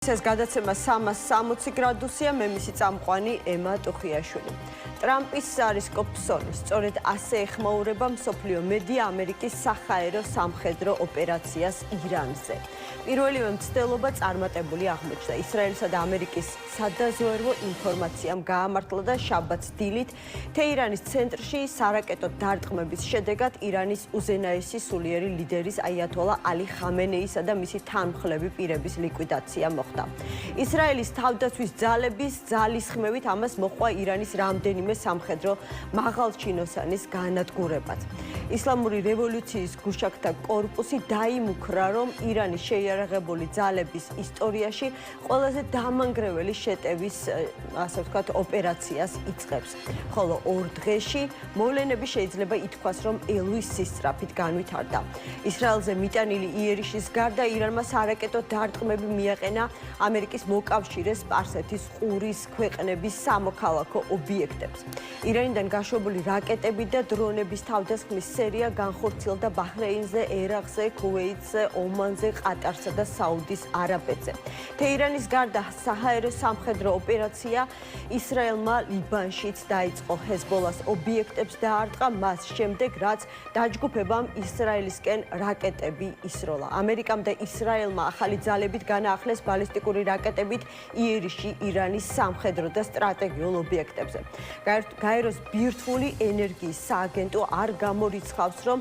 ეს გადაცემა 360 გრადუსია, მე მისი წამყვანი ემა ტუხიაშვილი. ტრამპის არისკოპსონი სწორედ ასე ეხმაურება მსოფლიო მედია ამერიკის საჰაერო სამხედრო ოპერაციას ირანზე. პირველივე მცდელობა წარმატებული აღმოჩნდა. ისრაელისა და ამერიკის სადაზვერვო ინფორმაციამ გაამართლა და შაბათს დილით თეირანის ცენტრში სარაკეტო დარტყმების შედეგად ირანის უზენაესი სულიერი ლიდერის აიათოლა ალი ხამენეისა და მისი თანმხლები პირების ლიკვიდაცია მოხდა. ისრაელის თავდაცვის ძალების ძალისხმევით ამას მოჰყვა ირანის რამდენიმე სამხედრო მაღალჩინოსანის განადგურებაც. ისლამური რევოლუციის გუშაკთა კორპუსი დაიმუქრა, რომ ირანის შეიარაღებული ძალების ისტორიაში ყველაზე დამანგრეველი შეტევის, ასე ვთქვათ, ოპერაციას იწყებს. ხოლო 2 დღეში მოვლენები შეიძლება ითქვას, რომ ელვის სისწრაფით განვითარდა. ისრაელზე მიტანილი იერიშის გარდა ირანმა სარაკეტო დარტყმები მიაყენა ამერიკის მოკავშირე სპარსეთის ყურის ქვეყნების სამოქალაქო ობიექტებს. ირანიდან გაშვებული რაკეტები და დრონების თავდასხმის სერია განხორციელდა ბაჰრეინზე, ერაყზე, ქუვეითზე, ომანზე, ყატარსა და საუდის არაბეთზე. თეირანის გარდა საჰაერო სამხედრო ოპერაცია ისრაელმა ლიბანშიც დაიწყო. ჰეზბოლას ობიექტებს დაარტყა მას შემდეგ, რაც დაჯგუფებამ ისრაელისკენ რაკეტები ისროლა. ამერიკამ და ისრაელმა ახალი ძალებით განაახლეს ბალისტიკური რაკეტებით იერიში ირანის სამხედრო და სტრატეგიულ ობიექტებზე. გაეროს ბირთვული ენერგიის სააგენტო არ გამორიცხავს, რომ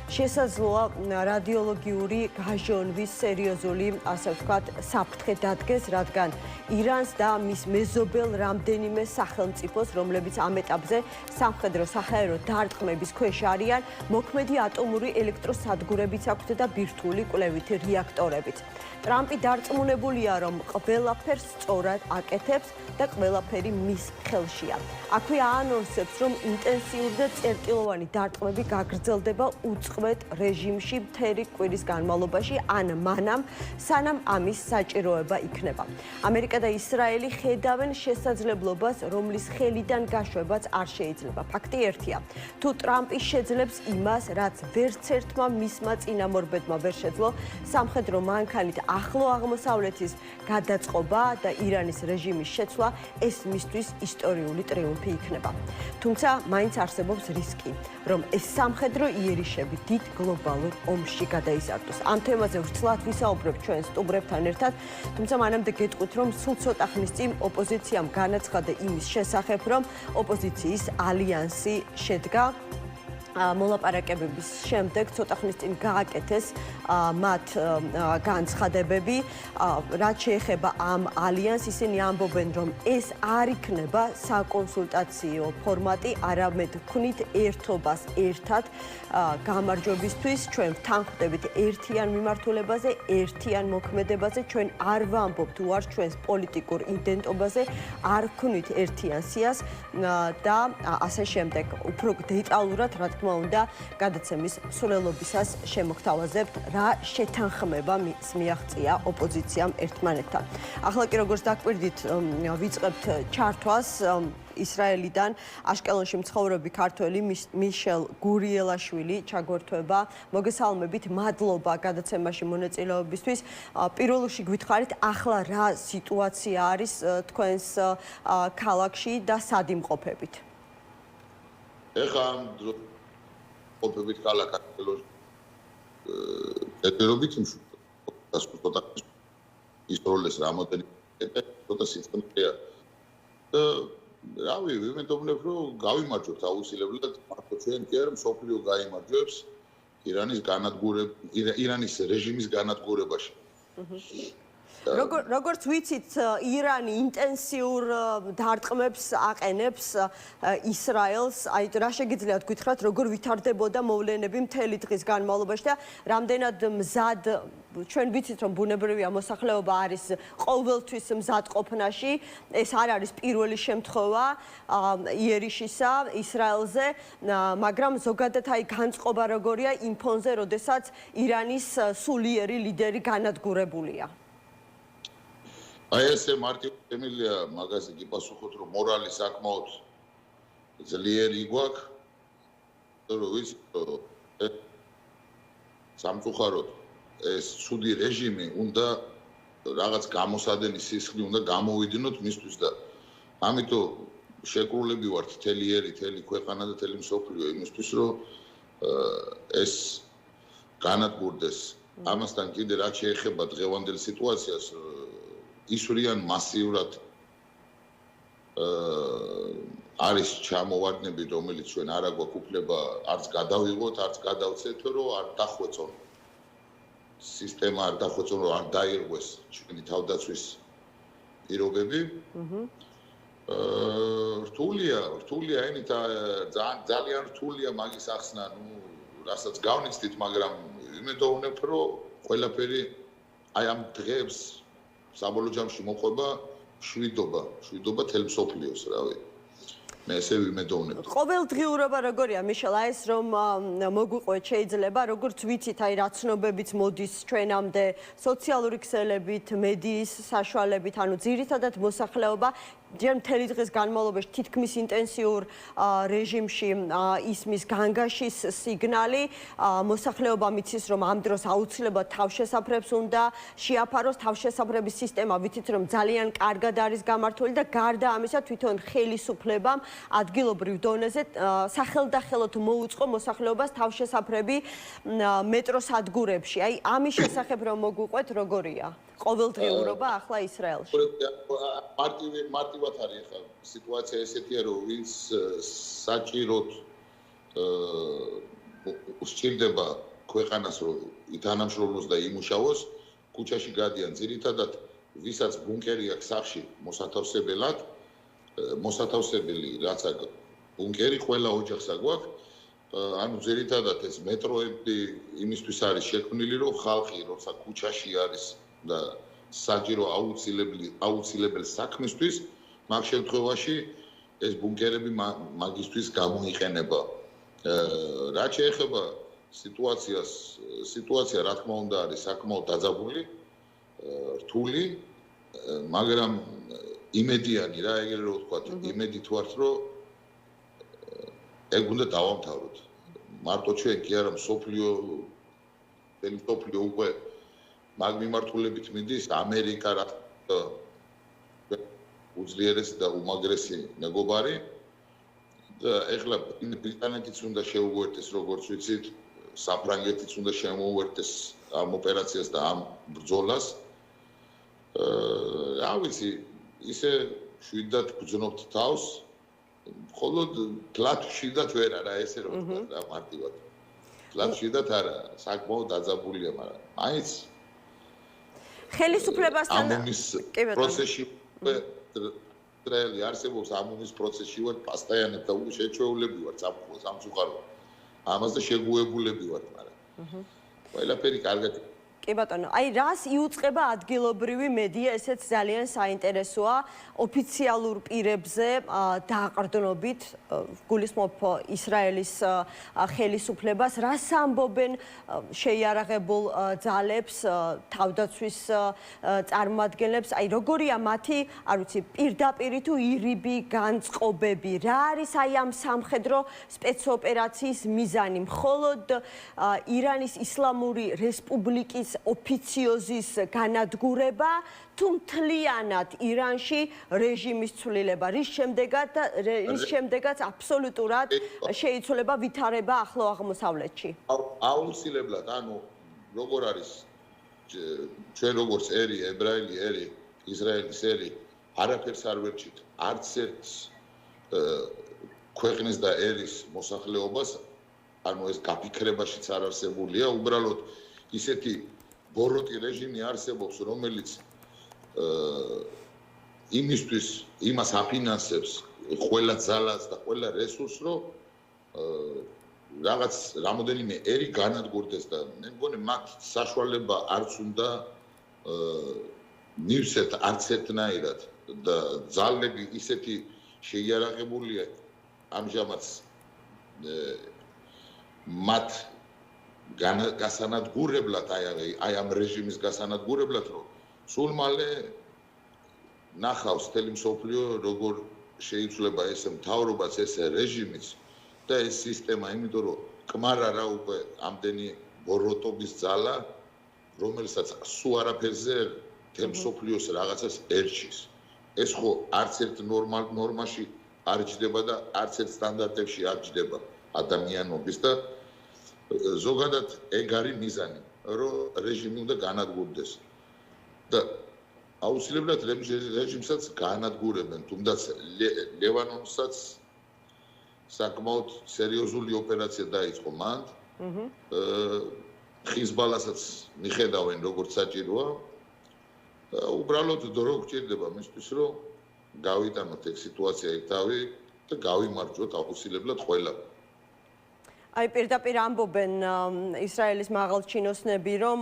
შესაძლოა რადიოლოგიური გაჟონვის სერიოზული, ასე ვთქვათ, საფრთხე დადგეს, რადგან ირანს და მის მეზობელ რამდენიმე სახელმწიფოს, რომლებიც ამ ეტაპზე სამხედრო საჰაერო დარტყმების ქვეშ არიან, მოქმედი ატომური ელექტროსადგურებიც აქვთ და ბირთვული კვლევითი რეაქტორებით. ტრამპი დარწმუნებულია, რომ ყველაფერს სწორად აკეთებს და ყველაფერი მის ხელშია. აქვე აანონსებს, რომ ინტენსიური და წერტილოვანი დარტყმები გაგრძელდება უწყვეტ რეჟიმში მთელი კვირის განმავლობაში, ან მანამ, სანამ ამის საჭიროება იქნება. ამერიკა და ისრაელი ხედავენ შესაძლებლობას, რომლის ხელიდან გაშვებაც არ შეიძლება. ფაქტი ერთია, თუ ტრამპი შეძლებს იმას, რაც ვერცერთმა მისმა წინამორბედმა ვერ შეძლო, სამხედრო მანქანით ახლო აღმოსავლეთის გადაწყობა და ირანის რეჟიმის შეცვლა, ეს მისთვის ისტორიული ტრიუმფი იქნება. თუმცა მაინც არსებობს რისკი, რომ ეს სამხედრო იერიშები დიდ გლობალურ ომში გადაიზარდოს. ამ თემაზე ვრცლად ვისაუბრებთ ჩვენ სტუმრებთან ერთად, თუმცა მანამდე გეტყვით, რომ სულ ცოტა ხნის წინ ოპოზიციამ განაცხადა იმის შესახებ, რომ ოპოზიციის ალიანსი შედგა. მოლაპარაკებების შემდეგ ცოტა ხნის წინ გააკეთეს მათ განცხადებები, რაც შეეხება ამ ალიანსს, ისინი ამბობენ, რომ ეს არ იქნება საკონსულტაციო ფორმატი, არამედ ვქნით ერთობას ერთად გამარჯვებისთვის, ჩვენ ვთანხმდებით ერთიან მიმართულებაზე, ერთიან მოქმედებაზე, ჩვენ არ ვამბობთ უარს ჩვენს პოლიტიკურ იდენტობაზე, არ ვქნით ერთიან სიას და ასე შემდეგ. უფრო დეტალურად, რა თქმა უნდა, გადაცემის მსვლელობისას შემოგთავაზებთ, რა შეთანხმება მიაღწია ოპოზიციამ ერთმანეთთან. ახლა კი როგორც დაკვირდით, ვიწყებთ ჩართვას ისრაელიდან აშკელონში მცხოვრები ქართველი მიშელ გურიელაშვილი ჩაგვერთვება. მოგესალმებით, მადლობა გადაცემაში მონაწილეობისთვის. პირველ რიგში გითხარით, ახლა რა სიტუაცია არის თქვენს ქალაქში და სად იმყოფებით? ეხლა ამ ყოფებით ქალაქ აშკელონში ეტერობით ცოტა ისროლეს რამოდენიმე ცოტა სიტყვია. რავი, ვიმედოვნებ, რომ გავიმარჯვებთ აუცილებლად, მარტო ჩვენ კი არა, მსოფლიო გაიმარჯვებს ირანის რეჟიმის განადგურებაში. როგორც ვიცით, ირანი ინტენსიურ დარტყმებს აყენებს ისრაელს. აი, რა შეგიძლიათ გითხრათ, როგორ ვითარდებოდა მოვლენები მთელი დღის განმავლობაში და რამდენად მზად, ჩვენ ვიცით, რომ ბუნებრივია მოსახლეობა არის ყოველთვის მზადყოფნაში, ეს არ არის პირველი შემთხვევა იერიშისა ისრაელზე, მაგრამ ზოგადად აი განწყობა როგორია იმ ფონზე, როდესაც ირანის სულიერი ლიდერი განადგურებულია. აი ესე მარტივად ემილია მაგაზე კი პასუხობთ, რომ მორალი საკმაოდ ძლიერი გვაქვს, რომ ვიცით, სამწუხაროდ ეს ცუდი რეჟიმი უნდა რაღაც გამოსადენი სისხლი უნდა გამოვიდინოთ მისთვის და ამიტომ შეკრულები ვართ თელი ქვეყანა და თელი მსოფლიო იმისთვის რომ ეს განადგურდეს ამასთან კიდე რაც შეეხება დღევანდელ სიტუაციას ისვრიან მასიურად არის ჩამოვარდნები რომელიც ჩვენ არ აგვაქვს უფლება არც გადავიღოთ არც გადავცეთ რომ არ დახვეწონ სისტემა არ დახვეწონ რომ არ დაირღვეს ჩვენი თავდაცვის პირობები რთულია ენით ძალიან რთულია მაგის ახსნა რასაც გავნიცდით მაგრამ იმედოვნებ რომ ყველაფერი აი ამ დღეებს საბოლოო ჯამში მოყვება შვიდობა თელ მსოფლიოს რავი მე ესე ვიმედოვნებ ყოველდღიურობა როგორია მიშელ აი ეს რომ მოგვიყვეთ შეიძლება როგორც ვიცით აი რა ცნობებიც მოდის ჩვენამდე სოციალური ქსელებით მედიის საშუალებით ანუ ძირითადად მოსახლეობა ჯერ მთელი დღის განმავლობაში თითქმის ინტენსიურ რეჟიმში ისმის განგაშის სიგნალი მოსახლეობა მიცის რომ ამ დროს აუცილებლად თავშესაფრებს უნდა შეაფაროს თავშესაფრების სისტემა ვიცით რომ ძალიან კარგად არის გამართული და გარდა ამისა თვითონ ხელისუფლებამ ადგილობრივ დონეზე სახელდახელოდ მოუწყო მოსახლეობას თავშესაფრები მეტროსადგურებში აი ამის შესახებ რომ მოგვიყვეთ როგორია ყოველდღიურობა ახლა ისრაელში მარტივად არის ახლა სიტუაცია ესეთია რომ ვინც საჭიროდ უსჭირდება ქვეყანას რომ ითანამშრომლოს და იმუშაოს ქუჩაში გადიან ძირითადად ვისაც ბუნკერი აქვს სახში მოსათავსებელი რაც აქვს ბუნკერი ყველა ოჯახს აქვს ანუ ძირითადად ეს მეტროები იმისთვის არის შექმნილი რომ ხალხი როცა ქუჩაში არის და საჭირო აუცილებელ საქმისთვის მაგ შემთხვევაში ეს ბუნკერები მაგისთვის გამოიყენება რაც შეეხება სიტუაცია რა თქმა უნდა არის საკმაოდ დაძაბული რთული მაგრამ იმედიანი რა ეგრე რომ ვთქვათ იმედით ვართ რომ ეგ უნდა დავამთავროთ მარტო ჩვენ კი არა მსოფლიო უკვე მაგ მიმართულებით მიდის ამერიკა რა უძლიერესი და უმაგრესი მეგობარი და ეხლა ბრიტანეთიც უნდა შეუერთდეს როგორც ვიცით საფრანგეთიც უნდა შემოუერთდეს ამ ოპერაციას და ამ ბრძოლას რა ვიცი ისე შვიდად გძნობთ თავს მხოლოდ თლათშიდად ვერ არა ესე რომ ვთქვათ რა მარტივად თლათშიდად არა საკმაოდ დაძაბულია მაგრამ მაინც ხელისუფლებასთან პროცესში ისრაელი არსებობს ამონის პროცესში ვარ პასტაიანად და შეჩვეულები ვარ სამწუხაროდ ამაზე შეგუებულები ვარ მაგრამ ყველაფერი კარგად კი ბატონო, აი რას იუწყება ადგილობრივი მედია, ესეც ძალიან საინტერესოა, ოფიციალურ პირებზე დააყრდნობით, გულისხმობ ისრაელის ხელისუფლებას, რას ამბობენ შეიარაღებულ ძალებს, თავდაცვის წარმომადგენლებს, აი როგორია მათი, არ ვიცი, პირდაპირი თუ ირიბი განწყობები, რა არის აი ამ სამხედრო სპეცოპერაციის მიზანი, მხოლოდ ირანის ისლამური რესპუბლიკის ოფიციოზის განადგურება თუ მთლიანად ირანში რეჟიმის ცვლილება, რის შემდეგაც აბსოლუტურად შეიცვლება ვითარება ახლო აღმოსავლეთში. აუცილებლად, ანუ როგორ არის ჩვენ როგორც ერი, ებრაელი ერი, ისრაელის ერი, არაფერს არ ვერჩით, არც ერთ ქვეყნის და ერის მოსახლეობას, ანუ ეს გაფიქრებაშიც არ არსებულია, უბრალოდ ისეთი ბოროტი რეჟიმი არსებობს, რომელიც იმას აფინანსებს ყველა ძალას და ყველა რესურსს, რომ რაღაც რამოდენიმე ერი განადგურდეს და მე მგონი მათ საშუალება არც უნდა მივცეთ არც ერთნაირად და ძალები ისეთი შეიარაღებულია ამჟამად მათ გასანადგურებლად აი ამ რეჟიმის გასანადგურებლად რომ სულ მალე ნახავს თელი მსოფლიო როგორ შეიცვლება ეს მთავრობაც ეს რეჟიმიც და ეს სისტემა იმიტომ რომ კმარ არა უკვე ამდენი ბოროტობის ძალა რომელსაც სულ არაფერზე მთელ მსოფლიოს რაღაცას ერჩის. ეს ხო არც ერთ ნორმაში არ ჯდება და არც ერთ სტანდარტებში არ ჯდება ადამიანობის და ზოგადად ეგ არის მიზანი, რომ რეჟიმი უნდა განადგურდეს. და აუცილებლად რეჟიმსაც განადგურებენ, თუმცა ლევანონსაც საკმაოდ სერიოზული ოპერაცია დაიწყო მან. ხიზბალასაც მიხედავენ როგორც საჭიროა. უბრალოდ დრო გჭირდება მისთვის, რომ გავიტანოთ ეგ სიტუაცია ეგ თავი და გავიმარჯვოთ აუცილებლად ყველა. აი პირდაპირ ამბობენ ისრაელის მაღალჩინოსნები, რომ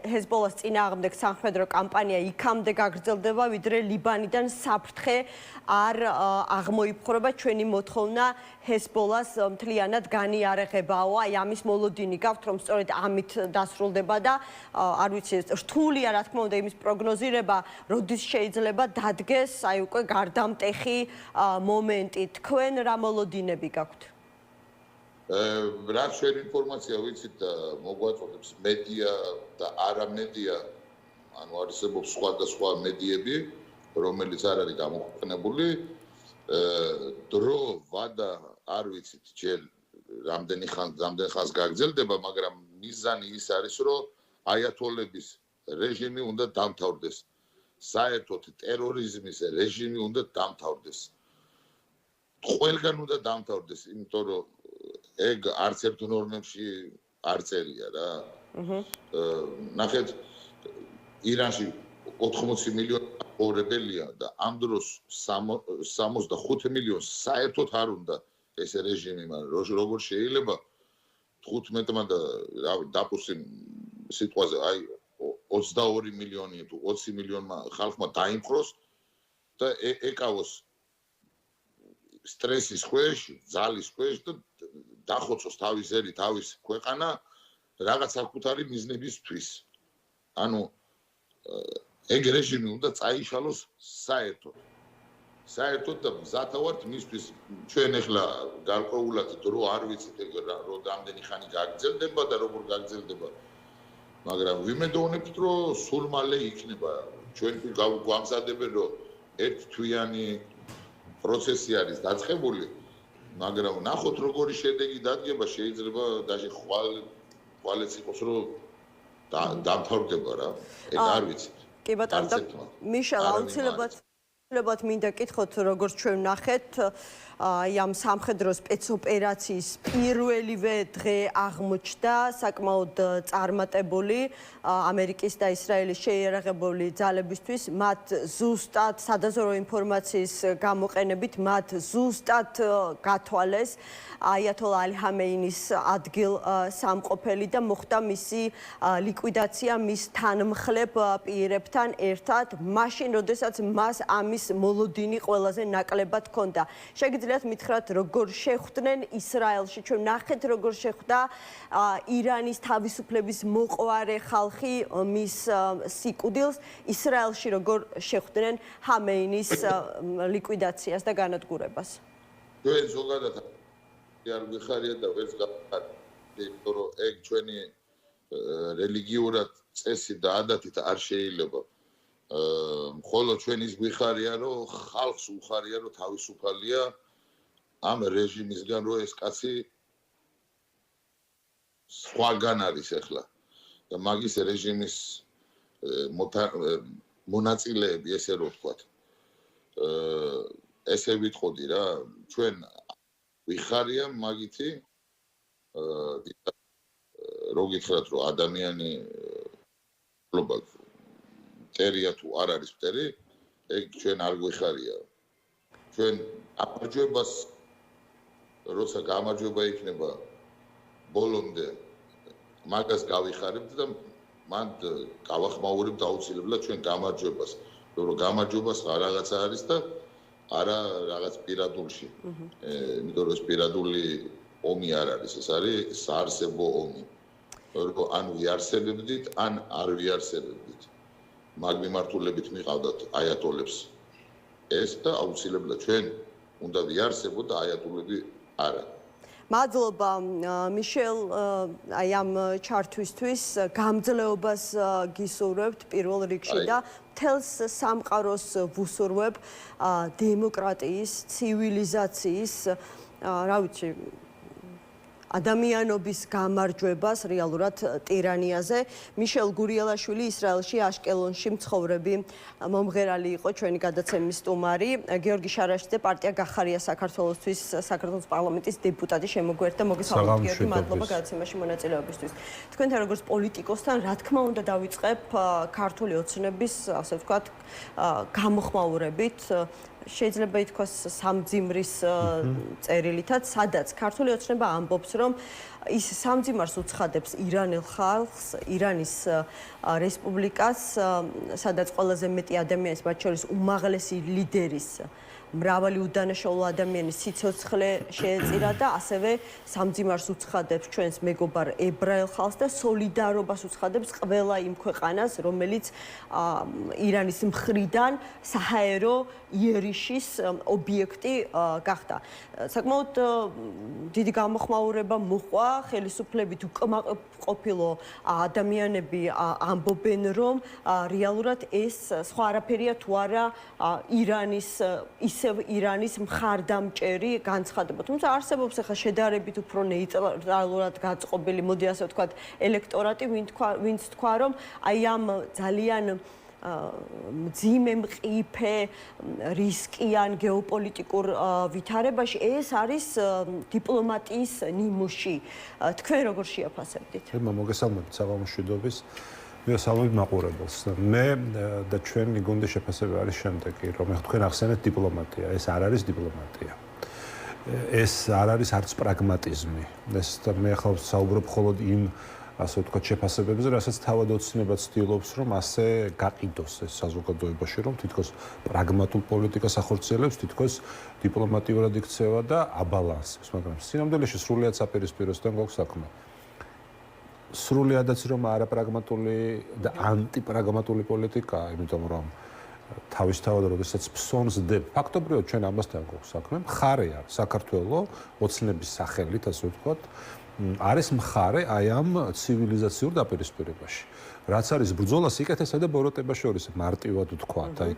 ჰეზბოლას წინააღმდეგ სამხედრო კამპანია იქამდე გაგრძელდება, ვიდრე ლიბანიდან საფრთხე არ აღმოიფხვრება. ჩვენი მოთხოვნა ჰეზბოლას მთლიანად განიარაღებაო. აი ამის მოლოდინი გაქვთ, რომ სწორედ ამით დასრულდება და არ ვიცი, რთულია რა თქმა უნდა იმის პროგნოზირება, როდის შეიძლება დადგეს აი უკვე გარდამტეხი მომენტი. თქვენ რა მოლოდინები გაქვთ? რაც შენ ინფორმაცია ვიცით და მოგვაწოდებს მედია და არამედია, ანუ არსებობს სხვადასხვა მედიები, რომელიც არ არის გამოქვეყნებული. დრო ვადა არ ვიცით ჯერ რამდენი ხანს გაგრძელდება, მაგრამ მიზანი ის არის, რომ აიათოლების რეჟიმი უნდა დამთავრდეს. საერთოდ ტერორიზმის რეჟიმი უნდა დამთავრდეს. ყველგან უნდა დამთავრდეს, იმიტომ რომ ეგ არც ერთ ნორმებში არ წერია რა. ნახეთ, ირანში 80 მილიონი ოპორებელია და ამ დროს 65 მილიონს საერთოდ არ უნდა ეს რეჟიმი, მაგრამ როგორ შეიძლება 15-მა და რავი დაპუსტი სიტყვაზე აი 22 მილიონი თუ 20 მილიონმა ხალხმა დაიმხროს და ეკავოს სტრესის ქვეშ, ძალის ქვეშ და დახოცოს თავის ერი, თავის ქვეყანა რაღაც საკუთარი მიზნებისთვის. ანუ ეგ რეჟიმი უნდა წაიშალოს საერთოდ. საერთოდ და მზათა ვართ მისთვის. ჩვენ ახლა გარკვეულად დრო არ ვიცით ეგ რომ რამდენი ხანი გაგრძელდება და როგორ გაგრძელდება. მაგრამ ვიმედოვნებთ რომ სულ მალე იქნება. ჩვენ გვამზადებენ რომ ერთ თვიანი პროცესი არის დაწყებული, მაგრამ ნახოთ როგორი შედეგი დადგება, შეიძლება даже ხვალეც იყოს რომ დამთავრდება რა. ეგ არ ვიცით. კი ბატონო, მიშელ აუცილებლად მინდა კითხოთ, როგორც ჩვენ ვნახეთ, აი ამ სამხედრო სპეცოპერაციის პირველივე დღე აღმოჩნდა საკმაოდ წარმატებული ამერიკის და ისრაელის შეიარაღებული ძალებისთვის. მათ ზუსტად სადაზვერვო ინფორმაციის გამოყენებით მათ ზუსტად გათვალეს აიათოლა ალი ჰამეინის ადგილსამყოფელი და მოხდა მისი ლიკვიდაცია მის თანმხლებ პირებთან ერთად, მაშინ როდესაც მას ამის მოლოდინი ყველაზე ნაკლებად ჰქონდა. შეგიძლიათ მითხრათ, როგორ შეხვდნენ ისრაელში? ჩვენ ნახეთ, როგორ შეხვდა ირანის თავისუფლების მოყვარე ხალხი მის სიკვდილს, ისრაელში როგორ შეხვდნენ ჰამეინის ლიკვიდაციას და განადგურებას? ჩვენ ზოგადად არ გვიხარია და ვერც გავხარია, რომ ეგ ჩვენი რელიგიურად წესი და ადათით არ შეიძლება. მხოლოდ ჩვენ ის გვიხარია, რომ ხალხს უხარია, რომ თავისუფალია ამ რეჟიმისგან, რომ ეს კაცი სხვაგან არის ახლა. და მაგის რეჟიმის მონაწილეები, ესე რომ ვთქვათ. ესე ვიტყოდი რა, ჩვენ ვიხარია მაგითი რო გითხრათ, რომ ადამიანი გლობალ მტერია თუ არ არის მტერი, ეგ ჩვენ არ გვიხარია. ჩვენ გამარჯვებას, როცა გამარჯვება იქნება ბოლომდე, მაგას გავიხარებთ და მან გავახმაურებთ აუცილებლად ჩვენ გამარჯვებას. რომ გამარჯვებას რაღაცა არის და არა რაღაც პირადულში. იმიტომ რომ ეს პირადული ომი არ არის, ეს არის საარსებო ომი. რომ ან ვიარსებებდით, ან არ ვიარსებებდით. მაგ მიმართულებით მიყავდათ აიათოლებს ეს და აუცილებლად ჩვენ უნდა ვიარსებოთ და აიათოლები არა. მადლობა მიშელ აი ამ ჩართვისთვის გამძლეობას გისურვებთ პირველ რიგში და თელს სამყაროს ვუსურვებ დემოკრატიის, ცივილიზაციის, რა ვიცი, ადამიანობის გამარჯვებას რეალურად ტირანიაზე. მიშელ გურიელაშვილი ისრაელში აშკელონში მცხოვრები მომღერალი იყო ჩვენი გადაცემის სტუმარი. გიორგი შარაშიძე პარტია გახარია საქართველოსთვის საქართველოს პარლამენტის დეპუტატი შემოგვერთა. მოგესალმებით გიორგი, მადლობა გადაცემაში მონაწილეობისთვის. თქვენთან როგორც პოლიტიკოსთან რა თქმა უნდა დავიწყებ ქართული ოცნების, ასე ვთქვათ, გამოხმაურებით. შეიძლება ითქვას სამძიმრის წერილითაც, სადაც ქართული ოცნება ამბობს, რომ ის სამძიმარს უცხადებს ირანელ ხალხს, ირანის რესპუბლიკას, სადაც ყველაზე მეტი ადამიანის, მათ შორის უმაღლესი ლიდერის მრავალი უდანაშაულო ადამიანის სიცოცხლე შეეწირა და ასევე სამძიმარს უცხადებს ჩვენს მეგობარ ებრაელ ხალხს და სოლიდარობას უცხადებს ყველა იმ ქვეყანას, რომელიც ირანის მხრიდან საჰაერო იერიშის ობიექტი გახდა. საკმაოდ დიდი გამოხმაურება მოყვა, ხელისუფლებით უკმაყოფილო ადამიანები ამბობენ, რომ რეალურად ეს სხვა არაფერია თუ არა ირანის მხარდამჭერი განცხადება. თუმცა არსებობს ახლა შედარებით უფრო ნეიტრალურად გაწყობილი, მოდი ასე ვთქვათ, ელექტორატი, ვინც თქვა, რომ აი ამ ძალიან მძიმე მყიფე რისკიან გეოპოლიტიკურ ვითარებაში ეს არის დიპლომატიის ნიმუში. თქვენ როგორ შეაფასებდით? მოგესალმებით საღამოშვიდობის. მოგესალმებით მაყურებელს. მე და ჩვენი გუნდის შეფასება არის შემდეგი, რომ თქვენ ახსენეთ დიპლომატია, ეს არ არის დიპლომატია. ეს არ არის არც პრაგმატიზმი. ეს მე ახლა საუბრობ მხოლოდ იმ ასე ვთქვათ შეფასებებზე, რასაც თავად ოცნება ცდილობს, რომ ასე გაყიდოს ეს საზოგადოებაში, რომ თითქოს პრაგმატულ პოლიტიკას ახორციელებს, თითქოს დიპლომატიურად იქცევა და აბალანსებს, მაგრამ სინამდვილეში სრულიად საპირისპიროსთან გვაქვს საქმე. სრულიადაც რომ არაპრაგმატული და ანტიპრაგმატული პოლიტიკაა, იმიტომ რომ თავისთავად როდესაც ფსონს დებ, ფაქტობრივად ჩვენ ამასთან გვაქვს საქმე, მხარე არის საქართველოს ოცნების სახელით, ასე ვთქვათ, არის მხარე აი ამ ცივილიზაციურ დაპირისპირებაში. რაც არის ბრძოლა სიკეთესა და ბოროტებას შორის, მარტივად ვთქვათ, აი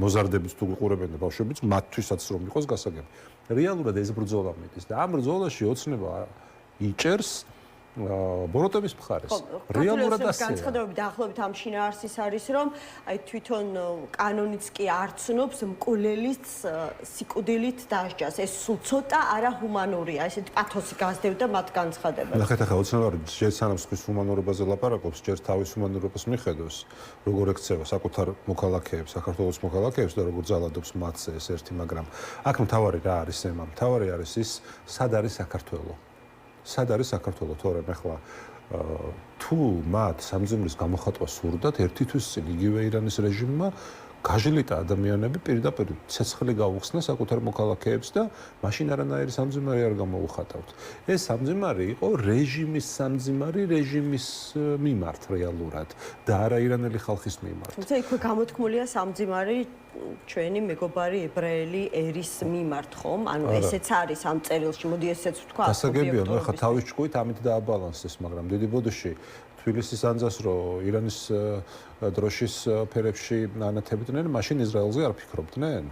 მოზარდებით თუ გიყურებენ და ბავშვებიც მათთვისაც რომ იყოს გასაგები. რეალურად ეს ბრძოლა მიდის და ამ ბრძოლაში ოცნება იჭერს ბოროტების მხარეს. რეალურად ასეა. განცხადებები დაახლოებით ამ შინაარსის არის, რომ აი თვითონ კანონიც კი არ ცნობს მკვლელის სიკვდილით დასჯას. ეს სულ ცოტა არაჰუმანურია, ესეთი პათოსი გასდევდა მათ განცხადებებს. ნახეთ ახლა ოცნება ჯერ სანამ სხვის ჰუმანურობაზე ლაპარაკობს, ჯერ თავის ჰუმანურობას მიხედავს, როგორ ექცევა საკუთარ მოქალაქეებს, საქართველოს მოქალაქეებს და როგორ ძალადობს მათზე ეს ერთი, მაგრამ აქ მთავარი რა არის ემა? მთავარი არის ის, სად არის საქართველო? სად არის საქართველო, თორემ ახლა თუ მათ სამძიმრის გამოხატვა სურდათ, ერთი თვის წინ იგივე ირანის რეჟიმმა გაჟლიტა ადამიანები პირდაპირ ცეცხლი გაუხსნა საკუთარ მოქალაქეებს და მაშინ არანაირი სამძიმარი არ გამოუხატავთ. ეს სამძიმარი იყო რეჟიმის სამძიმარი, რეჟიმის მიმართ რეალურად და არა ირანელი ხალხის მიმართ. თუმცა იქვე გამოთქმულია სამძიმარი ჩვენი მეგობარი ებრაელი ერის მიმართ, ხომ? ანუ ესეც არის ამ წერილში, მოდი ესეც ვთქვა. გასაგებია, ნუ ახლა თავის ჭკუით ამით დააბალანსეს, მაგრამ დიდი ბოდიში თბილისის ანძას რო ირანის დროშის ფერებში ანათებდნენ, მაშინ ისრაელზე არ ფიქრობდნენ?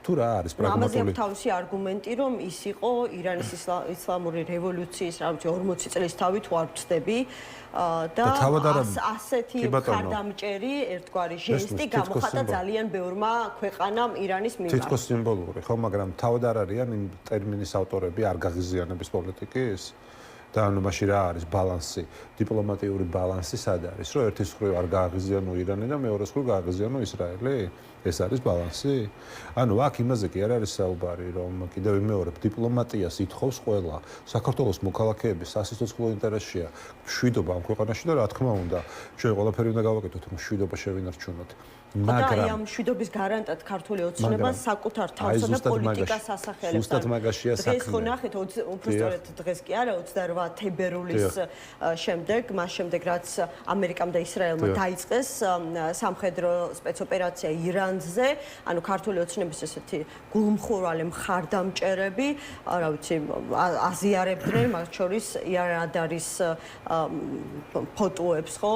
თუ რა არის პრაგმატული? ამაზე აქვს თავისი არგუმენტი, რომ ის იყო ირანის ისლამური რევოლუციის, რა ვიცი, 40 წლის თავი თუ არ ვცდები და ასეთი მხარდამჭერი ერთგვარი ჟესტი გამოხატა ძალიან ბევრმა ქვეყანამ ირანის მიმართ. თითქოს სიმბოლური, ხო, მაგრამ თავად არ არიან იმ ტერმინის ავტორები არ გაღიზიანების პოლიტიკის? და ანუ მაშინ რა არის ბალანსი, დიპლომატიური ბალანსი სად არის, რომ ერთის მხრივ არ გააღიზიანო ირანი და მეორეს მხრივ გააღიზიანო ისრაელი? ეს არის ბალანსი? ანუ აქ იმაზე კი არ არის საუბარი, რომ კიდევ ვიმეორებ, დიპლომატიას ითხოვს ყველა. საქართველოს მოქალაქეების სასიცოცხლო ინტერესია მშვიდობა ამ ქვეყანაში და რა თქმა უნდა, ჩვენ ყველაფერი უნდა გავაკეთოთ, რომ მშვიდობა შევინარჩუნოთ. მაგრამ აი ამ მშვიდობის გარანტად ქართული ოცნება საკუთარ თავსა და პოლიტიკას ასახელებს. ზუსტად მაგაშია საქმე. დღეს ხო ნახეთ, უფრო სწორედ დღეს კი არა, 28 თებერვლის შემდეგ, მას შემდეგ რაც ამერიკამ და ისრაელმა დაიწყეს სამხედრო სპეცოპერაცია ირანზე, ანუ ქართული ოცნების ესეთი გულმხურვალი მხარდამჭერები, რა ვიცი, აზიარებდნენ მათ შორის იარადარის ფოტოებს ხო,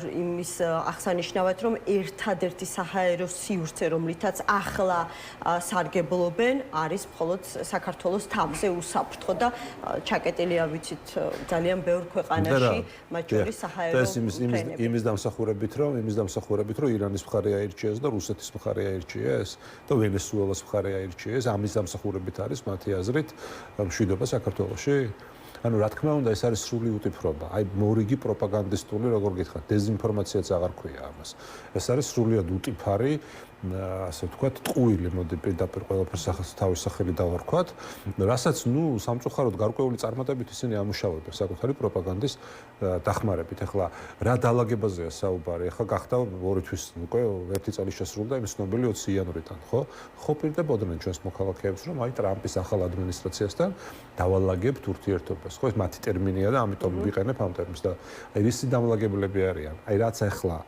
იმის აღსანიშნავად რომ ერთადერთი საჰაერო სივრცე, რომლითაც ახლა სარგებლობენ, არის მხოლოდ საქართველოს თავზე უსაფრთხო და ჩაკეტილია ვიცით ძალიან ბევრ ქვეყანაში, მათ შორის საჰაერო ფრენები. იმის დამსახურებით, რომ ირანის მხარე აირჩიეს და რუსეთის მხარე აირჩიეს და ვენესუელას მხარე აირჩიეს, ამის დამსახურებით არის მათი აზრით მშვიდობა საქართველოში. ანუ რა თქმა უნდა ეს არის სრული უტიფრობა. აი მორიგი პროპაგანდისტული, როგორ გითხრათ, დეზინფორმაციაც აღარ ქვია ამას. ეს არის სრულიად უტიფარი, ასე ვთქვათ, ტყუილი, მოდი პირდაპირ ყველაფერს თავის სახელი დავარქვათ, რასაც სამწუხაროდ გარკვეული წარმატებით ისინი ამუშავებენ საკუთარი პროპაგანდის დახმარებით. ახლა რა დაალაგებაზეა საუბარი? ახლა გახდა 2 თვის უკვე 1 წელი შესრულდა იმ ცნობილი 20 იანვრიდან, ხო? ხო პირდებოდნენ ჩვენს მოქალაქეებს, რომ აი ტრამპის ახალ ადმინისტრაციასთან დავალაგებთ ურთიერთობას. ხო, ეს მათი ტერმინია და ამიტომ ვიყენებ ამ ტერმინს და აი ვისი დამლაგებლები არიან? აი რაც ახლა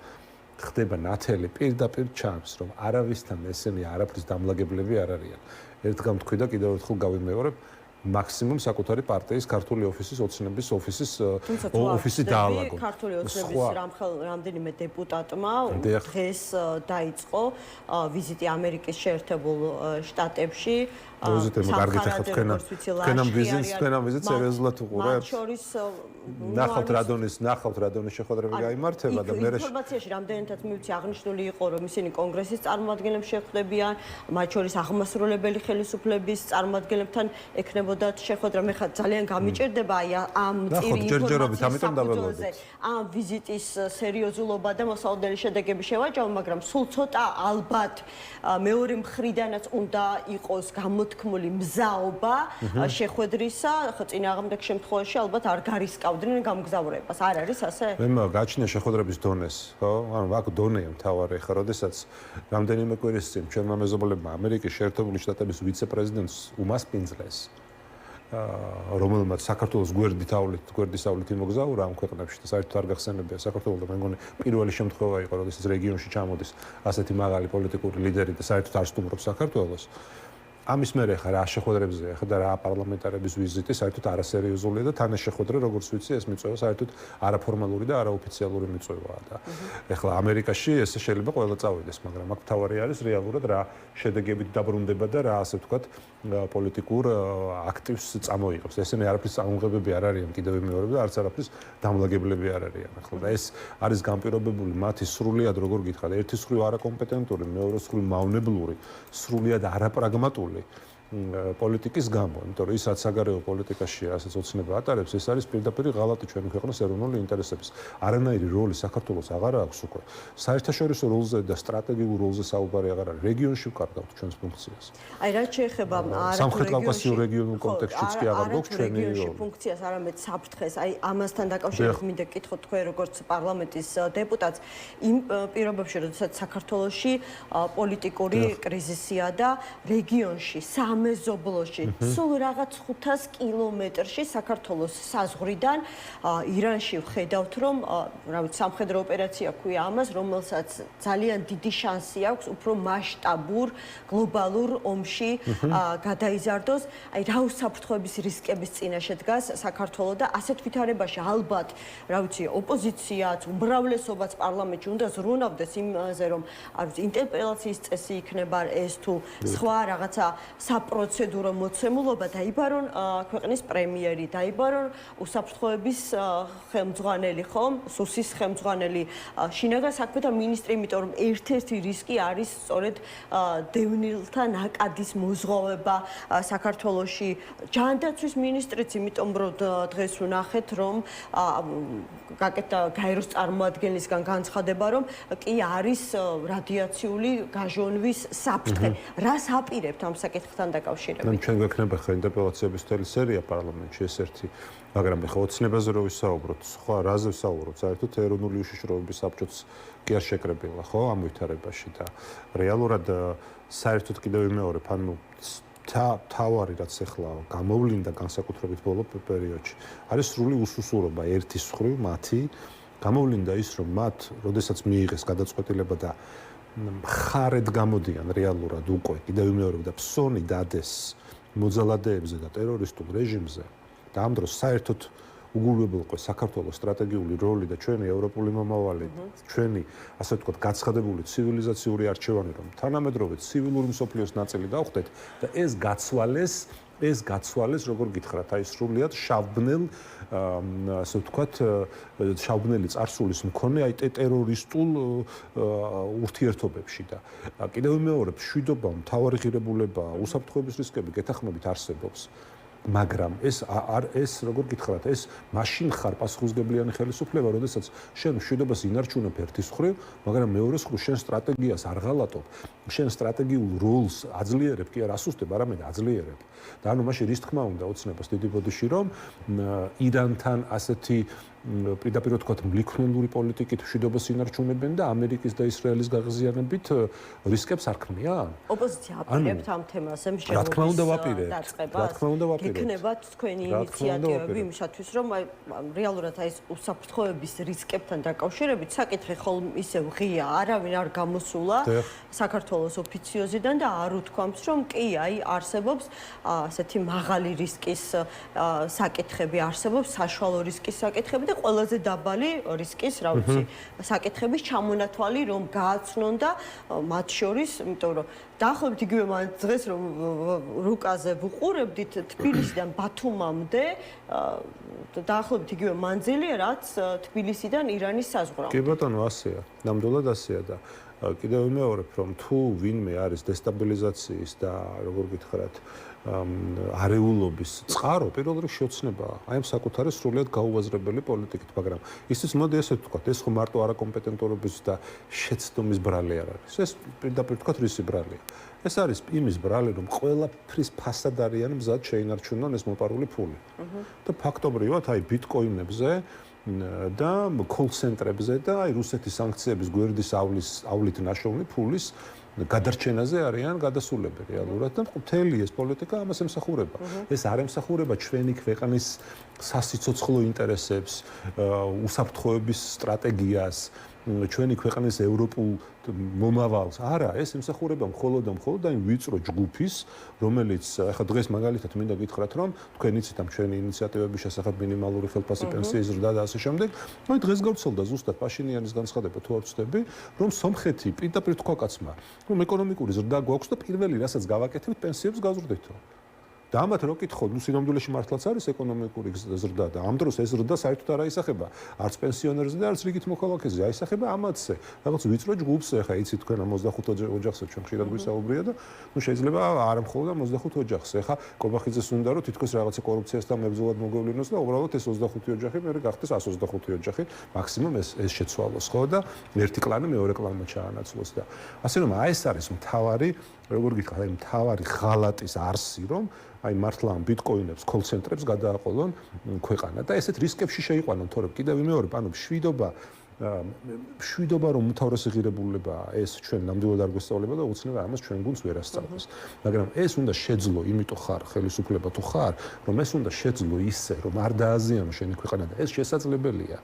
ხდება ნათელი პირდაპირ ჩანს, რომ არავისთან ესენი არაფრის დამლაგებლები არ არიან. ერთგან თქვი და კიდევ ერთხელ გავიმეორებ, მაქსიმუმ საკუთარი პარტიის ქართული ოფისის ოცნების ოფისი დაალაგო. ქართული ოცნების რამდენიმე დეპუტატმა დღეს დაიწყო ვიზიტი ამერიკის შეერთებულ შტატებში. ვიზიტი კარგით ახლა თქვენამ ვიზიტს სერიოზულად უყურებთ. მათ შორის ნახავთ რა დონის შეხვედრები გაიმართება და მე ინფორმაციაში რამდენადაც მივიცი აღნიშნული იყო, რომ ისინი კონგრესის წარმომადგენლებს შეხვდებიან, მათ შორის აღმასრულებელი ხელისუფლების წარმომადგენლებთან ექნებოდათ შეხვედრა. მე ხარ ძალიან გამიჭირდება აი ამ წირი ინფორმაციის ამ ვიზიტის სერიოზულობა და მოსალოდნელი შედეგები შევაჯამო, მაგრამ სულ ცოტა ალბათ მეორე მხრიდანაც უნდა იყოს გამოთქმული მზაობა შეხვედრისა, ხო წინააღმდეგ შემთხვევაში ალბათ არ გარისკავდნენ გამგზავრებას. არ არის ასე? მე გაჩნია შეხვედრების დონეს, ხო? ანუ აქ დონეა მთავარი, ხა როდესაც რამდენიმე კვირის წინ ჩვენმა მეზობლებმა ამერიკის შეერთებული შტატების ვიცე-პრეზიდენტს უმასპინძლეს, რომელმაც საქართველოს გვერდისავლით იმოგზაურა ამ ქვეყნებში და საერთოდ არ გახსენებია საქართველოს და მე მგონი პირველი შემთხვევა იყო, როდესაც რეგიონში ჩამოდის ასეთი მაღალი პოლიტიკური ლიდერი და საერთოდ არ სტუმრობს საქართველოს. ამის მერე ხა რა შეხვედრებზეა ხა და რა პარლამენტარების ვიზიტი საერთოდ არასერიოზულია და თან ეს შეხვედრა როგორც ვიცი ეს მიწვევა საერთოდ არაფორმალური და არაოფიციალური მიწვევაა და ეხლა ამერიკაში ესე შეიძლება ყველა წავიდეს, მაგრამ აქ თავარი არის რეალურად რა შედეგებით დაბრუნდება და რა ასე ვთქვათ პოლიტიკურ აქტივს წამოიღებს. ესენი არაფრის წამოღებები არ არიან კიდევ მეორე და არც არაფრის დამლაგებლები არ არიან. ახლა და ეს არის განპირობებული მათი სრულიად როგორ გითხრათ, ერთი სრული არაკომპეტენტური, მეორე სრული მავნებლური, სრულიად არაპრაგმატული პოლიტიკის გამო, იმიტომ რომ ისაც საგარეო პოლიტიკაში რასაც ოცნება ატარებს, ეს არის პირდაპირ ღალატი ჩვენი ქვეყნის ეროვნული ინტერესების. არანაირი როლი საქართველოს აღარ აქვს უკვე. საერთაშორისო როლზე და სტრატეგიულ როლზე საუბარი აღარ არის. რეგიონში ვკარგავთ ჩვენს ფუნქციას. აი რაც შეეხება სამხრეთ-კავკასიურ რეგიონულ კონტექსტშიც კი აღარ გვაქვს ჩვენი როლი. ფუნქციას არამედ საფრთხეს, აი ამასთან დაკავშირებით მინდა გითხოთ თქვენ როგორც პარლამენტის დეპუტატს, იმ პირობებში, როდესაც საქართველოში პოლიტიკური კრიზისია და რეგიონში მეზობლოში სულ რაღაც 500 კილომეტრში საქართველოს საზღვრიდან ირანში ვხედავთ რომ რა ვიცი სამხედრო ოპერაცია ქვია ამას, რომელსაც ძალიან დიდი შანსი აქვს უფრო მასშტაბურ გლობალურ ომში გადაიზარდოს. აი რა უსაფრთხოების რისკების წინაშე დგას საქართველო და ასეთ ვითარებაში ალბათ რა ვიცი ოპოზიციაც, უმრავლესობაც პარლამენტში უნდა ზრუნავდეს იმაზე რომ არ ვიცი ინტერპელაციის წესი იქნება ეს თუ სხვა რაღაცა საპროცედურო მოცემულობა დაიბარონ ქვეყნის პრემიერი, დაიბარონ უსაფრთხოების ხელმძღვანელი, ხომ? სუსის ხელმძღვანელი შინაგან საქმეთა მინისტრი, იმიტომ რომ ერთ-ერთი რისკი არის სწორედ დევნილთა ნაკადის მოზღვავება საქართველოში. ჯანდაცვის მინისტრიც, იმიტომ რომ დღეს ვნახეთ, რომ გაკეთდა გაეროს წარმოადგენლისგან განცხადება, რომ კი არის რადიაციული გაჟონვის საფრთხე. რას აპირებთ ამ საკითხთან დაკავშირებით. ჩვენ გვექნება ხა ინტერპელაციების მთელი სერია პარლამენტში ეს ერთი, მაგრამ ხა ოცნებაზე რო ვისაუბროთ, სხვა რაზე ვისაუბროთ, საერთოდ ეროვნული უშიშროების საბჭოც კი არ შეკრებილა, ხო, ამ ვითარებაში და რეალურად საერთოდ კიდევ ვიმეორებ, ანუ თავარი რაც ახლა გამოვლინდა განსაკუთრებით ბოლო პერიოდში, არის სრული უსუსურობა ერთის მხრივ მათი, გამოვლინდა ის, რომ მათ, როდესაც მიიღეს გადაწყვეტილება და ხარედ გამოდიან რეალურად უკვე, კიდევ ვიმეორებ და ფსონი დადეს მოძალადეებზე და ტერორისტულ რეჟიმზე და ამ დროს საერთოდ უგულებელყო საქართველოს სტრატეგიული როლი და ჩვენი ევროპული მომავალი, ჩვენი ასე ვთქვათ გაცხადებული ცივილიზაციური არჩევანი, რომ თანამედროვე ცივილური მსოფლიოს ნაწილი დავხდეთ და ეს გაცვალეს, როგორ გითხრათ, აი სრულიად შავბნელ, ასე ვთქვათ, შავბნელი წარსულის მქონე აი ტერორისტულ ურთიერთობებში და კიდევ ვიმეორებ, მშვიდობა, მთავარი ღირებულება, უსაფრთხოების რისკები გეთანხმებით არსებობს. მაგრამ ეს როგორ გითხრათ, ეს მაშინ ხარ პასუხისმგებლიანი ხელისუფლება, როდესაც შენ მშვიდობას ინარჩუნებ ერთის მხრივ, მაგრამ მეორეს მხრივ შენ სტრატეგიას არ ღალატობ, შენ სტრატეგიულ როლს აძლიერებ, კი არ ასუსტებ, არამედ აძლიერებ. და ანუ მაშინ რის თქმა უნდა ოცნებას დიდი ბოდიში, რომ ირანთან ასეთი პირდაპირ ვთქვათ, მლიქვლელური პოლიტიკით მშვიდობას ინარჩუნებენ და ამერიკის და ისრაელის გაღიზიანებით რისკებს არ ქმნიან? ოპოზიცია აპირებთ ამ თემაზე მშენებლობის დაწყებას. გექნებათ თქვენი ინიციატივები იმისათვის, რომ რეალურად აი ეს უსაფრთხოების რისკებთან დაკავშირებით საკითხი ხოლმე ისევ ღია, არავინ არ გამოსულა საქართველოს ოფიციოზიდან და არ უთქვამს, რომ კი, აი არსებობს ასეთი მაღალი რისკის საკითხები, არსებობს საშუალო რისკის საკითხები და ყველაზე დაბალი რისკის, რა ვიცი, საკითხების ჩამონათვალი, რომ გააცნონ და მათ შორის, იმიტომ რომ დაახლოებით იგივე დღეს რომ რუკაზე ვუყურებდით თბილისიდან ბათუმამდე დაახლოებით იგივე მანძილია, რაც თბილისიდან ირანის საზღვრამდე. კი ბატონო, ასეა. ნამდვილად ასეა და კიდევ ვიმეორებ, რომ თუ ვინმე არის დესტაბილიზაციის და როგორ გითხრათ, არეულობის წყარო, პირველ რიგში ოცნებაა. აი ამ საკუთარი სრულიად გაუაზრებელი პოლიტიკით, მაგრამ ისიც მოდი ესე ვთქვათ, ეს ხო მარტო არაკომპეტენტურობის და შეცდომის ბრალი არ არის. ეს პირდაპირ ვთქვათ, რისი ბრალია? ეს არის იმის ბრალი, რომ ყველაფრის ფასად არიან მზად შეინარჩუნონ ეს მოპარული ფული. და ფაქტობრივად აი ბიტკოინებზე და კოლ-ცენტრებზე და აი რუსეთის სანქციების გვერდისავლით ნაშოვნი ფულის გადარჩენაზე არიან გადასულები რეალურად და მთელი ეს პოლიტიკა ამას ემსახურება. ეს არ ემსახურება ჩვენი ქვეყნის სასიცოცხლო ინტერესებს, უსაფრთხოების სტრატეგიას, ჩვენი ქვეყნის ევროპულ მომავალს. არა, ეს ემსახურება მხოლოდ აი ვიწრო ჯგუფის, რომელიც ახლა დღეს მაგალითად მინდა გითხრათ, რომ თქვენ იცით ამ ჩვენი ინიციატივების შესახებ მინიმალური ხელფასი პენსიის ზრდა და ასე შემდეგ. აი დღეს გავრცელდა ზუსტად პაშინიანის განცხადება, თუ არ ვცდები, რომ სომხეთი პირდაპირ თქვა კაცმა, რომ ეკონომიკური ზრდა გვაქვს და პირველი რასაც გავაკეთებთ პენსიებს გავზრდითო. და ამათ რო კითხო, ნუ სინამდვილეში მართლაც არის ეკონომიკური ზრდა და ამ დროს ეს ზრდა საერთოდ არ აისახება არც პენსიონერზე და არც რიგით მოქალაქეზე, აისახება ამათზე. რაღაც ვიწრო ჯგუფს, ახლა იცით თქვენ ამ 25 ოჯახზე ჩვენ ხშირად გვისაუბრია და ნუ შეიძლება არ მხოლოდ ამ 25 ოჯახზე. ახლა კობახიძეს უნდა რომ თითქოს რაღაცა კორუფციასთან მებრძოლად მოგვევლინოს და უბრალოდ ეს 25 ოჯახი მე გახდეს 125 ოჯახი, მაქსიმუმ ეს შეცვალოს, ხო და ერთი კლანი მეორე კლანმა ჩაანაცვლოს და ასე რომ აი ეს არის მთავარი, როგორ გითხრათ, აი მთავარი ღალატის არსი, რომ აი მართლა ამ ბიტკოინებს კოლ-ცენტრებს გადააყოლონ ქვეყანა და ესეთ რისკებში შეიყვანონ, თორემ კიდევ ვიმეორებ, ანუ მშვიდობა რომ უმთავრესი ღირებულებაა, ეს ჩვენ ნამდვილად არ გვესწავლება და უცნაურად ამას ჩვენ გუნდს ვერ ასწავლებს. მაგრამ ეს უნდა შეძლო, იმიტომ ხარ ხელისუფლება თუ ხარ, რომ ეს უნდა შეძლო ისე, რომ არ დააზიანო შენი ქვეყანა და ეს შესაძლებელია.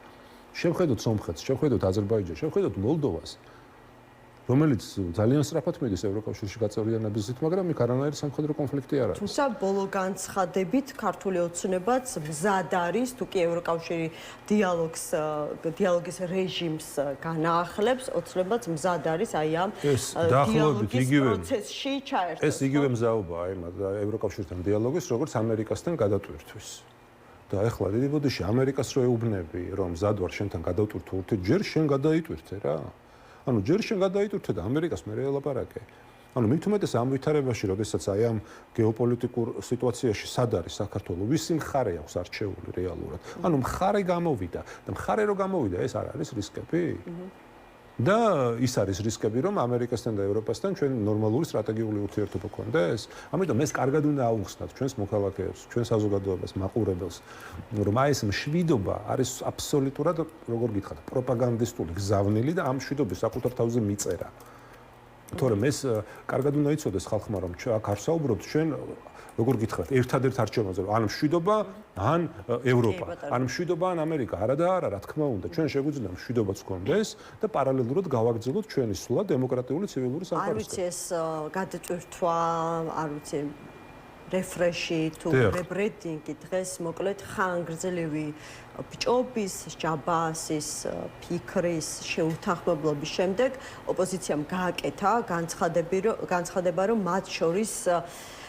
შევხედოთ სომხეთს, შევხედოთ აზერბაიჯანს, შევხედოთ მოლდოვას. რომელიც ძალიან სწრაფად მიდის ევროკავშირში გაწევრიანებისით, მაგრამ იქ არანაირი სამხედრო კონფლიქტი არ არის. თუმცა ბოლო განცხადებით ქართული ოცნებაც მზად არის, თუ კი ევროკავშირი დიალოგის რეჟიმს განაახლებს, ოცნებაც მზად არის აი ამ დიალოგის პროცესში ჩაერთოს. ეს იგივე მზაობაა ევროკავშირთან დიალოგის, როგორც ამერიკასთან გადატვირთვის. და ახლა დიდი ბოდიში ამერიკას რო ეუბნები, რომ მზად ვარ შენთან გადავტვირთო ურთი, ჯერ შენ გადაიტვირთე რა. ანუ ჯერ შენ გადაიტვირთე და ამერიკას მე ელაპარაკე. ანუ მით უმეტეს ამ ვითარებაში, როდესაც აი ამ გეოპოლიტიკურ სიტუაციაში სად არის საქართველო, ვისი მხარე აქვს არჩეული რეალურად. ანუ მხარე გამოვიდა და მხარე რო გამოვიდა, ეს არ არის რისკები? და ის არის რისკები, რომ ამერიკასთან და ევროპასთან ჩვენ ნორმალური სტრატეგიული ურთიერთობა გქონდეს. ამიტომ ეს კარგად უნდა აუხსნათ ჩვენს მოქალაქეებს, ჩვენს საზოგადოებას, მაყურებელს, რომ აი ეს მშვიდობა არის აბსოლუტურად, როგორ გითხრათ, პროპაგანდისტული გზავნილი და ამ მშვიდობის საკუთარ თავზე მიწერა. თორემ ეს კარგად უნდა იცოდეს ხალხმა, რომ აქ არ საუბრობთ ჩვენ როგორ გითხრათ, ერთადერთ არჩევანზე, ან მშვიდობა, ან ევროპა, ან მშვიდობა, ან ამერიკა. არა და არა, რა თქმა უნდა, ჩვენ შეგვიძლია მშვიდობაც გქონდეს და პარალელურად გავაგრძელოთ ჩვენი სულა დემოკრატიული ცივილური სამყაროსკენ. არ ვიცი ეს გადაწვირთვა, არ ვიცი რეფრეში თუ რებრენდინგი დღეს მოკლედ ხანგრძლივი ბჭობის, ჯაბასის, ფიქრის შეუთანხმებლობის შემდეგ ოპოზიციამ გააკეთა განცხადება, რომ მათ შორის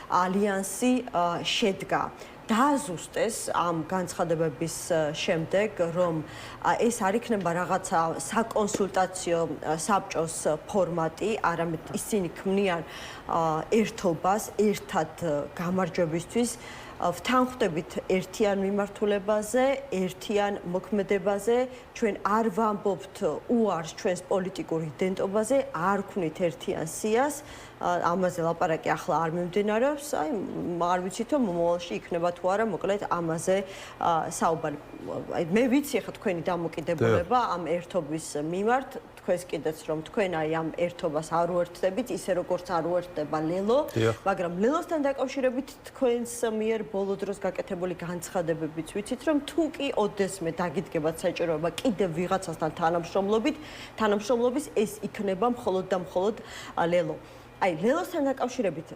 ალიანსი შედგა. დააზუსტეს ამ განცხადებების შემდეგ, რომ ეს არ იქნება რაღაცა საკონსულტაციო საბჭოს ფორმატი, არამედ ისინი ქმნიან ერთობას ერთად გამარჯვებისთვის, ვთანხმდებით ერთიან მიმართულებაზე, ერთიან მოქმედებაზე, ჩვენ არ ვამბობთ უარს ჩვენს პოლიტიკურ იდენტობაზე, არ ვქვნით ერთიან სიას, ამაზე ლაპარაკი ახლა არ მიმდინარეობს, აი არ ვიცით რომ მომავალში იქნება თუ არა, მოკლედ ამაზე საუბარი. აი მე ვიცი ხა თქვენი დამოკიდებულება ამ ერთობის მიმართ, თქვენს კიდეც რომ თქვენ აი ამ ერთობას არ უერთდებით, ისე როგორც არ უერთდება ლელო, მაგრამ ლელოსთან დაკავშირებით თქვენს მიერ ბოლო დროს გაკეთებული განცხადებებიც ვიცით რომ თუ კი ოდესმე დაგიდგებათ საჭიროება კიდევ ვიღაცასთან თანამშრომლობის ეს იქნება მხოლოდ და მხოლოდ ლელო. აი ლელოსთან დაკავშირებით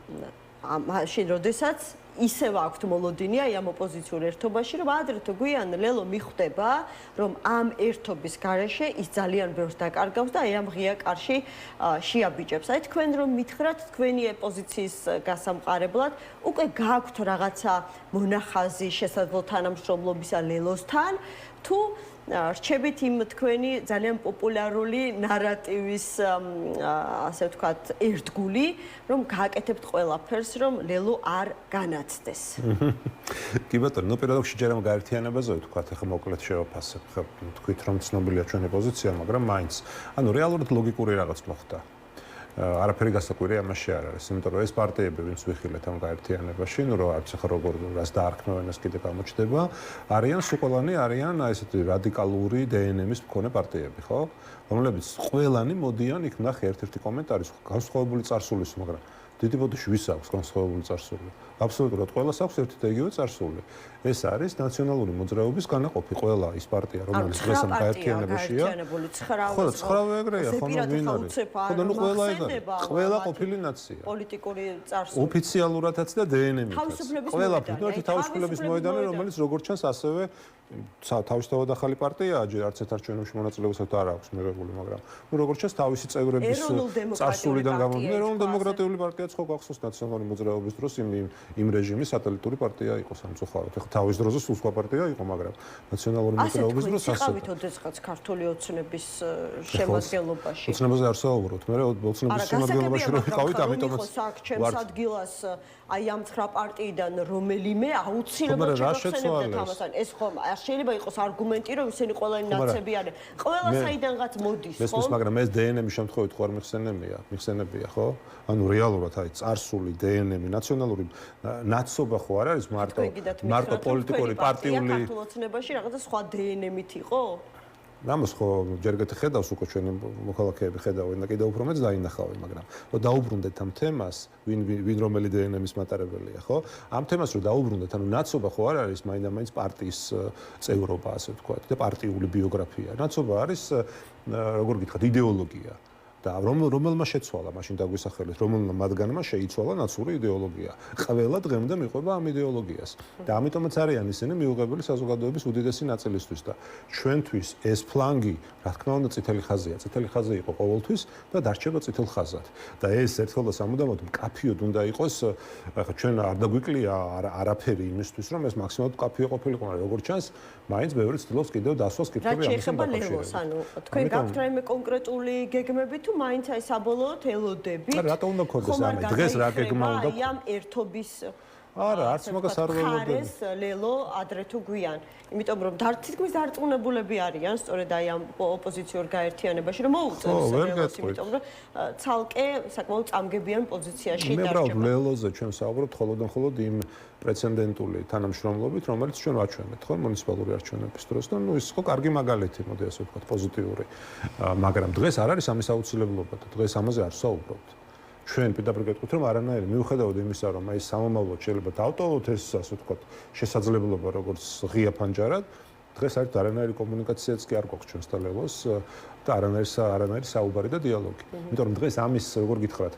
მაშინ როდესაც ისევ აქვთ მოლოდინი აი ამ ოპოზიციურ ერთობაში, რომ ადრე თუ გვიან ლელო მიხვდება, რომ ამ ერთობის გარეშე ის ძალიან ბევრს დაკარგავს და აი ამ ღია კარში შეაბიჭებს. აი თქვენ რომ მითხრათ თქვენი პოზიციის გასამყარებლად, უკვე გაქვთ რაღაცა მონახაზი შესაძლო თანამშრომლობისა ლელოსთან, თუ რჩებით იმ თქვენი ძალიან პოპულარული ნარატივის ასე ვთქვათ ერთგული, რომ გააკეთებთ ყველაფერს, რომ ლელო არ განაცდეს. კი ბატონო, ნუ პირველ რიგში ჯერ ამ გაერთიანებაზე ვთქვათ, ახლა მოკლედ შევაფასებ. ხო, თქვით რომ ცნობილია ჩვენი პოზიცია, მაგრამ მაინც, ანუ რეალურად ლოგიკური რაღაც მოხდა. არაფერი გასაკვირი ამაში არ არის, იმიტომ რომ ეს პარტიები, ვინც ვიხილეთ ამ გაერთიანებაში, ნუ რა არც ახლა როგორ რას დაარქმევენ ეს კიდე გამოჩნდება, არიან სუყოლანი, არიან აი ესეთი რადიკალური დნმ-ის მქონე პარტიები, ხო? რომლებიც ყველანი მოდიან იქ ნახე ერთ-ერთი კომენტარი, განსხვავებული წარსულის, მაგრამ დიდი ბოდიში ვის აქვს განსხვავებული წარსული? აბსოლუტურად ყველას აქვს ერთი და იგივე წარსული. ეს არის ნაციონალური მოძრაობის განაყოფი, ყველა ის პარტია, რომელიც დღეს ამ გაერთიანებაშია. ხო, 9-ვე ეგრეა, ხო, ვინ არის? ხო, ნუ ყველა ეგ არის. ყველა ყოფილი ნაცია. პოლიტიკური წარსული. ოფიციალურადაც და დნმ-ითაც. ყველა ერთი თავისუფლების მოედანი, რომელიც როგორც ჩანს ასევე თავისთავად ახალი პარტიაა, ჯერ არც ერთ არჩევნებში მონაწილეობასაც არ აქვს მიღებული, მაგრამ ნუ როგორც ჩანს თავისი წევრების წარსულიდან გამომდინარე, ეროვნულ დემოკრატიული პარტიაც ხო გახსოვს ნაციონალური მოძრაობის დროს იმ რეჟიმის სატელიტური პარტია იყო სამწუხაროდ. ეხლა თავის დროზე სულ სხვა პარტია იყო, მაგრამ ნაციონალური მოძრაობის დროს ასე. იყავით ოდესღაც ქართული ოცნების შემადგენლობაში. ოცნებაზე არ საუბრობთ, მე ოცნების შემადგენლობაში რო ვიყავით, ამიტომაც ჩემს ადგილას აი ამ 9 პარტიიდან რომელიმე აუცილებლად შეგახსენებდეთ ამას. ეს ხომ არ შეიძლება იყოს არგუმენტი, რომ ისინი ყველანი ნაცები არიან. ყველა საიდანღაც მოდის, ხო? მესმის, მაგრამ ეს დნმ-ის შემთხვევით ხო არ მიხსენებია, ხო? ანუ რეალურად აი წარსული დნმ, ნაციონალური ნაცობა ხო არ არის მარტო პოლიტიკური პარტიული ქართულ ოცნებაში რაღაცა სხვა დნმ-ით იყო? ამას ხო ჯერ ხედავს უკვე ჩვენი მოქალაქეები ხედავენ და კიდევ უფრო მეც დაინახავენ, მაგრამ რომ დაუბრუნდეთ ამ თემას, ვინ რომელი დნმ-ის მატარებელია, ხო? ამ თემას რომ დაუბრუნდეთ, ანუ ნაცობა ხო არ არის მაინდა-მაინც პარტიის წევრობა, ასე ვთქვათ, და პარტიული ბიოგრაფია. ნაცობა არის, როგორ გითხრათ, იდეოლოგია. და რომელმა შეცვალა მაშინ დაგვისახელეთ, რომელმა მათგანმა შეიცვალა ნაცური იდეოლოგია. ყველა დღემდე მიყვება ამ იდეოლოგიას. და ამიტომაც არიან ისინი მიუღებელი საზოგადოების უდიდესი ნაწილისთვის და ჩვენთვის ეს ფლანგი, რა თქმა უნდა, წითელი ხაზია. წითელი ხაზი იყო ყოველთვის და დარჩება წითელ ხაზად. და ეს ერთხელ და სამუდამოდ მკაფიოდ უნდა იყოს, ახლა ჩვენ არ დაგვიკლია არაფერი იმისთვის, რომ ეს მაქსიმალურად მკაფიო ყოფილიყო, მაგრამ როგორც ჩანს, მაინც ბევრი ცდილობს კიდევ დასვას კითხვები ამასთან დაკავშირებით. ანუ თქვენ გაქვთ რაიმე კონკრეტული გეგმები თუ მაინც აი საბოლოოდ ელოდებით? რატო უნდა გქონდეს ამე? დღეს რა გეგმა უნდა? აი ამ ერთობის არა, არც მაგას არ ველოდები. ხარეს ლელო ადრე თუ გვიან. იმიტომ რომ თითქმის დარწმუნებულები არიან სწორედ აი ამ ოპოზიციურ გაერთიანებაში რომ მოუწევს ლელოს, იმიტომ რომ ცალკე საკმაოდ წამგებიან პოზიციაში მე დარჩება. ბრალ ლელოზე ჩვენ საუბრობთ მხოლოდ იმ პრეცედენტული თანამშრომლობით, რომელიც ჩვენ ვაჩვენეთ, ხო, მუნიციპალური არჩევნების დროს და ის ხო კარგი მაგალითი, მოდი ასე ვთქვათ, პოზიტიური. მაგრამ დღეს არ არის ამის აუცილებლობა და დღეს ამაზე არ ვსაუბრობთ. ჩვენ პირდაპირ გეტყვით რომ არანაირი მიუხედავად იმისა რომ აი სამომავლოდ შეიძლება დავტოვოთ ეს ასე ვთქვათ შესაძლებლობა როგორც ღია ფანჯარად დღეს არის არანაირი კომუნიკაციაც კი არ გვაქვს ჩვენს და ლელოს და არანაირი საუბარი და დიალოგი. იმიტომ რომ დღეს ამის როგორ გითხრათ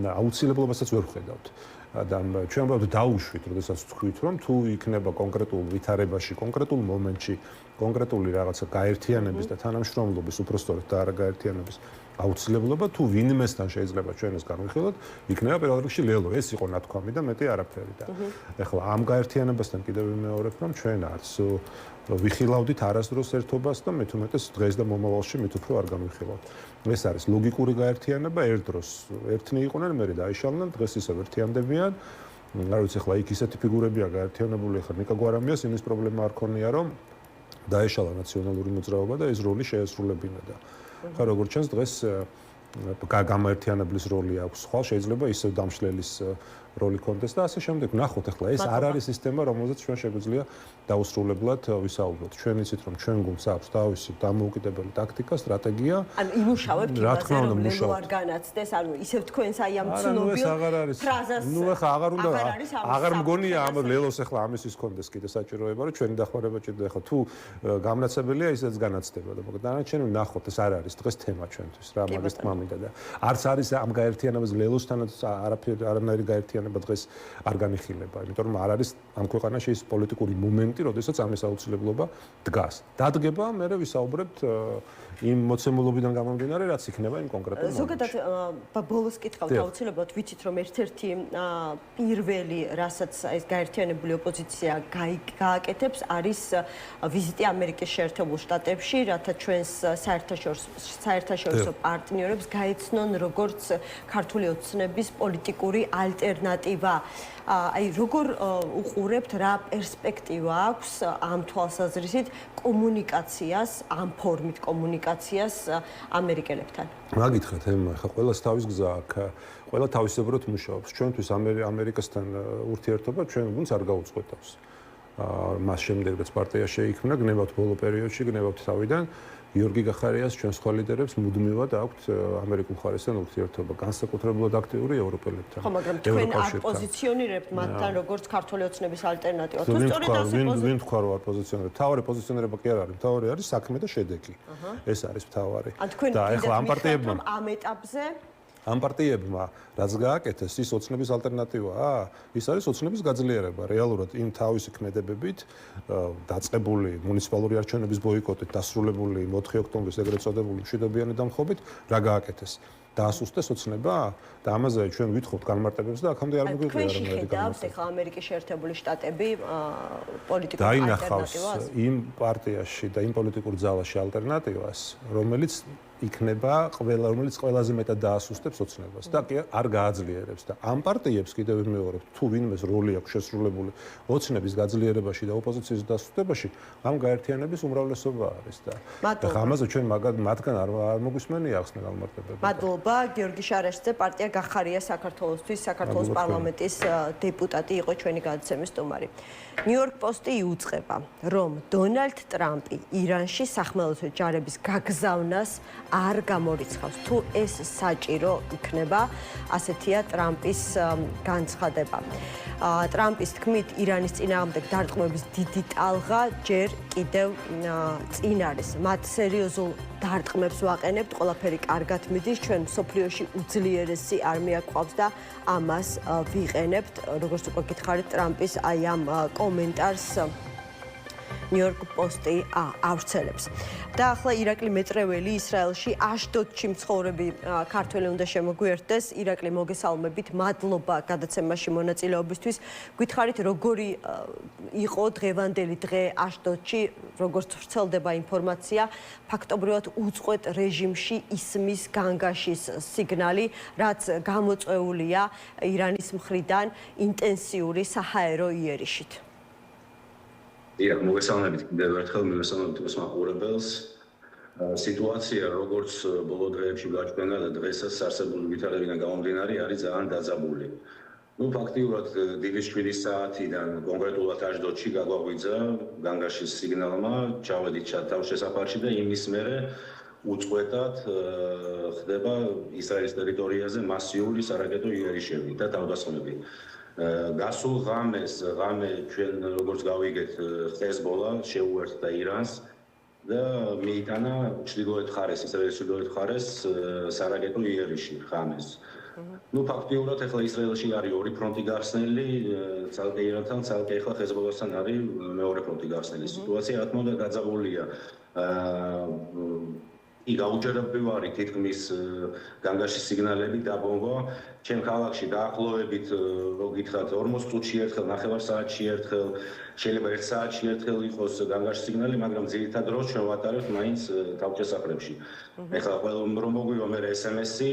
აუცილებლობასაც ვერ ვხედავთ. და ჩვენ უბრალოდ დაუშვით, როდესაც ვთქვით რომ თუ იქნება კონკრეტულ ვითარებაში, კონკრეტულ მომენტში, კონკრეტული რაღაცა გაერთიანების და თანამშრომლობის, უпростоრეთ და არაგაერთიანების აუცილებლობა თუ ვინმესთან შეიძლება ჩვენს განვიხილოთ, იქნება პირველ რიგში ლელო. ეს იყო ნათქვამი და მეტი არაფერი და ეხლა ამ გაერთიანებასთან კიდევ ვიმეორებ, რომ ჩვენ არც ვიხილავდით არასდროს ერთობას და მე თუმეტეს დღეს და მომავალში მით უფრო არ განვიხილავთ. ეს არის ლოგიკური გაერთიანება, ერთ დროს ერთნი იყვნენ, მერე დაიშალნენ, დღეს ისევ ერთიანდებიან. არ ვიცი, ეხლა იქ ისეთი ფიგურებია გაერთიანებული, ეხლა ნიკა გვარამიას იმის პრობლემა არ ქონია, რომ დაეშალა ნაციონალური მოძრაობა და ეს როლი შეესრულებინა და ხა როგორც ჩანს დღეს გამოერთიანებლის როლი აქვს ხვალ შეიძლება ისევ დამშლელის როლი კონდეს და ასე შემდეგ. ნახოთ ახლა ეს არ არის სისტემა, რომელზეც ჩვენ შეგვიძლია დაუსრულებლად ვისაუბროთ. ჩვენ იცით რომ ჩვენ გუნდს აქვს თავისი დამოუკიდებელი ტაქტიკა, სტრატეგია. ანუ იმუშავებთ იმაზე რომ ლელო არ განაცდეს, ანუ ისევ თქვენს აი ამ ცნობილ ფრაზას. ნუ ახლა აღარ მგონია ამ ლელოს ახლა ამის ის კონდეს კიდე საჭიროება, რომ ჩვენი დახმარება ჭირდება. ახლა თუ გამნაცებელია ისეც განაცდება და მოკლედ დანარჩენი ნახოთ ეს არ არის დღეს თემა ჩვენთვის რა მაგას თქმა მინდა და არც არის ამ გაერთიანებას ლელოსთანაც არანაირი გაერთიანება დღეს არ განიხილება, იმიტომ რომ არ არის ამ ქვეყანაში ის პოლიტიკური მომენტი, როდესაც ამის აუცილებლობა დგას. დადგება, მე ვისაუბრებთ იმ მოცემულობიდან გამომდინარე, რაც იქნება იმ კონკრეტულ მომენტში. ზოგადად ბოლოს კითხავთ აუცილებლად ვიცით რომ ერთ-ერთი პირველი, რასაც ეს გაერთიანებული ოპოზიცია გააკეთებს, არის ვიზიტი ამერიკის შეერთებულ შტატებში, რათა ჩვენს საერთაშორისო პარტნიორებს გაეცნონ როგორც ქართული ოცნების პოლიტიკური ალტერნატივა. აი როგორ უყურებთ რა პერსპექტივა აქვს ამ თვალსაზრისით კომუნიკაციას, ამ ფორმით კომუნიკაციას ამერიკელებთან? მაგითხრათ, ეხლა ყველას თავის გზა აქვს, ყველა თავისებურად მუშაობს. ჩვენთვის ამერიკასთან ურთიერთობა ჩვენ გუნდს არ გაუწყვეტავს. მას შემდეგ რაც პარტია შეიქმნა, გნებავთ ბოლო პერიოდში, გნებავთ თავიდან გიორგი გახარიას ჩვენს სხვა ლიდერებს მუდმივად აქვთ ამერიკულ მხარესთან ურთიერთობა, განსაკუთრებულად აქტიური ევროპელებთან. ხო, მაგრამ თქვენ არ პოზიციონირებთ მათთან როგორც ქართული ოცნების ალტერნატივა. თუ სწორედ ასე ვინ თქვა რომ არ პოზიციონირებ? მთავარი პოზიციონირება კი არ არის, მთავარი არის საქმე და შედეგი. ეს არის მთავარი. და ეხლა ამ პარტიებმა ამ ეტაპზე ამ პარტიებმა რაც გააკეთეს, ის ოცნების ალტერნატივაა? ის არის ოცნების გაძლიერება. რეალურად იმ თავისი ქმედებებით დაწყებული მუნიციპალური არჩევნების ბოიკოტით დასრულებული 4 ოქტომბრის ეგრეთ წოდებული მშვიდობიანი დამხობით რა გააკეთეს? დაასუსტეს ოცნება და ამაზე ჩვენ ვითხოვთ განმარტებებს და აქამდე არ მიგვიღია რამე განმარტება. ეხლა ამერიკის შეერთებული შტატები პოლიტიკურ ალტერნატივას დაინახავს იმ პარტიაში და იმ პოლიტიკურ ძალაში ალტერნატივას, რომელიც იქნება რომელიც ყველაზე მეტად დაასუსტებს ოცნებას და არ გააძლიერებს და ამ პარტიებს კიდევ ვიმეორებთ, თუ ვინმეს როლი აქვს შესრულებული ოცნების გაძლიერებაში და ოპოზიციის დასუსტებაში, ამ გაერთიანების უმრავლესობა არის და ახლა ამაზე ჩვენ მათგან არ მოგვისმენია ახსნა განმარტებები. მადლობა, გიორგი შარაშიძე, პარტია გახარია საქართველოსთვის, საქართველოს პარლამენტის დეპუტატი იყო ჩვენი გადაცემის სტუმარი. ნიუ-იორკ პოსტი იუწყება, რომ დონალდ ტრამპი ირანში სახმელეთო ჯარების გაგზავნას არ გამორიცხავს. თუ ეს საჭირო იქნება, ასეთია ტრამპის განცხადება. ტრამპის თქმით, ირანის წინააღმდეგ დარტყმების დიდი ტალღა ჯერ კიდევ წინ არის. მათ სერიოზულ დარტყმებს ვაყენებთ, ყველაფერი კარგად მიდის, ჩვენ მსოფლიოში უძლიერესი არმია გვყავს და ამას ვიყენებთ. როგორც უკვე გითხარით, ტრამპის აი ამ კომენტარს New York Post-ი ავრცელებს. და ახლა ირაკლი მეტრეველი ისრაელში აშდოდში მცხოვრები ქართველი უნდა შემოგვიერთდეს. ირაკლი, მოგესალმებით, მადლობა გადაცემაში მონაწილეობისთვის. გითხარით, როგორი იყო დღევანდელი დღე აშდოდში, როგორც ვრცელდება ინფორმაცია, ფაქტობრივად უწყვეტ რეჟიმში ისმის განგაშის სიგნალი, რაც გამოწვეულია ირანის მხრიდან ინტენსიური საჰაერო იერიშით. მოგესალმებით კიდევ ერთხელ, მივესალმებით მოსმაყურებელს. სიტუაცია, როგორც ბოლო დღეებში გაჩვენა და დღესაც არსებული ვითარებიდან გამომდინარე, არის ძალიან დაძაბული. ფაქტიურად დილის 7 საათიდან კონკრეტულად აშდოდში გაგვაღვიძა განგაშის სიგნალმა, ჩავედით თავშესაფარში და იმის მერე უწყვეტად ხდება ისრაელის ტერიტორიაზე მასიური სარაკეტო იერიშები და თავდასხმები. გასულ ღამე ჩვენ როგორც გავიგეთ, ჰეზბოლა შეუერთდა ირანს და მიიტანა ჩრდილოეთ მხარეს, ისრაელის ჩრდილოეთ მხარეს სარაკეტო იერიში ღამეს. ფაქტიურად ახლა ისრაელში არის ორი ფრონტი გახსნილი, ცალკე ირანთან, ცალკე ახლა ჰეზბოლასთან არის მეორე ფრონტი გახსნილი. სიტუაცია რა თქმა უნდა დაძაბულია. გაუჯერებდი ვარი თითქმის განგაშის სიგნალები დაბომბვა. ჩემ ქალაქში დაახლოებით, რო გითხრათ, 40 წუთში ერთხელ, 9 საათში ერთხელ, შეიძლება 1 საათში ერთხელ იყოს განგაშის სიგნალი, მაგრამ ძირითად დროს ჩვენ ვატარებთ მაინც თავშესაფრებში. ეხლა რომ მოგვივა მე SMS-ი,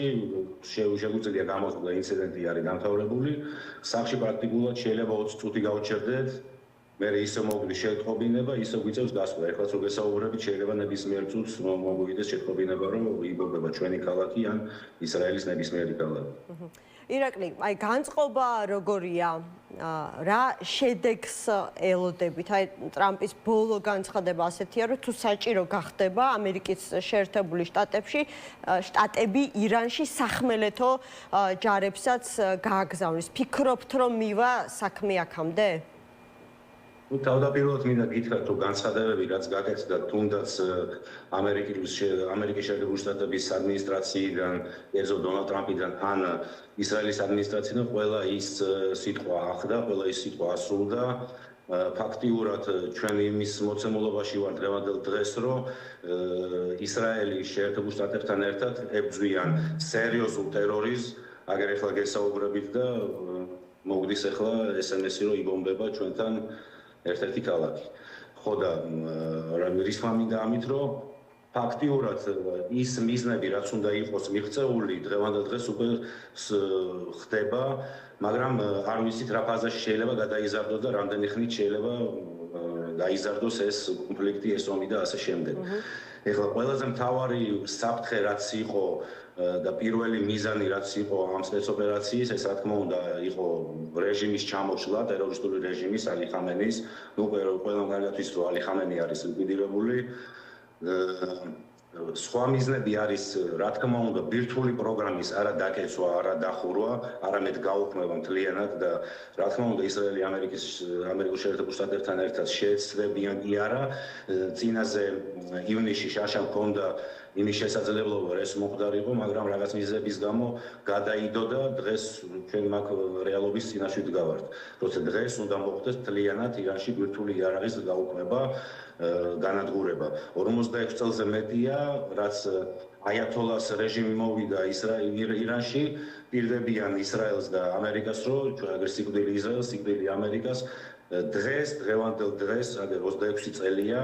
შეგვიძლია გამოხდა ინციდენტი არის დამთავრებული. სახში პრაქტიკულად შეიძლება 20 წუთი გავჩერდეთ. მე ისე მოგდი შეტყობინება, ისე გვიწევს გასვლა. ეხლა რო გესაუბრებით, შეიძლება ნებისმიერ წუთს მოგვიგდეს შეტყობინება, რომ იბობება ჩვენი ქალაქი ან ისრაელის ნებისმიერი ქალაქი. ირაკლი, განწყობა როგორია? რა შედეგს ელოდებით? ტრამპის ბოლო განცხადება ასეთია, რომ თუ საჭირო გახდება ამერიკის შეერთებული შტატები ირანში სახმელეთო ჯარებსაც გააგზავნის. ფიქრობთ, რომ მივა საქმე აქამდე? თავდაპირველად მინდა გითხრათ, რომ განცხადებები, რაც გაკეთდა თუნდაც ამერიკის შეერთებული შტატების ადმინისტრაციიდან, კერძო დონალდ ტრამპიდან ან ისრაელის ადმინისტრაციიდან, ყველა ის სიტყვა ახდა, ყველა ის სიტყვა ასრულდა. ფაქტიურად ჩვენ იმის მოცემულობაში ვართ დღევანდელ დღეს, რომ ისრაელის შეერთებულ შტატებთან ერთად ებრძვიან სერიოზულ ტერორიზმს, აგერ ახლა გესაუბრებით და მოგდის ახლა SMS-ი, რომ იბომბება ჩვენთან ერთ-ერთი ქალაქი. ხო და რისმა მინდა ამით, რომ ფაქტიურად ის მიზნები, რაც უნდა იყოს მიღწეული, დღევანდელ დღეს უკვე ხდება, მაგრამ არ ვიცით რა ფაზაში შეიძლება გადაიზარდოს და რამდენი ხნით შეიძლება გაიზარდოს ეს კონფლიქტი, ეს ომი და ასე შემდეგ. ეხლა ყველაზე მთავარი საფრთხე, რაც იყო და პირველი მიზანი, რაც იყო ამ სპეცოპერაციის, ეს რა თქმა უნდა იყო რეჟიმის ჩამოშლა, ტერორისტული რეჟიმის, ალი ხამენის. ყველამ კარგად ვიცით, რომ ალი ხამენი არის ლიკვიდირებული. სხვა მიზნები არის, რა თქმა უნდა, ბირთვული პროგრამის არა დაკეცვა, არა დახურვა, არამედ გაუქმება მთლიანად და რა თქმა უნდა, ისრაელი ამერიკის შეერთებულ შტატებთან ერთად შეეცდებიან კი არა. წინაზე ივნისში შაშამ ჰქონდა იმის შესაძლებლობა, რომ ეს მოხდარიყო, მაგრამ რაღაც მიზეზების გამო გადაიდო და დღეს ჩვენ მაგ რეალობის წინაშე ვდგავართ. როცა დღეს უნდა მოხდეს მთლიანად ირანში ბირთვული იარაღის გაუქმება, განადგურება. 46 წელზე მეტია, რაც აიათოლას რეჟიმი მოვიდა ირანში, პირდებიან ისრაელს და ამერიკას, რომ აგერ სიკვდილი ისრაელს, სიკვდილი ამერიკას. დღევანდელ დღეს, აგერ 26 წელია,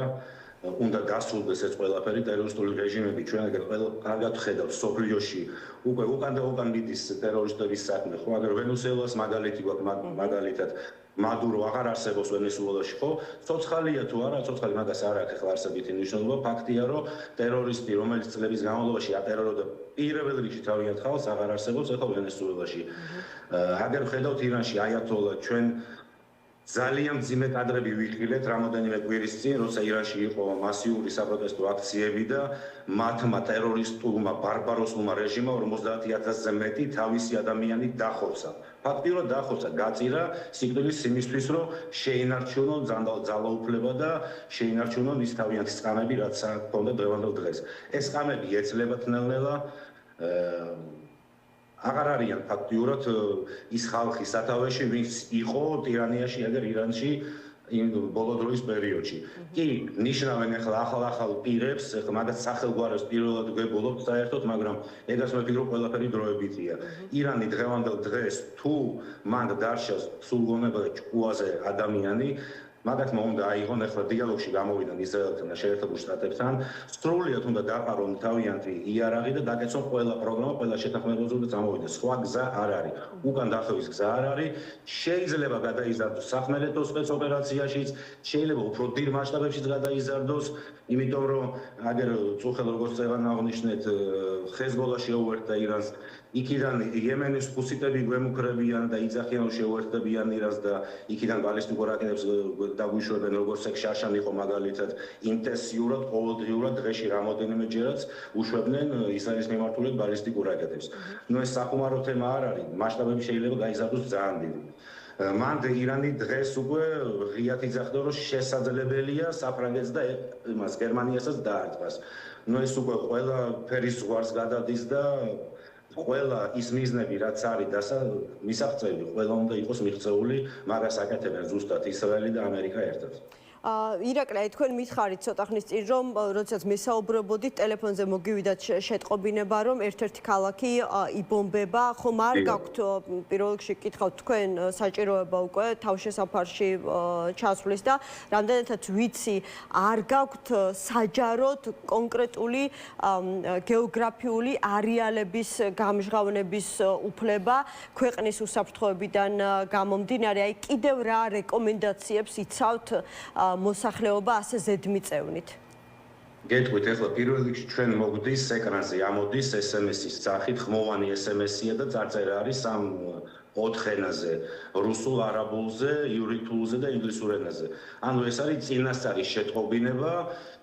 უნდა დასრულდეს ეს ყველაფერი, ტერორისტული რეჟიმები ჩვენ აგერ კარგად ვხედავთ სოფლიოში, უკვე უკან და უკან მიდის ტერორისტების საქმე, ხო, აგერ ვენესუელას მაგალითი გვაქვს, მაგალითად მადურო აღარ არსებობს ვენესუელაში, ხო? ცოცხალია თუ არა, ცოცხალი მაგას არ აქვს ახლა არსებითი მნიშვნელობა, ფაქტია, რომ ტერორისტი, რომელიც წლების განმავლობაში ატერორობდა პირველ რიგში თავიანთ ხალხს, აღარ არსებობს ახლა ვენესუელაში. აგერ ვხედავთ ირანში აიათოლა ჩვენ ძალიან მძიმე კადრები ვიხილეთ რამოდენიმე კვირის წინ, როცა ირანში იყო მასიური საპროტესტო აქციები და მათმა ტერორისტულმა ბარბაროსულმა რეჟიმმა 50000-ზე მეტი თავისი ადამიანი დახოცა. ფაქტიურად დახოცა, გაწირა სიკვდილის სიმისთვის, რომ შეინარჩუნონ ძალაუფლება და შეინარჩუნონ ის თავიანთი სკამები, რაც ჰქონდა დღევანდელ დღეს. ეს სკამები ეცლებათ ნელ-ნელა აღარ არიან ფაქტიურად ის ხალხი სათავეში, ვინც იყო ტირანიაში, აგერ ირანში იმ ბოლო დროის პერიოდში. კი, ნიშნავენ ახალ პირებს, მაგას სახელგვარებს პირველად გვებულობთ საერთოდ, მაგრამ ეგას მევფიქრობ ყველაფერი დროებითია. ირანი დღევანდელ დღეს თუ მან დარჩას სულგონება და ჭკუაზე ადამიანი მაგათ უნდა აიღონ ახლა დიალოგში გამოვიდნენ ისრაელთან და შეერთებულ შტატებთან სრულიად უნდა დაყარონ თავიანთი იარაღი და დაკეცონ ყველა პროგრამა, ყველა შეთანხმებაზე და წამოვიდეს. სხვა გზა არ არის. უკან დახევის გზა არ არის. შეიძლება გადაიზარდოს სახმელეთო სპეცოპერაციაშიც, შეიძლება უფრო დიდ მასშტაბებშიც გადაიზარდოს, იმიტომ რომ აგერ წუხელ როგორც წევან აღნიშნეთ, ხეზბოლა შეუერთდა ირანს. იქიდან იემენის ჰუსიტები გვემუქრებიან და იძახიან რომ შეუერთდებიან ირანს და იქიდან ბალისტიკურ რაკეტებს დაგვიშვებენ როგორც ეგ შარშან იყო მაგალითად ინტენსიურად ყოველდღიურად დღეში რამოდენიმეჯერაც უშვებდნენ ისრაელის მიმართულებით ბალისტიკურ რაკეტებს. ნუ ეს სახუმარო თემა არ არის, მასშტაბები შეიძლება გაიზარდოს ძალიან დიდი. მან ირანი დღეს უკვე ღიად იძახდა რომ შესაძლებელია საფრანგეთს და იმას გერმანიასაც დაარტყას. ნუ ეს უკვე ყველა ფერის ზღვარს გადადის და ყველა ის მიზნები რაც არის მისაღწევი ყველა უნდა იყოს მიღწეული, მაგას აკეთებენ ზუსტად ისრაელი და ამერიკა ერთად. ირაკლი, თქვენ მითხარით ცოტა ხნის წინ, რომ როდესაც მესაუბრებოდით, ტელეფონზე მოგივიდათ შეტყობინება, რომ ერთ-ერთი ქალაქი იბომბება, ხომ არ გაქვთ პირველ რიგში გკითხავთ თქვენ საჭიროება უკვე თავშესაფარში ჩასვლის და რამდენადაც ვიცი, არ გაქვთ საჯაროდ კონკრეტული გეოგრაფიული არეალების გამჟღავნების უფლება ქვეყნის უსაფრთხოებიდან გამომდინარე, აი კიდევ რა რეკომენდაციებს იცავთ მოსახლეობა ასე ზედმიწევნით. გეტყვით, ახლა პირველ რიგში ჩვენ მოგდის ეკრანზე ამოდის SMS-ის სახით, ხმოვანი SMS-ია და წარწერა არის 3-4 ენაზე, რუსულ, არაბულზე, ივრითულზე და ინგლისურ ენაზე. ანუ ეს არის წინასწარი შეტყობინება,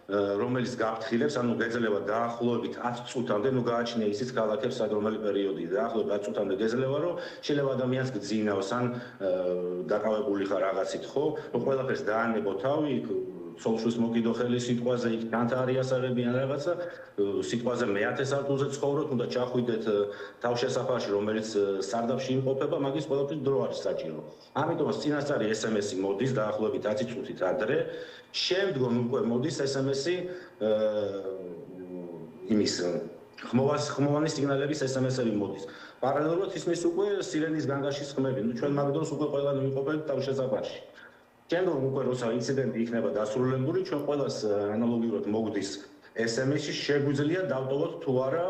რომელიც გაფრთხილებს, ანუ გეძლევა დაახლოებით 10 წუთამდე, ნუ გააჩნია ისიც ქალაქებს რომელი პერიოდი, დაახლოებით 10 წუთამდე გეძლევა, რომ შეიძლება ადამიანს გძინავს ან დაკავებული ხარ რაღაცით, ხო? ყველაფერს დაანებო თავი, ცოლშვის მოკიდო ხელი სიტყვაზე, იქ განთარი ასაღები ან რაღაცა, სიტყვაზე მე-10 სართულზე ცხოვრობთ, უნდა ჩახვიდეთ თავშესაფარში, რომელიც სარდაფში იმყოფება, მაგის ყველაფრის დრო არის საჭირო. ამიტომ წინასწარი SMS-ი მოდის დაახლოებით 10 წუთით ადრე, შემდგომ უკვე მოდის SMS-ი იმის ხმოვანი სიგნალების SMS-ები მოდის. პარალელურად ისმის უკვე სირენის განგაშის ხმები. ნუ ჩვენ მაგ დროს უკვე ყველანი ვიმყოფებთ თავშესაფარში. შემდგომ უკვე როცა ინციდენტი იქნება დასრულებული, ჩვენ ყველას ანალოგიურად მოგდის SMS-ში შეგვიძლია დავტოვოთ თუ არა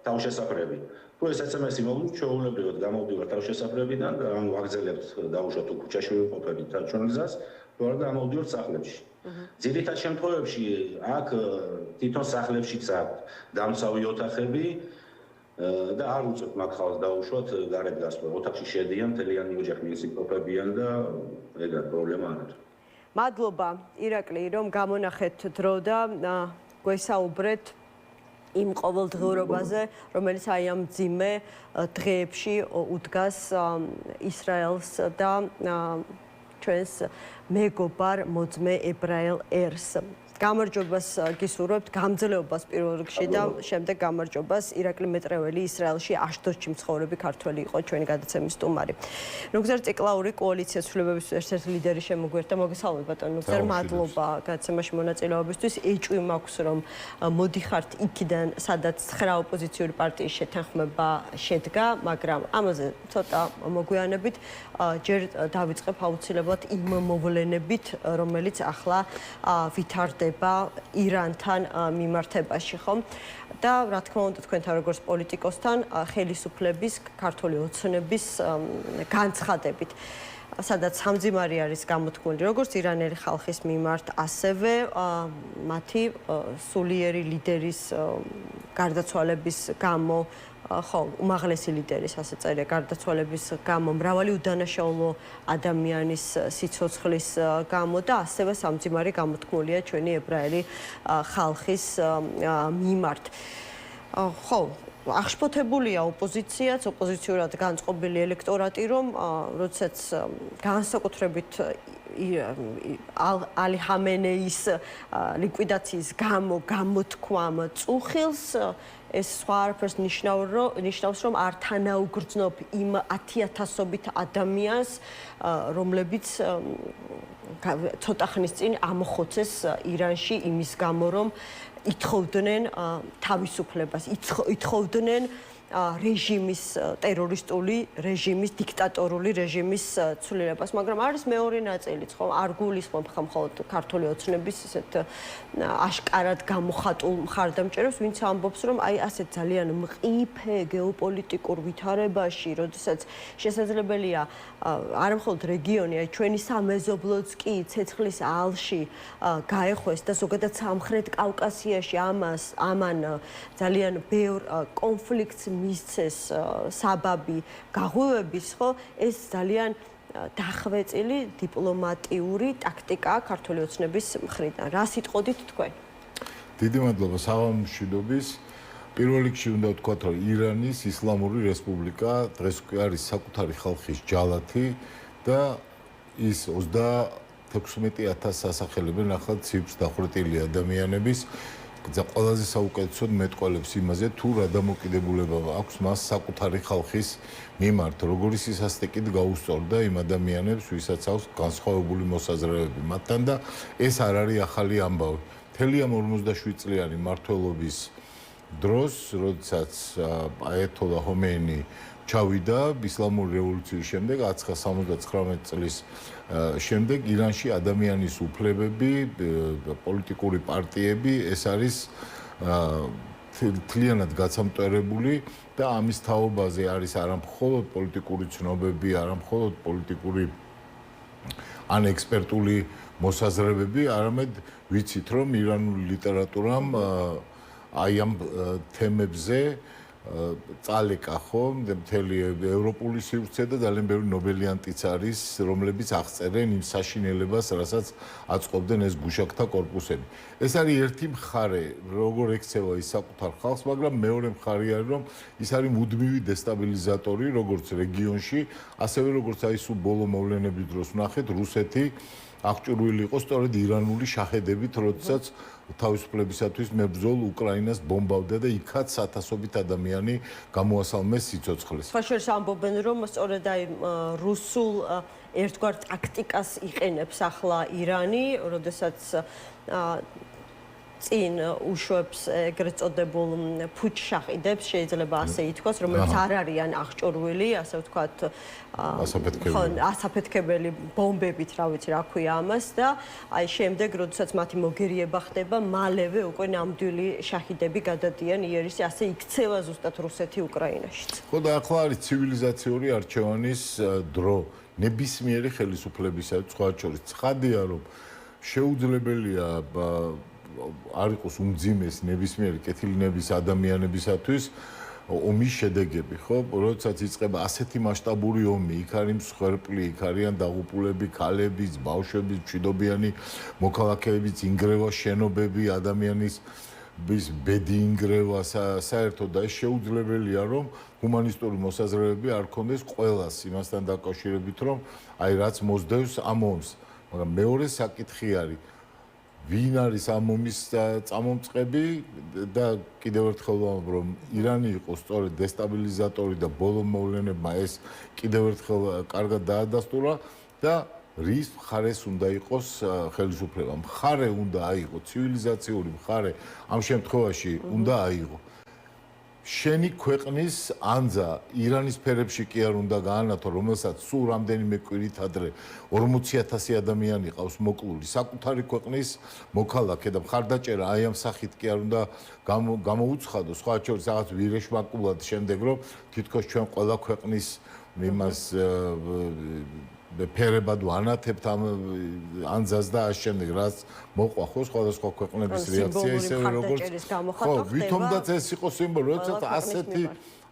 თავშესაფრები. თუ ეს SMS-ი მოგდის, ჩვეულებრივად გამოვდივართ თავშესაფრებიდან და ან ვაგზელებთ დაუშვათ თუ ქუჩაში ვიმყოფებით ჩვენ გზას, თუ არა გამოვდივართ სახლებში. ძირითად შემთხვევებში აქ თვითონ სახლებშიც აქვს დამცავი ოთახები და არ უწევთ მაგ ხალხს დაუშვათ გარეთ გასვლა. ოთახში შედიან, მთლიანი ოჯახი იმყოფებიან და ეგა პრობლემა არ არის. მადლობა ირაკლი, რომ გამონახეთ დრო და გვესაუბრეთ იმ ყოველდღიურობაზე, რომელიც აი ამ მძიმე დღეებში უდგას ისრაელს და ჩვენს მეგობარ მოძმე ებრაელ ერს. გამარჯვებას გისურვებთ, გამძლეობას პირველ რიგში და შემდეგ გამარჯვებას ირაკლი მეტრეველი ისრაელში აშდოდში მცხოვრები ქართველი იყო ჩვენი გადაცემის სტუმარი. ნუგზარ ციკლაური კოალიცია ცვლილებების ერთ-ერთი ლიდერი შემოგვერთა. მოგესალმებით ბატონო ნუგზარ, მადლობა გადაცემაში მონაწილეობისთვის. ეჭვი მაქვს რომ მოდიხართ იქიდან, სადაც 9 ოპოზიციური პარტიის შეთანხმება შედგა, მაგრამ ამაზე ცოტა მოგვიანებით ჯერ დავიწყებ აუცილებლად იმ მოვლენებით, რომელიც ახლა ვითარდება ირანთან მიმართებაში, ხო? და რა თქმა უნდა თქვენთან როგორც პოლიტიკოსთან ხელისუფლების, ქართული ოცნების განცხადებით, სადაც სამძიმარი არის გამოთქმული როგორც ირანელი ხალხის მიმართ, ასევე მათი სულიერი ლიდერის გარდაცვალების გამო, ხო, უმაღლესი ლიდერის ასე წერია გარდაცვალების გამო, მრავალი უდანაშაულო ადამიანის სიცოცხლის გამო და ასევე სამძიმარი გამოთქმულია ჩვენი ებრაელი ხალხის მიმართ. ხო, აღშფოთებულია ოპოზიციაც, ოპოზიციურად განწყობილი ელექტორატი, რომ როდესაც განსაკუთრებით ალი ხამენეის ლიკვიდაციის გამო გამოთქვამ წუხილს ეს სხვა არაფერს ნიშნავს, რომ არ თანაუგრძნობ იმ 10,000-ობით ადამიანს, რომლებიც ცოტა ხნის წინ ამოხოცეს ირანში იმის გამო, რომ ითხოვდნენ თავისუფლებას, ითხოვდნენ რეჟიმის ტერორისტული რეჟიმის დიქტატორული რეჟიმის ცვლილებას, მაგრამ არის მეორე ნაწილიც, ხო, არ გულისხმობ მხოლოდ ქართული ოცნების ისეთ აშკარად გამოხატულ მხარდამჭერებს, ვინც ამბობს, რომ აი ასეთ ძალიან მყიფე გეოპოლიტიკურ ვითარებაში, როდესაც შესაძლებელია არა მხოლოდ რეგიონი, აი ჩვენი სამეზობლოც კი ცეცხლის ალში გაეხვეს და ზოგადად სამხრეთ კავკასიაში ამან ძალიან ბევრ კონფლიქტს მისცეს საბაბი გაღვივების, ხო, ეს ძალიან დახვეწილი დიპლომატიური ტაქტიკაა ქართული ოცნების მხრიდან. რა სიტყოდით თქვენ? დიდი მადლობა საღამომშვიდობის. პირველ რიგში უნდა ვთქვათ, რომ ირანის ისლამური რესპუბლიკა დღეს უკვე არის საკუთარი ხალხის ჯალათი და ის 36,000 სასახელები ნახავთ ციფრს დახვრეტილი ადამიანების და ყველაზე საუკეთესოდ მეტყველებს იმაზე, თუ რა დამოკიდებულება აქვს მას საკუთარი ხალხის მიმართ, როგორი სისასტიკით გაუსწორდა იმ ადამიანებს, ვისაც აქვს განსხვავებული მოსაზრებები მათთან და ეს არ არის ახალი ამბავი. მთელი ამ 47 წლიანი მმართველობის დროს, როდესაც აიათოლა ხომეინი ჩავიდა ისლამური რევოლუციის შემდეგ 1979 წლის შემდეგ ირანში ადამიანის უფლებები, პოლიტიკური პარტიები ეს არის თლიანად გაცამტვერებული და ამის თაობაზე არის არა მხოლოდ პოლიტიკური ცნობები, არა მხოლოდ პოლიტიკური ან ექსპერტული მოსაზრებები, არამედ ვიცით, რომ ირანული ლიტერატურამ აი ამ თემებზე წალეკა ხო მთელი ევროპული სივრცე და ძალიან ბევრი ნობელიანტიც არის, რომლებიც აღწერენ იმ საშინელებას, რასაც აწყობდნენ ეს გუშაკთა კორპუსები. ეს არის ერთი მხარე, როგორ ექცევა ის საკუთარ ხალხს, მაგრამ მეორე მხარე არის, რომ ის არის მუდმივი დესტაბილიზატორი, როგორც რეგიონში, ასევე როგორც აი სულ ბოლო მოვლენების დროს ვნახეთ, რუსეთი აღჭურვილი იყო სწორედ ირანული შაჰედებით, როდესაც თავისუფლებისათვის მებრძოლ უკრაინას ბომბავდა და იქაც ათასობით ადამიანი გამოასალმეს სიცოცხლეს. სხვა შორის ამბობენ, რომ სწორედ აი რუსულ ერთგვარ ტაქტიკას იყენებს ახლა ირანი, როდესაც წინ უშვებს ეგრეთ წოდებულ ფუჩშაყიდებს, შეიძლება ასე ითქვას, რომელიც არ არიან აღჭურვილი, ასე ვთქვათ, ასაფეთქებელი ბომბებით, რა ვიცი, რა ქვია ამას და აი შემდეგ, როდესაც მათი მოგერიება ხდება, მალევე უკვე ნამდვილი შაჰიდები გადადიან იერისში, ასე იქცევა ზუსტად რუსეთი უკრაინაშიც. ხო და ახლა არის ცივილიზაციური არჩევანის დრო, ნებისმიერი ხელისუფლებისა, სხვა შორის ცხადია, რომ შეუძლებელია არ იყოს უმძიმეს ნებისმიერი კეთილნების ადამიანებისათვის ომის შედეგები, ხო? როდესაც იწყება ასეთი მასშტაბური ომი, იქ არის მსხვერპლი, იქ არიან დაღუპულები, ქალებიც, ბავშვებიც, მშვიდობიანი მოქალაქეებიც, ინგრევა შენობები, ადამიანის ბედი ინგრევა, საერთოდ და ეს შეუძლებელია, რომ ჰუმანისტური მოსაზრებები არ ქონდეს ყველას იმასთან დაკავშირებით, რომ აი რაც მოსდევს ამ ომს, მაგრამ მეორე საკითხი არის ვინ არის ამ ომის წამომწყები და კიდევ ერთხელ ვამბობ, რომ ირანი იყო სწორედ დესტაბილიზატორი და ბოლო მოვლენებმა ეს კიდევ ერთხელ კარგად დაადასტურა და რის მხარეს უნდა იყოს ხელისუფლება. მხარე უნდა აიღო, ცივილიზაციური მხარე ამ შემთხვევაში უნდა აიღო. შენი ქვეყნის ანძა ირანის ფერებში კი არ უნდა გაანათო, რომელსაც სულ რამდენიმე კვირით ადრე 40,000 ადამიანი ყავს მოკლული, საკუთარი ქვეყნის მოქალაქე და მხარდაჭერა აი ამ სახით კი არ უნდა გამოუცხადო, სხვა შორის რაღაც ვირეშმაკულად შემდეგ, რომ თითქოს ჩვენ ყველა ქვეყნის იმას ფერებად ვანათებთ ამ ანძას და ამ შემდეგ რაც მოყვა ხო სხვადასხვა ქვეყნების რეაქცია ისევე როგორც ხო ვითომაც ეს იყო სიმბოლო როდესაც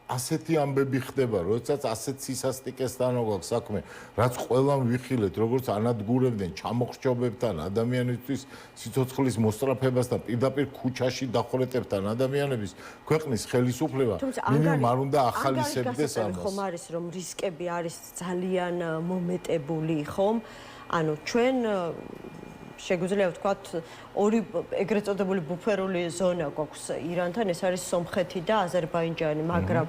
ასეთი ამბები ხდება როდესაც ასეთ სისასტიკესთან აქვს საქმე რაც ყველამ ვიხილეთ როგორც ანადგურებდნენ ჩამოხრჩობებთან ადამიანისთვის სიცოცხლის მოსწრაფებასთან პირდაპირ ქუჩაში დახვრეტებთან ადამიანების ქვეყნის ხელისუფლება მინიმუმ არ უნდა ახალისებდეს ამას ხომ არის რომ რისკები არის ძალიან მომეტებული ხომ ანუ ჩვენ შეგვიძლია ვთქვათ ორი ეგრეთ წოდებული ბუფერული ზონა გვაქვს ირანთან, ეს არის სომხეთი და აზერბაიჯანი, მაგრამ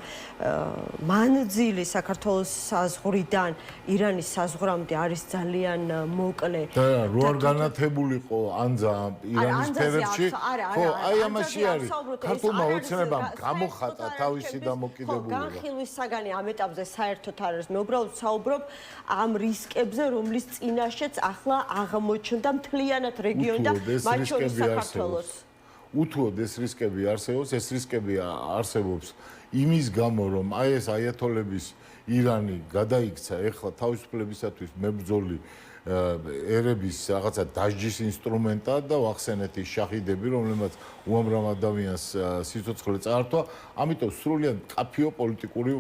მანძილი საქართველოს საზღვრიდან ირანის საზღვრამდე არის ძალიან მოკლე. და რო არ განათებულიყო ანძა ირანის ფერებში, ხო, აი ამაში არის. ქართულმა ოცნებამ გამოხატა თავისი დამოკიდებულება. განხილვის საგანი ამ ეტაპზე საერთოდ არ არის. მე უბრალოდ საუბრობ ამ რისკებზე, რომლის წინაშეც ახლა აღმოჩნდა მთლიანად რეგიონი და მათ შორის საქართველოს. უთუოდ ეს რისკები არსებობს, ეს რისკები არსებობს იმის გამო, რომ აი ეს აიათოლების ირანი გადაიქცა ეხლა თავისუფლებისათვის მებრძოლი ერების რაღაცა დასჯის ინსტრუმენტად და ვახსენეთ ის შაჰიდები, რომლებმაც უამრავ ადამიანს სიცოცხლე წაართვა, ამიტომ სრულიად კაფიო პოლიტიკური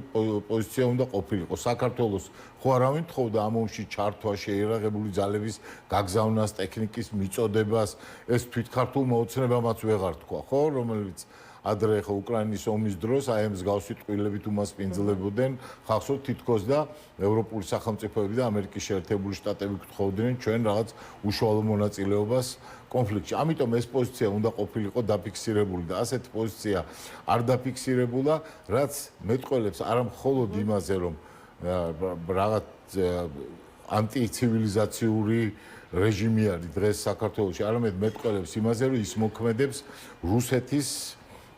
პოზიცია უნდა ყოფილიყო. საქართველოს ხო არავინ თხოვდა ამ ომში ჩართვა, შეიარაღებული ძალების გაგზავნას, ტექნიკის მიწოდებას, ეს თვითქართულმა ოცნებამაც ვეღარ თქვა, ხო, რომელიც ადრე ხო უკრაინის ომის დროს აი ამ მსგავსი ტყუილებით უმასპინძლებოდნენ ხალხს, თითქოს და ევროპული სახელმწიფოები და ამერიკის შეერთებული შტატები გთხოვდნენ ჩვენ რაღაც უშუალო მონაწილეობას კონფლიქტში. ამიტომ ეს პოზიცია უნდა ყოფილიყო დაფიქსირებული და ასეთი პოზიცია არ დაფიქსირებულა, რაც მეტყველებს არა მხოლოდ იმაზე, რომ რაღაც ანტიცივილიზაციური რეჟიმი არის დღეს საქართველოში, არამედ მეტყველებს იმაზე, რომ ის მოქმედებს რუსეთის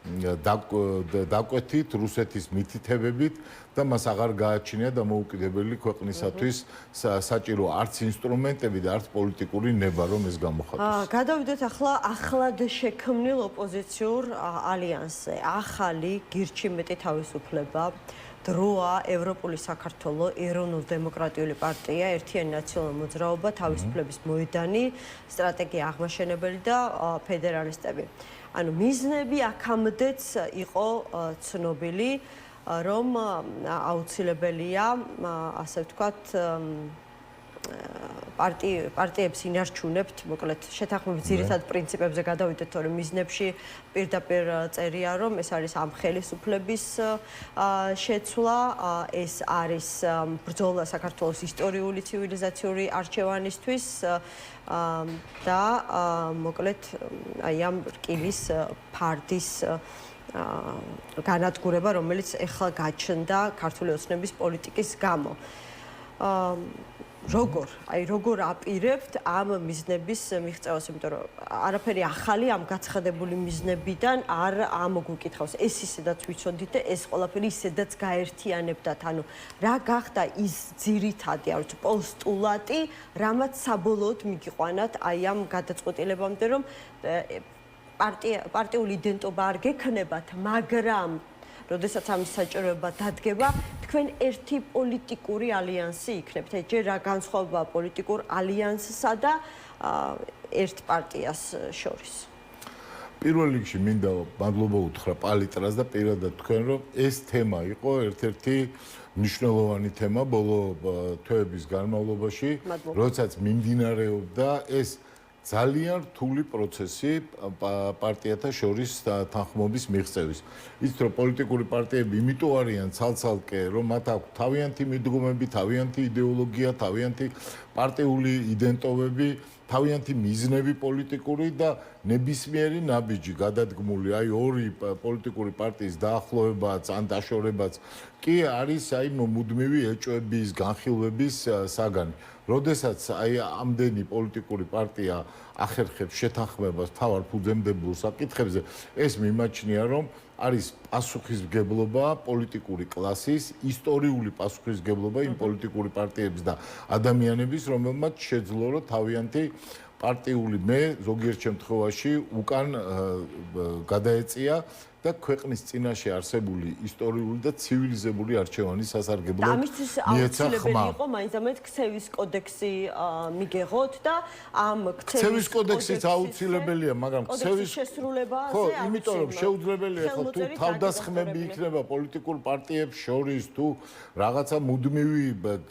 დაკვეთით, რუსეთის მითითებებით და მას აღარ გააჩნია დამოუკიდებელი ქვეყნისათვის საჭირო არც ინსტრუმენტები და არც პოლიტიკური ნება, რომ ეს გამოხატოს. გადავიდეთ ახლა ახლად შექმნილ ოპოზიციურ ალიანსზე. ახალი გირჩი მეტი თავისუფლება, დროა, ევროპული საქართველო, ეროვნულ-დემოკრატიული პარტია, ერთიანი ნაციონალური მოძრაობა, თავისუფლების მოედანი, სტრატეგია აღმაშენებელი და ფედერალისტები. ანუ მიზნები აქამდეც იყო ცნობილი, რომ აუცილებელია, ასე ვთქვათ, პარტიებს ინარჩუნებთ, მოკლედ შეთანხმების ძირითად პრინციპებზე გადავიდეთ, თორემ მიზნებში პირდაპირ წერია, რომ ეს არის ამ ხელისუფლების შეცვლა, ეს არის ბრძოლა საქართველოს ისტორიული ცივილიზაციური არჩევანისთვის და მოკლედ აი ამ რკინის ფარდის განადგურება, რომელიც ეხლა გაჩნდა ქართული ოცნების პოლიტიკის გამო. როგორ აპირებთ ამ მიზნების მიღწევას, იმიტომ რომ არაფერი ახალი ამ გაცხადებული მიზნებიდან არ ამოგვიკითხავს. ეს ისედაც ვიცოდით და ეს ყველაფერი ისედაც გაერთიანებდათ. ანუ რა გახდა ის ძირითადი, არ ვიცი, პოსტულატი, რამაც საბოლოოდ მიგიყვანათ აი ამ გადაწყვეტილებამდე, რომ პარტიული იდენტობა არ გექნებათ, მაგრამ როდესაც ამის საჭიროება დადგება, თქვენ ერთი პოლიტიკური ალიანსი იქნებთ. აი ჯერ რა განსხვავება პოლიტიკურ ალიანსსა და ერთ პარტიას შორის? პირველ რიგში მინდა მადლობა უთხრა პალიტრას და პირადად თქვენ, რომ ეს თემა იყო ერთ-ერთი მნიშვნელოვანი თემა ბოლო თვეების განმავლობაში, როდესაც მიმდინარეობდა ეს ძალიან რთული პროცესი პარტიათა შორის თანხმობის მიღწევის. იცით რომ პოლიტიკური პარტიები იმიტომ არიან ცალ-ცალკე, რომ მათ აქვს თავიანთი მიდგომები, თავიანთი იდეოლოგია, თავიანთი პარტიული იდენტობები, თავიანთი მიზნები პოლიტიკური და ნებისმიერი ნაბიჯი გადადგმული აი ორი პოლიტიკური პარტიის დაახლოებაც ან დაშორებაც კი არის აი მუდმივი ეჭვების, განხილვების საგანი. როდესაც აი ამდენი პოლიტიკური პარტია ახერხებს შეთანხმებას თავარ ფუძემდებულ საკითხებზე, ეს მიმაჩნია, რომ არის პასუხისმგებლობა პოლიტიკური კლასის, ისტორიული პასუხისმგებლობა იმ პოლიტიკური პარტიების და ადამიანების, რომელმაც შეძლო რომ თავიანთი პარტიული მე ზოგიერთ შემთხვევაში უკან გადაეწია და ქვეყნის წინაშე არსებული ისტორიული და ცივილიზებული არჩევანის სასარგებლოდ ამისთვის აუცილებელი იყო მაინც-ამაინც ქცევის კოდექსი მიგეღოთ და ამ ქცევის კოდექსიც აუცილებელია, მაგრამ ქცევის შესრულებაზე ხო, იმიტომ რომ შეუძლებელია ხო თუ თავდასხმები იქნება პოლიტიკურ პარტიებს შორის თუ რაღაცა მუდმივი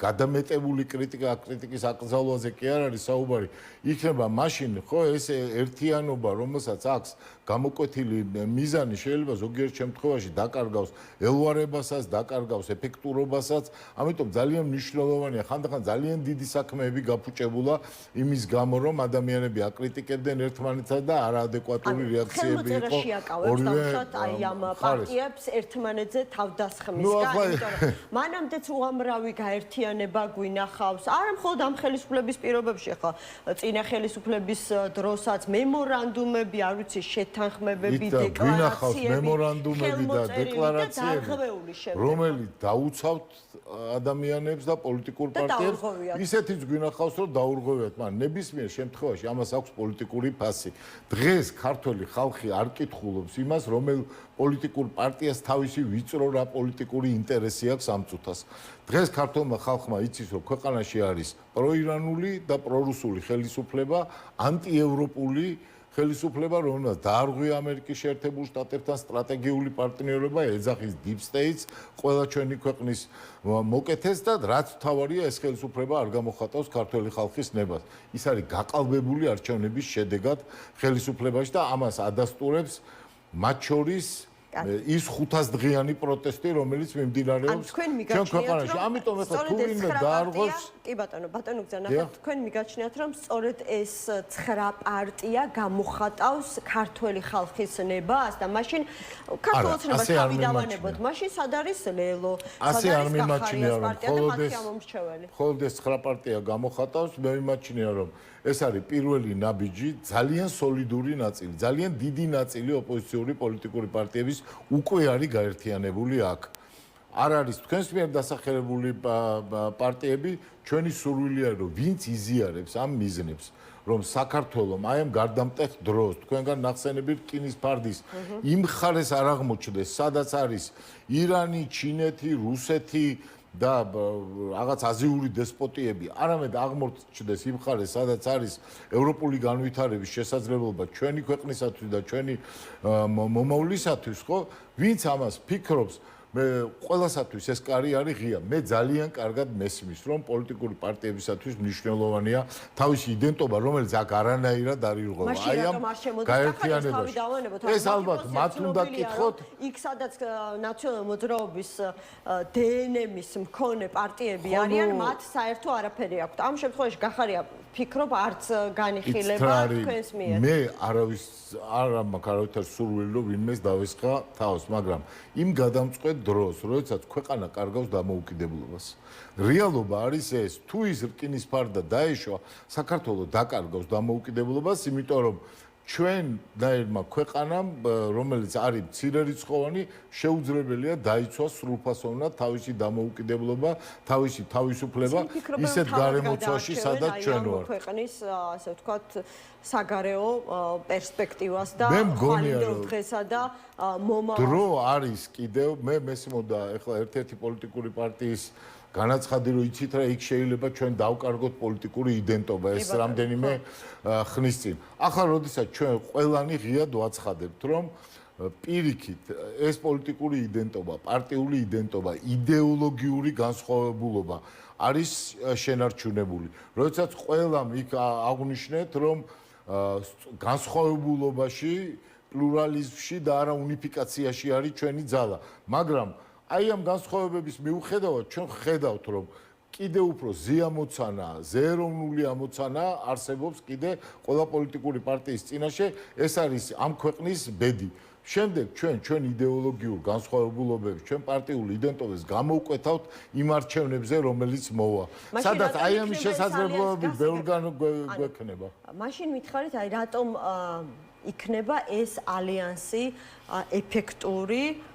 გადამეტებული კრიტიკის აკრძალვაზე კი არ არის საუბარი, იქნება მაშინ ხო ეს ერთიანობა, რომელსაც აქვს გამოკვეთილი მიზანი შეიძლება ხელისუფლება ზოგიერთ შემთხვევაში დაკარგავს ელვარებასაც, დაკარგავს ეფექტურობასაც. ამიტომ ძალიან მნიშვნელოვანია, ხანდახან ძალიან დიდი საქმეები გაფუჭებულა იმის გამო, რომ ადამიანები აკრიტიკებდნენ ერთმანეთს და არაადეკვატური რეაქციები იყო ორივე აი ამ პარტიებს ერთმანეთზე თავდასხმისგან, იმიტომ რომ მანამდეც უამრავი გაერთიანება გვინახავს. არა მხოლოდ ამ ხელისუფლების პირობებში, ხო, წინა ხელისუფლების დროსაც მემორანდუმები, არ ვიცი, შეთანხმებები, დეკლარაციები, მემორანდუმები და დეკლარაციები, რომელიც დაუცავთ ადამიანებს და პოლიტიკურ პარტიებს, ისეთიც გვინახავს, რომ დაურღვევიათ, მაგრამ ნებისმიერ შემთხვევაში ამას აქვს პოლიტიკური ფასი. დღეს ქართველი ხალხი არ კითხულობს იმას, რომელ პოლიტიკურ პარტიას თავისი ვიწრო რა პოლიტიკური ინტერესი აქვს ამ წუთას. დღეს ქართველმა ხალხმა იცის, რომ ქვეყანაში არის პროირანული და პრორუსული ხელისუფლება, ანტიევროპული ხელისუფლება, რომელსაც დაარღვია ამერიკის შეერთებულ შტატებთან სტრატეგიული პარტნიორობა, ეძახის Deep States, ყველა ჩვენი ქვეყნის მოკეთეს და რაც თავარია ეს ხელისუფლება არ გამოხატავს ქართველი ხალხის ნებას. ის არის გაყალბებული არჩევნების შედეგად ხელისუფლებაში და ამას ადასტურებს მათ შორის ის 500 დღიანი პროტესტი, რომელიც მიმდინარეობს ჩვენ ქვეყანაში. ამიტომ ახლა თუ ვინმე დაარღვევს, კი ბატონო, ბატონო გზანახავთ, თქვენ მიგაჩნიათ, რომ სწორედ ეს 9 პარტია გამოხატავს ქართველი ხალხის ნებას და მაშინ ქართულ ოცნებას თავი დავანებოთ. მაშინ სად არის ლელო? ასე არ მიმაჩნია, რომ მხოლოდ ეს 9 პარტია გამოხატავს, მე მიმაჩნია, რომ ეს არის პირველი ნაბიჯი, ძალიან სოლიდური ნაწილი, ძალიან დიდი ნაწილი ოპოზიციური პოლიტიკური პარტიების უკვე არის გაერთიანებული აქ. არ არის თქვენს მიერ დასახელებული პარტიები, ჩვენი სურვილია, რომ ვინც იზიარებს ამ მიზნებს, რომ საქართველოს აი ამ გარდამტეხ დროს თქვენგან ნახსენები რკინის ფარდის იმ ხარეს არ აღმოჩნდეს, სადაც არის ირანი, ჩინეთი, რუსეთი და რაღაც აზიური დესპოტიები, არამედ აღმოჩნდეს იმ ხარეს, სადაც არის ევროპული განვითარების შესაძლებლობა ჩვენი ქვეყნისათვის და ჩვენი მომავლისათვის, ხო? ვინც ამას ფიქრობს, მე ყველასათვის ეს კარი არის ღია. მე ძალიან კარგად მესმის, რომ პოლიტიკური პარტიებისათვის მნიშვნელოვანია თავისი იდენტობა, რომელიც აქ არანაირად არ ირღვევა. აი ამ გაერთიანებაში. ეს ალბათ მათ უნდა გკითხოთ, იქ სადაც ნაციონალური მოძრაობის დნმ-ის მქონე პარტიები არიან, მათ საერთო არაფერი აქვთ. ამ შემთხვევაში გახარია ფიქრობ არც განიხილება თქვენს მიერ. მე არავის არ მაქვს არავითარ სურვილი, რომ ვინმეს დავესხა თავს, მაგრამ იმ გადამწყვეტ დროს, როდესაც ქვეყანა კარგავს დამოუკიდებლობას. რეალობა არის ეს, თუ ის რკინის ფარდა დაეშვა, საქართველოს დაკარგავს დამოუკიდებლობას, იმიტომ რომ ჩვენ დაერმა ქვეყანამ, რომელიც არის მცირერიცხოვანი, შეუძლებელია დაიცვას სრულფასოვნად თავისი დამოუკიდებლობა, თავისი თავისუფლება ისეთ გარემოცვაში, სადაც ჩვენ ვართ. ქვეყნის, ასე ვთქვათ, საგარეო პერსპექტივას და ხვალინდელ დღესა და მომავალს. დრო არის კიდევ, მე მესმოდა, ეხლა ერთ-ერთი პოლიტიკური პარტიის განაცხადი, რომ იცით რა, იქ შეიძლება ჩვენ დავკარგოთ პოლიტიკური იდენტობა, ეს რამდენიმე ხნის წინ. ახლა როდესაც ჩვენ ყველანი ღიად ვაცხადებთ, რომ პირიქით ეს პოლიტიკური იდენტობა, პარტიული იდენტობა, იდეოლოგიური განსხვავებულობა არის შენარჩუნებული. როდესაც ყველამ იქ აღვნიშნეთ, რომ განსხვავებულობაში, პლურალიზმში და არა უნიფიკაციაში არის ჩვენი ძალა, მაგრამ აი ამ განსხვავებების მიუხედავად ჩვენ ხედავთ, რომ კიდე უფრო ზეამოცანა, ზეეროვნული ამოცანა არსებობს კიდე ყველა პოლიტიკური პარტიის წინაშე, ეს არის ამ ქვეყნის ბედი. შემდეგ ჩვენ იდეოლოგიურ განსხვავებულობებს, ჩვენ პარტიულ იდენტობებს გამოვკვეთავთ იმ არჩევნებზე, რომელიც მოვა. სადაც აი ამის შესაძლებლობები ბევრგან გვექნება. მაშინ მითხარით, აი რატომ იქნება ეს ალიანსი ეფექტური,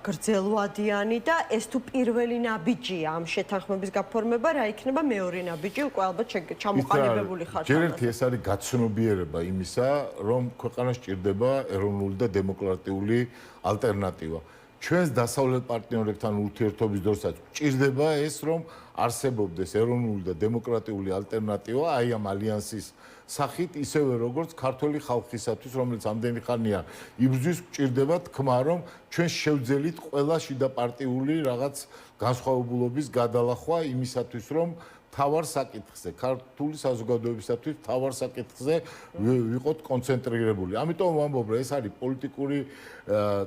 გრძელვადიანი და ეს თუ პირველი ნაბიჯია ამ შეთანხმების გაფორმება, რა იქნება მეორე ნაბიჯი, უკვე ალბათ ჩამოყალიბებული ხარ. ჯერ ერთი ეს არის გაცნობიერება იმისა, რომ ქვეყანას ჭირდება ეროვნული და დემოკრატიული ალტერნატივა. ჩვენს დასავლეთ პარტნიორებთან ურთიერთობის დროსაც ჭირდება ეს, რომ არსებობდეს ეროვნული და დემოკრატიული ალტერნატივა აი ამ ალიანსის სახით, ისევე როგორც ქართული ხალხისათვის, რომელიც ამდენი ხანია იბრძვის, ჭირდება თქმა, რომ ჩვენ შევძელით ყველა შიდა პარტიული რაღაც განსხვავებულობის გადალახვა იმისათვის, რომ თავარ საკითხზე, ქართული საზოგადოებისათვის თავარ საკითხზე ვიყოთ კონცენტრირებული. ამიტომ ვამბობ, რომ ეს არის პოლიტიკური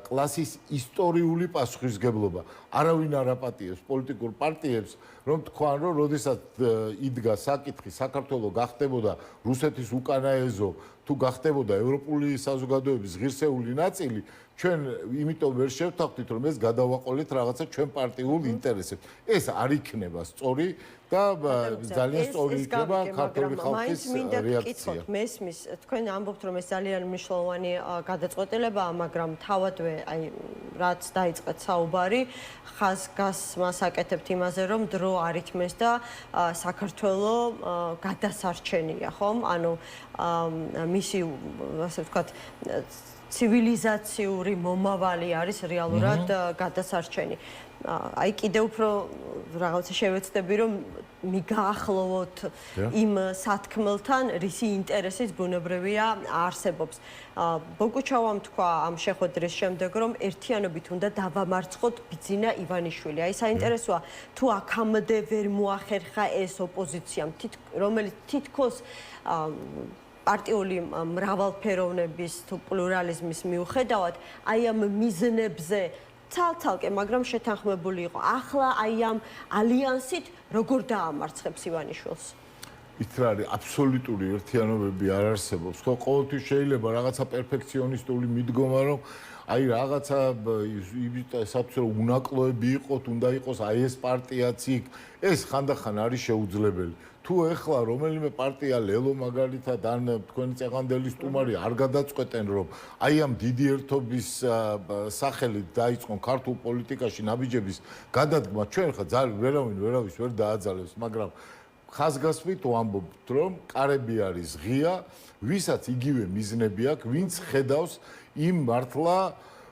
კლასის ისტორიული პასუხისგებლობა. არავინ არ აპატიებს პოლიტიკურ პარტიებს, რომ თქვან, რომ როდესაც იდგა საკითხი საქართველოს გახდებოდა რუსეთის უკანა ეზო, თუ გახდებოდა ევროპული საზოგადოების ღირსეული ნაწილი, ჩვენ იმიტომ ვერ შევთანხმდით, რომ ეს გადავაყოლეთ რაღაცა ჩვენ პარტიულ ინტერესებს. ეს არ იქნება სწორი და ძალიან სწორი იქნება ქართული ხალხის რეაქცია. მესმის, თქვენ ამბობთ, რომ ეს ძალიან მნიშვნელოვანი გადაწყვეტილებაა, მაგრამ თავადვე, აი, რაც დაიწყეთ საუბარი, ხაზგას მას აკეთებთ იმაზე, რომ დრო არ ითმეს და საქართველოს გადასარჩენია, ხომ? ანუ მისი, ასე ვთქვათ, ცივილიზაციური მომავალი არის რეალურად გადასარჩენი. აი კიდევ უფრო რაღაცა შევეცდები, რომ მიგაახლოვოთ იმ სათქმელთან, რისი ინტერესიც ბუნებრივია არსებობს. ბოგუჩავამ თქვა ამ შეხვედრის შემდეგ, რომ ერთიანობით უნდა დავამარცხოთ ბიძინა ივანიშვილი. აი საინტერესოა, თუ აქამდე ვერ მოახერხა ეს ოპოზიციამ, რომელიც თითქოს პარტიული მრავალფეროვნების თუ პლურალიზმის მიუხედავად, აი ამ მიზნებზე ცალ-ცალკე, მაგრამ შეთანხმებული იყო. ახლა აი ამ ალიანსით როგორ დაამარცხებს ივანიშვილს? ის რა არის აბსოლუტური ერთიანობები არ არსებობს. ხო, ყოველთვის შეიძლება რაღაცა პერფექციონისტული მიდგომა, რომ აი რაღაცა იმისათვის რომ უნაკლოები იყოთ, უნდა იყოს აი ეს პარტიაც იქ, ეს ხანდახან არის შეუძლებელი. თუ ეხლა რომელიმე პარტია ლელო მაგალითად ან თქვენი წეღანდელი სტუმარი არ გადაწყვეტენ რომ აი ამ დიდი ერთობის სახელით დაიწყონ ქართულ პოლიტიკაში ნაბიჯების გადადგმა, ჩვენ ხა ვერავის ვერ დააძალებს, მაგრამ ხაზგასმით ვამბობთ რომ კარები არის ღია, ვისაც იგივე მიზნები აქვს, ვინც ხედავს იმ მართლა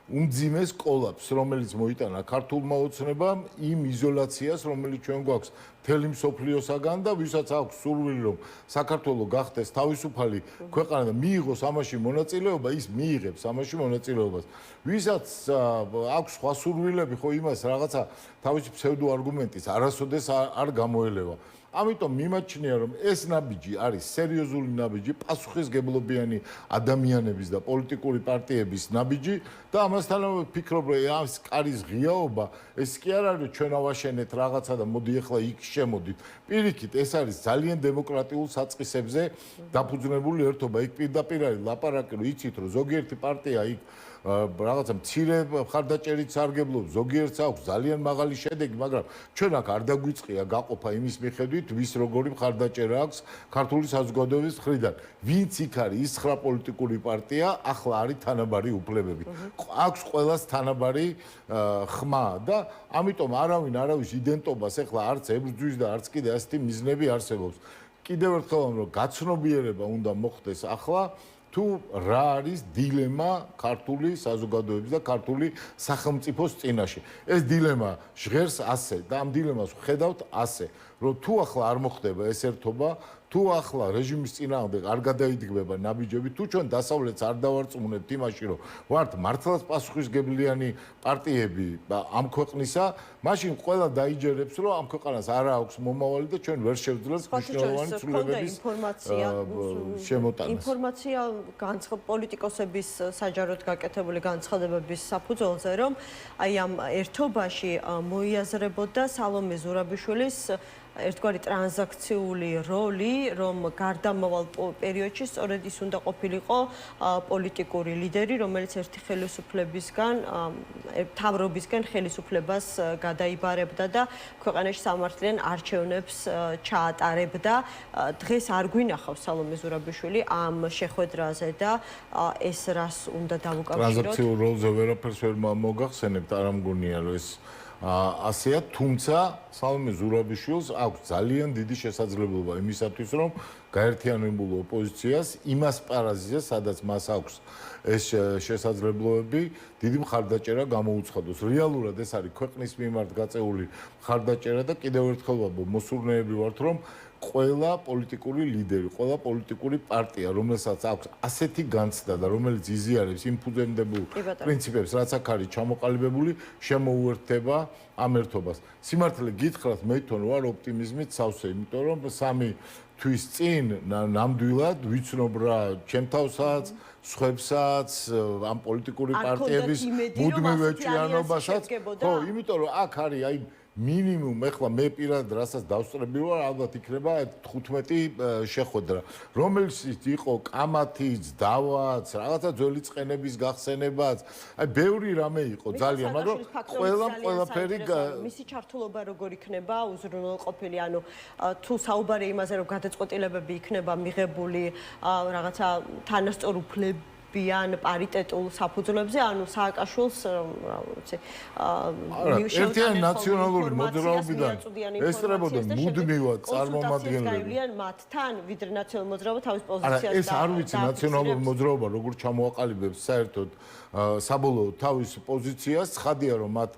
უმძიმეს კოლაფს, რომელიც მოიტანა ქართულმა ოცნებამ, იმ იზოლაციას, რომელიც ჩვენ გვაქვს მთელი მსოფლიოსაგან და ვისაც აქვს სურვილი, რომ საქართველოს გახდეს თავისუფალი ქვეყანა და მიიღოს ამაში მონაწილეობა, ის მიიღებს ამაში მონაწილეობას. ვისაც აქვს სხვა სურვილები, ხო იმას რაღაცა თავისი ფსევდო არგუმენტის არასოდეს არ გამოელევა. ამიტომ მიმაჩნია, რომ ეს ნაბიჯი არის სერიოზული ნაბიჯი, პასუხისგებლობიანი ადამიანების და პოლიტიკური პარტიების ნაბიჯი და ამასთანავე ვფიქრობ, რომ ეს კარის ღიაობა, ეს კი არ არის ჩვენ ავაშენეთ რაღაცა და მოდი ახლა იქ შემოდით. პირიქით, ეს არის ძალიან დემოკრატიულ საწყისებზე დაფუძნებული ერთობა. იქ პირდაპირ არის ლაპარაკი, რომ იცით, რომ ზოგიერთი პარტია იქ რაღაცა მცირე მხარდაჭერით სარგებლობს, ზოგიერთს აქვს ძალიან მაღალი შედეგი, მაგრამ ჩვენ აქ არ დაგვიწყია გაყოფა იმის მიხედვით, ვის როგორი მხარდაჭერა აქვს ქართული საზოგადოების მხრიდან. ვინც იქ არის ის 9 პოლიტიკური პარტია, ახლა არის თანაბარი უფლებები. აქვს ყველას თანაბარი ხმა და ამიტომ არავის იდენტობას ახლა არც ებრძვის და არც კიდე ასეთი მიზნები არსებობს. კიდევ ერთხელ რომ გაცნობიერება უნდა მოხდეს ახლა თუ რა არის დილემა ქართული საზოგადოების და ქართული სახელმწიფოს წინაშე. ეს დილემა ჟღერს ასე და ამ დილემას ვხედავთ ასე, რომ თუ ახლა არ მოხდება ეს ერთობა, თუ ახლა რეჟიმის წინააღმდეგ არ გადაიდგება ნაბიჯები, თუ ჩვენ დასავლეთს არ დავარწმუნებთ იმაში, რომ ვართ მართლაც პასუხისგებლიანი პარტიები ამ ქვეყნისა, მაშინ ყველა დაიჯერებს, რომ ამ ქვეყანას არ აქვს მომავალი და ჩვენ ვერ შევძლებთ მნიშვნელოვანი ცვლილებების შემოტანას. ინფორმაცია პოლიტიკოსების საჯაროდ გაკეთებული განცხადებების საფუძველზე, რომ აი ამ ერთობაში მოიაზრებოდა სალომე ზურაბიშვილის ერთგვარი ტრანზაქციული როლი, რომ გარდამავალ პერიოდში სწორედ ის უნდა ყოფილიყო პოლიტიკური ლიდერი, რომელიც ერთი ხელისუფლებისგან, მთავრობისგან ხელისუფლებას გადაიბარებდა და ქვეყანაში სამართლიან არჩევნებს ჩაატარებდა. დღეს არ გვინახავს სალომე ზურაბიშვილი ამ შეხვედრაზე და ეს რას უნდა დავუკავშიროთ? ტრანზაქციულ როლზე ვერაფერს ვერ მოგახსენებთ, არ ამგონია, რომ ეს ასეა, თუმცა სალომე ზურაბიშვილს აქვს ძალიან დიდი შესაძლებლობა იმისათვის, რომ გაერთიანებულ ოპოზიციას იმას პარაზიტზე, სადაც მას აქვს ეს შესაძლებლობები დიდი მხარდაჭერა გამოუცხადოს. რეალურად ეს არის ქვეყნის მიმართ გაწეული მხარდაჭერა და კიდევ ერთხელ მოსურნეები ვართ, რომ ყველა პოლიტიკური ლიდერი, ყველა პოლიტიკური პარტია, რომელსაც აქვს ასეთი განცდა და რომელიც იზიარებს იმ ფუძემდებულ პრინციპებს, რაც აქ არის ჩამოყალიბებული, შემოუერთდება ამ ერთობას. სიმართლე გითხრათ, მე თვითონ ვარ ოპტიმიზმით სავსე, იმიტომ რომ 3 თვის წინ ნამდვილად ვიცნობ რა ჩემ თავსაც, სხვებსაც, ამ პოლიტიკური პარტიების მუდმივ ეჭვიანობასაც. ხო, იმიტომ რომ აქ არის აი მინიმუმ ეხლა მე პირადად რასაც დავსწრები ვარ, ალბათ იქნება 15 შეხვედრა, რომელიც იყო კამათიც, დავაც, რაღაცა ძველი წყენების გახსენებაც, აი ბევრი რამე იყო ძალიან, მაგრამ ყველაფერი მისი ჩართულობა როგორ იქნება უზრუნველყოფილი, ანუ თუ საუბარი იმაზე რომ გადაწყვეტილებები იქნება მიღებული რაღაცა თანასწორ უფლებებზე ან პარიტეტულ საფუძვლებზე, ანუ სააკაშვილს, რა ვიცი, ერთიანი ნაციონალური მოძრაობიდან ესწრებოდა მუდმივად წარმომადგენლები. მათთან, ვიდრე ნაციონალური მოძრაობა თავის პოზიციას ეს არ ვიცი ნაციონალური მოძრაობა როგორ ჩამოაყალიბებს საერთოდ საბოლოო თავის პოზიციას, ცხადია რომ მათ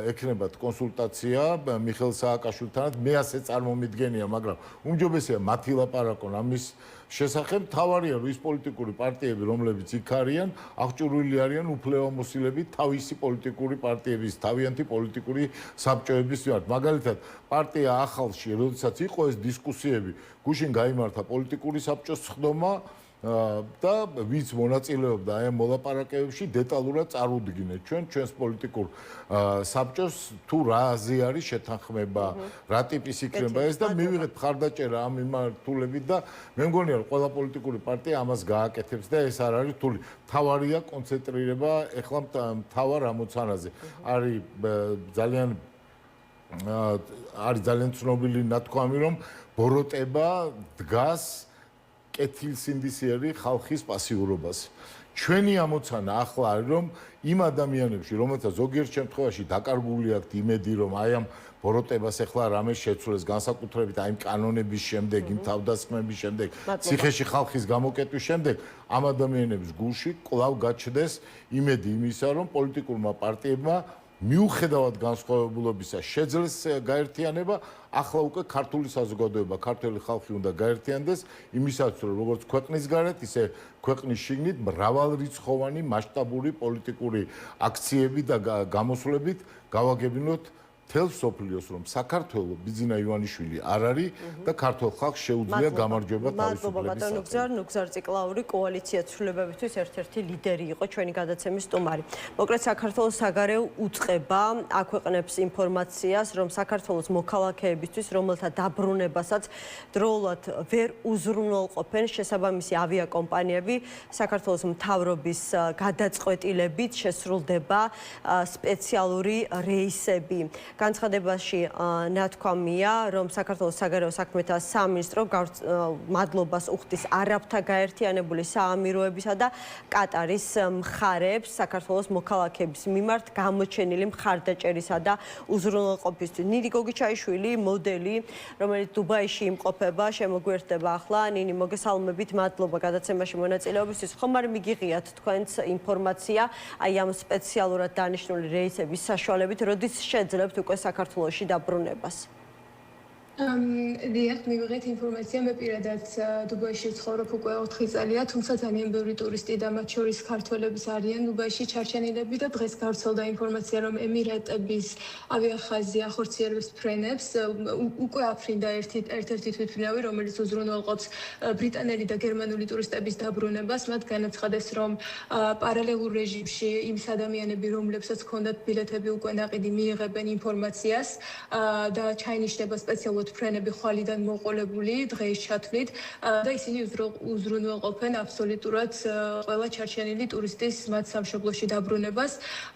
ექნებათ კონსულტაცია მიხეილ სააკაშვილთანაც, მე ასე წარმომიდგენია, მაგრამ უმჯობესია მათი ლაპარაკონ ამის შესახებ. თავარია რომ ის პოლიტიკური პარტიები, რომლებიც იქ არიან, აღჭურვილი არიან უფლებამოსილებით თავისი პოლიტიკური პარტიების, თავიანთი პოლიტიკური საბჭოების მიმართ. მაგალითად, პარტია ახალში, როდესაც იყო ეს დისკუსიები, გუშინ გაიმართა პოლიტიკური საბჭოს სხდომა და ვინც მონაწილეობდა აი ამ მოლაპარაკებებში, დეტალურად წარუდგინეთ ჩვენს პოლიტიკურ საბჭოს თუ რაზე არის შეთანხმება, რა ტიპის იქნება ეს და მივიღეთ მხარდაჭერა ამ მიმართულებით და მე მგონია რომ ყველა პოლიტიკური პარტია ამას გააკეთებს და ეს არ არის რთული. თავარია კონცენტრირება ეხლა მთავარ ამოცანაზე. არის ძალიან ცნობილი ნათქვამი რომ ბოროტება დგას კეთილსინდისიერი ხალხის პასიურობას. ჩვენი ამოცანა ახლა არის რომ იმ ადამიანებში, რომელთაც ზოგიერთ შემთხვევაში დაკარგული აქვთ იმედი, რომ აი ამ ბოროტებას ახლა რამე შეცვლეს განსაკუთრებით აი ამ კანონების შემდეგ, იმ თავდასხმების შემდეგ, ციხეში ხალხის გამოკეტვის შემდეგ, ამ ადამიანების გულში კვლავ გაჩნდეს იმედი იმისა, რომ პოლიტიკურმა პარტიებმა მიუხედავად განსხვავებულობისა შეძლეს გაერთიანება, ახლა უკვე ქართული საზოგადოება, ქართული ხალხი უნდა გაერთიანდეს იმისათვის, რომ როგორც ქვეყნის გარეთ, ისე ქვეყნის შიგნით მრავალრიცხოვანი მასშტაბური პოლიტიკური აქციები და გამოსვლებით გავაგებინოთ თელ სოფლიოს, რომ საქართველოს ბიძინა ივანიშვილი არ არის და ქართულ ხალხს შეუძლია გამარჯვება თავისუფლების საკითხში. ნუგზარ ციკლაური კოალიცია ცვლილებებისთვის ერთ-ერთი ლიდერი იყო ჩვენი გადაცემის სტუმარი. მოკლედ საქართველოს საგარეო უწყება აქვეყნებს ინფორმაციას, რომ საქართველოს მოქალაქეებისთვის, რომელთა დაბრუნებასაც დროულად ვერ უზრუნველყოფენ შესაბამისი ავიაკომპანიები, საქართველოს მთავრობის გადაწყვეტილებით შესრულდება სპეციალური რეისები. განცხადებაში ნათქვამია, რომ საქართველოს საგარეო საქმეთა სამინისტრო მადლობას უხდის არაბთა გაერთიანებული საამიროებისა და კატარის მხარეებს საქართველოს მოქალაქეების მიმართ გამოჩენილი მხარდაჭერისა და უზრუნველყოფისთვის. ნინი გოგიჩაიშვილი, მოდელი, რომელიც დუბაიში იმყოფება, შემოგვიერთდება ახლა. ნინი, მოგესალმებით, მადლობა გადაცემაში მონაწილეობისთვის. ხომ არ მიგიღიათ თქვენც ინფორმაცია აი ამ სპეციალურად დანიშნული რეისების საშუალებით, როდის შეძლებთ უკვე საქართველოში დაბრუნებას? დიახ, მივიღეთ ინფორმაცია, მე პირადად დუბაიში ვცხოვრობ უკვე 4 წელია, თუმცა ძალიან ბევრი ტურისტი და მათ შორის ქართველებიც არიან დუბაიში ჩარჩენილები და დღეს გავრცელდა ინფორმაცია, რომ ემირატების ავიახაზი ახორციელებს ფრენებს, უკვე აფრინდა ერთ-ერთი თვითმფრინავი, რომელიც უზრუნველყოფს ბრიტანელი და გერმანული ტურისტების დაბრუნებას. მათ განაცხადეს, რომ პარალელურ რეჟიმში იმ ადამიანები, რომლებსაც ჰქონდათ ბილეთები უკვე ნაყიდი, მიიღებენ ინფორმაციას და ჩაინიშნება სპეციალურად ფრენები ხვალიდან მოყოლებული დღეის ჩათვლით და ისინი უზრუნველყოფენ აბსოლუტურად ყველა ჩარჩენილი ტურისტის მათ სამშობლოში დაბრუნებას.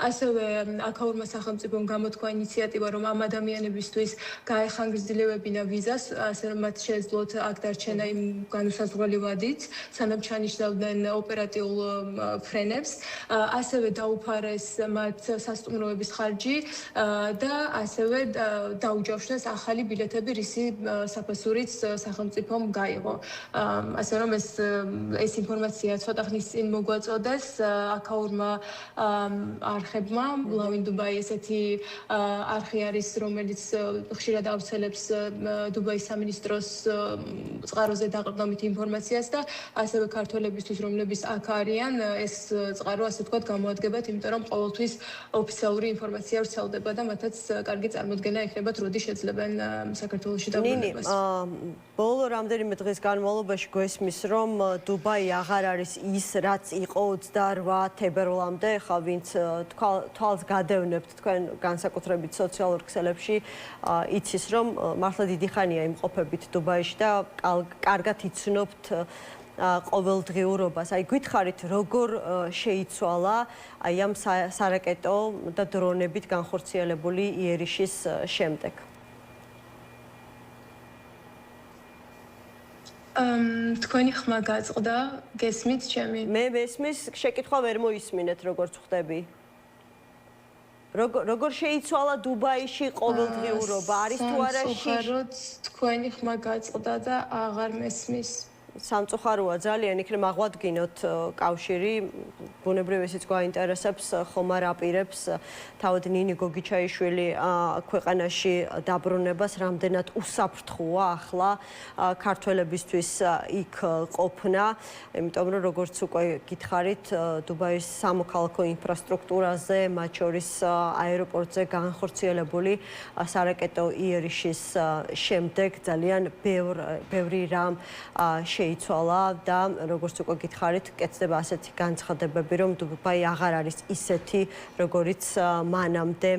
ასევე აქაურმა სახელმწიფომ გამოთქვა ინიციატივა, რომ ამ ადამიანებისთვის გაეხანგრძლილებინა ვიზას, ასე რომ მათ შეეძლოთ აქ დარჩენა იმ განუსაზღვრელი ვადით, სანამ ჩანიშნავდნენ ოპერატიულ ფრენებს. ასევე დაუფარეს მათ სასტუმროების ხარჯი და ასევე დაუჯავშნეს ახალი ბილეთები რისი საფასურიც სახელმწიფომ გაიღო. ასე რომ ეს ინფორმაცია ცოტა ხნის წინ მოგვაწოდეს აქაურმა არხებმა, Lovin Dubai ესეთი არხი არის, რომელიც ხშირად ავრცელებს დუბაის სამინისტროს წყაროზე დაყრდნობით ინფორმაციას და ასევე ქართველებისთვის, რომლებიც აქ არიან, ეს წყარო ასე ვთქვათ გამოადგებათ, იმიტომ რომ ყოველთვის ოფიციალური ინფორმაცია ვრცელდება და მათაც კარგი წარმოდგენა ექნებათ, როდის შეძლებენ საქართველოში დაბრუნებას. ბოლო რამდენიმე დღის განმავლობაში გვესმის, რომ დუბაი აღარ არის ის, რაც იყო 28 თებერვლამდე, ხა ვინც თვალს გადევნებთ თქვენ განსაკუთრებით სოციალურ ქსელებში, იცის, რომ მართლა დიდი ხანია იმყოფებით დუბაიში და კარგად იცნობთ ყოველდღიურობას. აი გითხარით, როგორ შეიცვალა აი ამ სარაკეტო და დრონებით განხორციელებული იერიშის შემდეგ? თქვენი ხმა გაწყდა, გესმით ჩემი? მე მესმის, შეკითხვა ვერ მოისმინეთ, როგორც ხვდები. როგორ შეიცვალა დუბაიში ყოველდღიურობა? არის თუ არა სამწუხაროდ თქვენი ხმა გაწყდა და აღარ მესმის. სამწუხაროა ძალიან, იქნებ აღვადგინოთ კავშირი, ბუნებრივ ისიც გვაინტერესებს, ხომ არ აპირებს თავად ნინი გოგიჩაიშვილი ქვეყანაში დაბრუნებას, რამდენად უსაფრთხოა ახლა ქართველებისთვის იქ ყოფნა, იმიტომ რომ როგორც უკვე გითხარით, დუბაის სამოქალაქო ინფრასტრუქტურაზე, მათ შორის აეროპორტზე განხორციელებული სარაკეტო იერიშის შემდეგ ძალიან ბევრი რამ შეიცვალა და როგორც უკვე გითხარით, კეთდება ასეთი განცხადებები, რომ დუბაი აღარ არის ისეთი, როგორიც მანამდე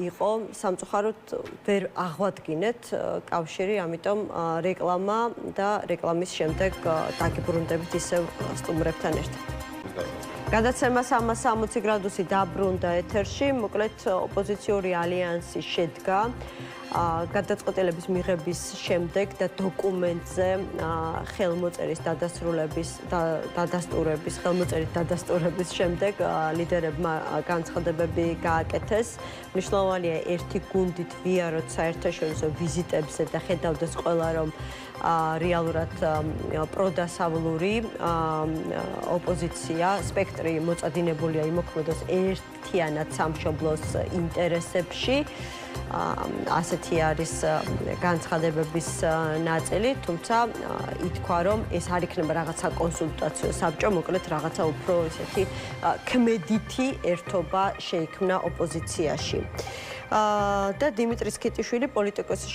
იყო. სამწუხაროდ ვერ აღვადგინეთ კავშირი, ამიტომ რეკლამა და რეკლამის შემდეგ დაგიბრუნდებით ისევ სტუმრებთან ერთად. გადაცემა 360 გრადუსი დაბრუნდა ეთერში, მოკლედ ოპოზიციური ალიანსი შედგა გადაწყვეტილების მიღების შემდეგ და დოკუმენტზე ხელმოწერის დადასტურების შემდეგ ლიდერებმა განცხადებები გააკეთეს. მნიშვნელოვანია ერთი გუნდით ვიაროთ საერთაშორისო ვიზიტებზე და ხედავდეს ყველა, რომ რეალურად პროდასავლური ოპოზიცია სპექტრი მოწადინებულია იმოქმედოს ერთიანად სამშობლოს ინტერესებში. ასეთი არის განცხადებების ნაწილი, თუმცა ითქვა, რომ ეს არ იქნება რაღაცა კონსულტაციო საბჭო, მოკლედ რაღაცა უფრო ესეთი ქმედითი ერთობა შეიქმნა ოპოზიციაში. და დიმიტრი სქიტიშვილი პოლიტიკოსი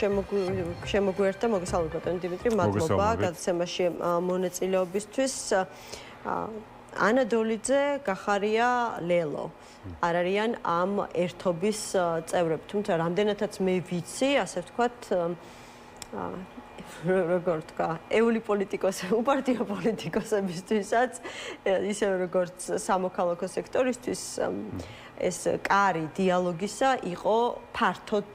შემოგვიერთდა. მოგესალმებით ბატონო დიმიტრი, მადლობა გადაცემაში მონაწილეობისთვის. ანა დოლიძე, გახარია ლელო არ არიან ამ ერთობის წევრები, თუმცა რამდენადაც მე ვიცი, ასე ვთქვათ, როგორ თქვა, ეული პოლიტიკოსები, უპარტიო პოლიტიკოსებისთვისაც, ისე როგორც სამოქალაქო სექტორისთვის ეს კარი დიალოგისა იყო ფართოდ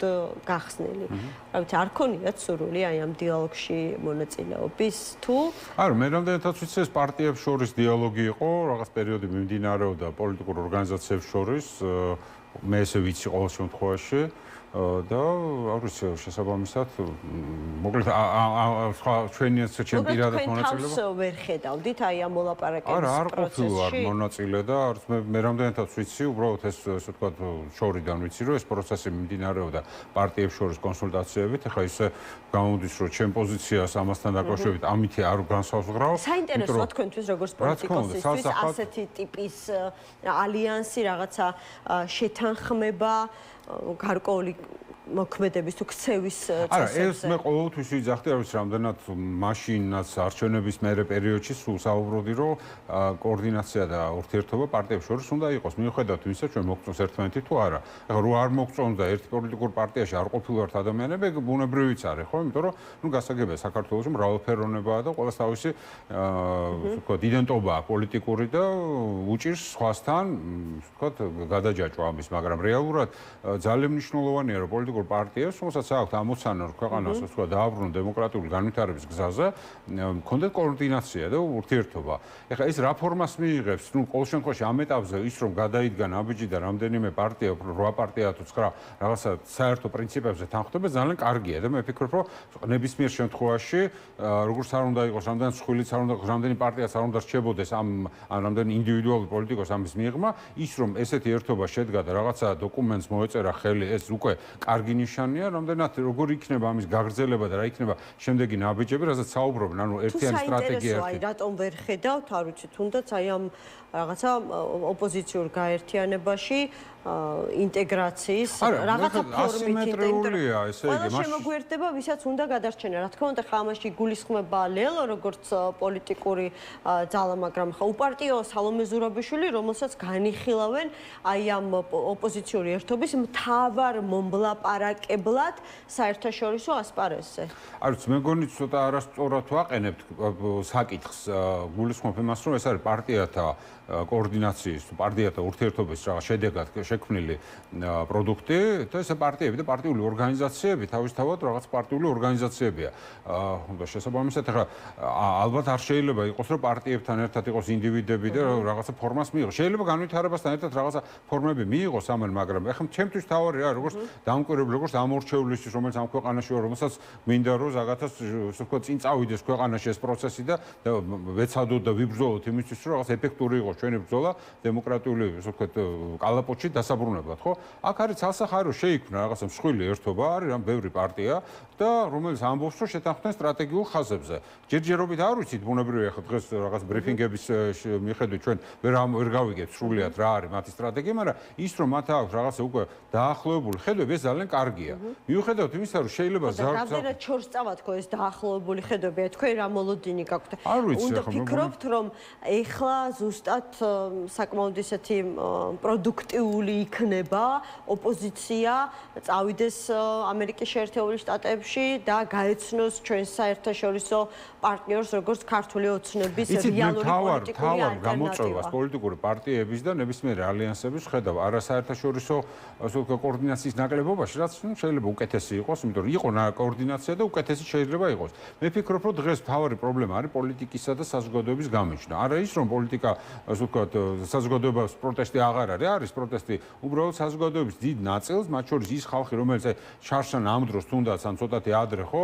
გახსნილი. რა ვიცი, არ ქონიათ სურვილი აი ამ დიალოგში მონაწილეობის თუ? არა, მე რამდენადაც ვიცი, ეს პარტიებს შორის დიალოგი იყო, რაღაც პერიოდი მიმდინარეობდა პოლიტიკურ ორგანიზაციებს შორის, მე ესე ვიცი ყოველ შემთხვევაში. და არ ვიცი შესაბამისად მოკლედ ჩვენი ჩემ პირადად მონაწილეობა თავს ვერ ხედავდით აი ამ მოლაპარაკების პროცესში? არა, არ ყოფილვარ მონაწილე და არც მე რამდენადაც ვიცი, უბრალოდ ეს ასე ვთქვათ შორიდან ვიცი, რომ ეს პროცესი მიმდინარეობდა პარტიებს შორის კონსულტაციებით. ეხლა ისე გამოდის, რომ ჩემ პოზიციას ამასთან დაკავშირებით ამითი არ განსაზღვრავ. საინტერესოა თქვენთვის როგორც პოლიტიკოსისთვის ასეთი ტიპის ალიანსი, რაღაცა შეთანხმება გარკვეული მოქმედების თუ ქცევის წესებზე. არა, ეს მე ყოველთვის ვიძახდი, არ ვიცი, რამდენად მაშინაც არჩევნების მერე პერიოდში სულ საუბრობდი, რომ კოორდინაცია და ურთიერთობა პარტიებს შორის უნდა იყოს. მიუხედავად იმისა, ჩვენ მოგწონს ერთმანეთი თუ არა. ეხლა რო არ მოგწონს და ერთ პოლიტიკურ პარტიაში არ ყოფილვართ ადამიანები, ეგ ბუნებრივიც არის, ხო? იმიტომ რომ ნუ გასაგებია საქართველოში მრავალფეროვნებაა და ყოველს თავისი ვთქვათ იდენტობაა პოლიტიკური და უჭირს სხვასთან ვთქვათ გადაჯაჭვა ამის, მაგრამ რეალურად ძალიან მნიშვნელოვანია, რომ პოლიტიკურ პოლიტიკურ პარტიებს, რომელსაც აქვთ ამოცანა ქვეყანას ასე დააბრუნონ დემოკრატიული განვითარების გზაზე, მქონდეთ კოორდინაცია და ურთიერთობა. ეხლა ეს რა ფორმას მიიღებს? ნუ ყოველ შემთხვევაში ამ ეტაპზე ის რომ გადაიდგა ნაბიჯიდან რამდენიმე პარტია, 8 პარტია თუ 9 რაღაცა საერთო პრინციპებზე თანხმდება, ძალიან კარგია და მე ვფიქრობ, რომ ნებისმიერ შემთხვევაში, როგორც არ უნდა იყოს, რამდენი სხვილიც არ უნდა იყოს, რამდენი პარტიაც არ უნდა რჩებოდეს ამ რამდენი ინდივიდუალური პოლიტიკოს ამის მიღმა, ის რომ ესეთი ერთობა შედგა და რაღაცა დოკუმენტს მოეწერა ხელი, ეს უკვე კარგი ნიშანია, რამდენად როგორ იქნება ამის გაგრძელება და რა იქნება შემდეგი ნაბიჯები, რასაც საუბრობენ, ანუ ერთიანი სტრატეგია აი რატომ ვერ ხედავთ, არ ვიცი, თუნდაც აი ამ რაღაცა ოპოზიციურ გაერთიანებაში ინტეგრაციის რაღაცა ფორმით ასიმეტრიულია, ესე იგი, ყველა შემოგვიერთდება, ვისაც უნდა გადარჩენა. რა თქმა უნდა, ხა ამაში გულისხმება ლელო როგორც პოლიტიკური ძალა, მაგრამ ხა უპარტიო სალომე ზურაბიშვილი, რომელსაც განიხილავენ აი ამ ოპოზიციური ერთობის მთავარ მომბლაპარაკებლად საერთაშორისო ასპარეზზე. არ ვიცი, მე მგონი ცოტა არასწორად ვაყენებთ საკითხს. გულისხმობ იმას, რომ ეს არის პარტიათა კოორდინაციის, პარტიათა ურთიერთობის რაღაც შედეგად შექმნილი პროდუქტი და ეს პარტიები და პარტიული ორგანიზაციები თავისთავად რაღაც პარტიული ორგანიზაციებია. უნდა შესაბამისად, ახლა ალბათ არ შეიძლება იყოს, რომ პარტიებთან ერთად იყოს ინდივიდები და რაღაცა ფორმას მიიღოს. შეიძლება განვითარებასთან ერთად რაღაცა ფორმები მიიღოს ამან, მაგრამ ახლა ჩემთვის თავარი რა, როგორც დამკვირვებელი, როგორც ამორჩევლისთვის, რომელიც ამ ქვეყანაში ვარ, რომელსაც მინდა რომ ზოგადად ასე ვთქვათ, წინ წავიდეს ქვეყანაში ეს პროცესი და ვეცადოთ და ვიბრძოლოთ იმისთვის, რომ რაღაც ეფექტური იყოს ჩვენი ბრძოლა დემოკრატიული, ასე ვთქვათ, კალაპოტში დასაბრუნებლად, ხო? აქ არის ცალსახარო შეიქმნა რაღაცა მსხვილი ერთობა, არის რამ ბევრი პარტია და რომელიც ამბობს, რომ შეთანხმდნენ სტრატეგიულ ხაზებზე. ჯერჯერობით არ ვიცით, ბუნებრივია ხო დღეს რაღაც ბრიფინგების მიხედვით ჩვენ ვერ გავიგებთ სრულიად რა არის მათი სტრატეგია, მაგრამ ის რომ მათ აქვს რაღაცა უკვე დაახლოებული ხედვები, ეს ძალიან კარგია. მიუხედავად იმისა, რომ შეიძლება რამდენად ჩორს წავათ ხო ეს დაახლოებული ხედვები, თქვენ რა მოლოდინი გაქვთ? უნდა ფიქრობთ, რომ ეხლა ზუსტად საკმაოდ ისეთი პროდუქტიული იქნება ოპოზიცია, წავიდეს ამერიკის შეერთებული შტატებში და გაეცნოს ჩვენს საერთაშორისო პარტნიორს, როგორც ქართული ოცნების რეალური პოლიტიკური ალტერნატივა. პოლიტიკური პარტიების და ნებისმიერი ალიანსების ხედავ არასაერთაშორისო კოორდინაციის ნაკლებობაში, რაც შეიძლება უკეთესი იყოს, იმიტომ რომ იყო კოორდინაცია და უკეთესი შეიძლება იყოს. მე ვფიქრობ, რომ დღეს მთავარი პრობლემა არის პოლიტიკისა და საზოგადოების გამიჯნა. არა ის, რომ პოლიტიკა, ასე ვთქვათ, საზოგადოების პროტესტი აღარ არის, არის პროტესტი, უბრალოდ საზოგადოების დიდ ნაწილს, მათ შორის ის ხალხი, რომელიც შარშან ამ დროს თუნდაც ან ცოტათი ადრე, ხო,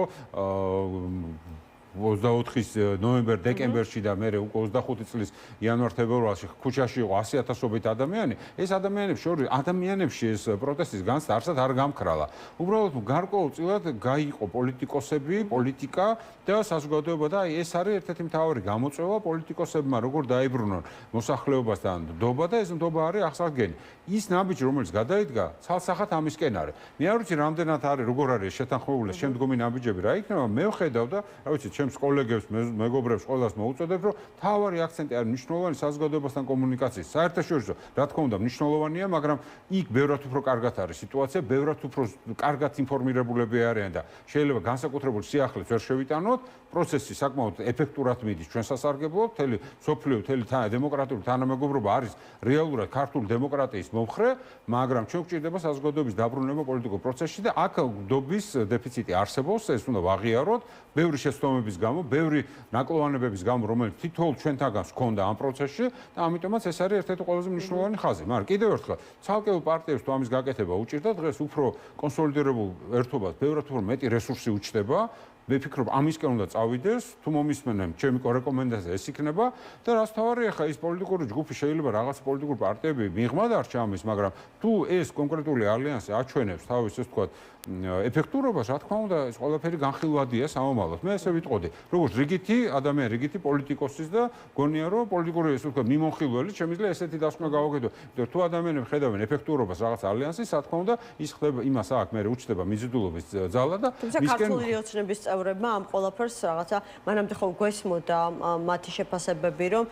24 ნოემბერ-დეკემბერში და მე უკვე 25 წლის იანვარ-თებერვალში ქუჩაში იყო 100,000-ობით ადამიანი, ეს ადამიანებში ეს პროტესტის განცდა არსად არ გამქრალა. უბრალოდ გარკვეულწილად გაიყო პოლიტიკოსები, პოლიტიკა და საზოგადოება და ეს არის ერთ-ერთი მთავარი გამოწვევა პოლიტიკოსებმა, როგორ დაიბრუნონ მოსახლეობასთან ნდობა და ეს ნდობა არის აღსადგენი. ის ნაბიჯი, რომელიც გადაიდგა, ცალსახად ამისკენ არის. მე არ ვიცი, რამდენად არის, როგორ არის შეთანხმებული შემდგომი ნაბიჯები, რა იქნება, მე ვხედავ და რა ვიცი, ჩემს კოლეგებს, მეგობრებს ყველას მოუწოდებ, რომ თავარი აქცენტი არის მნიშვნელოვანი საზოგადოებასთან კომუნიკაციის. საერთაშორისო, რა თქმა უნდა, მნიშვნელოვანია, მაგრამ იქ ბევრად უფრო კარგად არის სიტუაცია, ბევრად უფრო კარგად ინფორმირებულები არიან და შეიძლება განსაკუთრებულ სიახლეს ვერ შევიტანოთ, პროცესი საკმაოდ ეფექტურად მიდის ჩვენ სასარგებლოდ, მთელი სოფლიო, მთელი დემოკრატიული თანამეგობრობა არის რეალურად ქართული დემოკრატიის მომხრე, მაგრამ ჩვენ გვჭირდება საზოგადოების დაბრუნება პოლიტიკურ პროცესში და აქ ნდობის დეფიციტი არსებობს, ეს უნდა ვაღიაროთ, ბევრი შეცდომების გამო, ბევრი ნაკლოვანებების გამო, რომელიც თითოეულ ჩვენთაგანს ჰქონდა ამ პროცესში და ამიტომაც ეს არის ერთ-ერთი ყველაზე მნიშვნელოვანი ხაზი. მაგრამ კიდევ ერთხელ, ცალკეულ პარტიებს თუ ამის გაკეთება უჭირდა, დღეს უფრო კონსოლიდირებულ ერთობას ბევრად უფრო მეტი რესურსი უჩნდება. მე ვფიქრობ, ამისკენ უნდა წავიდეს, თუ მომისმენენ, ჩემი რეკომენდაცია ეს იქნება და რაც თავარია, ხა ის პოლიტიკური ჯგუფი შეიძლება რაღაც პოლიტიკური პარტიები მიღმა დარჩა ამის, მაგრამ თუ ეს კონკრეტული ალიანსი აჩვენებს თავის, ესე ვთქვათ, ეფექტურობას, რა თქმა უნდა, ეს ყველაფერი განხილვადია სამომავლოდ. მე ესე ვიტყოდი, როგორც რიგითი ადამიანი, რიგითი პოლიტიკოსის და გონია, რომ პოლიტიკური, ესე ვთქვათ, მიმოხილველი შემიძლია ესეთი დასკვნა გავაკეთო. იმიტომ თუ ადამიანები ხედავენ ეფექტურობას რაღაც ალიანსის, რა თქმა უნდა, ის ხდება იმას აქ მე უჩნდება მიზიდულობის ძალა და ქართული ოცნების წევრებმა ამ ყველაფერს რაღაცა მანამდე ხო გვესმოდა მათი შეფასებები, რომ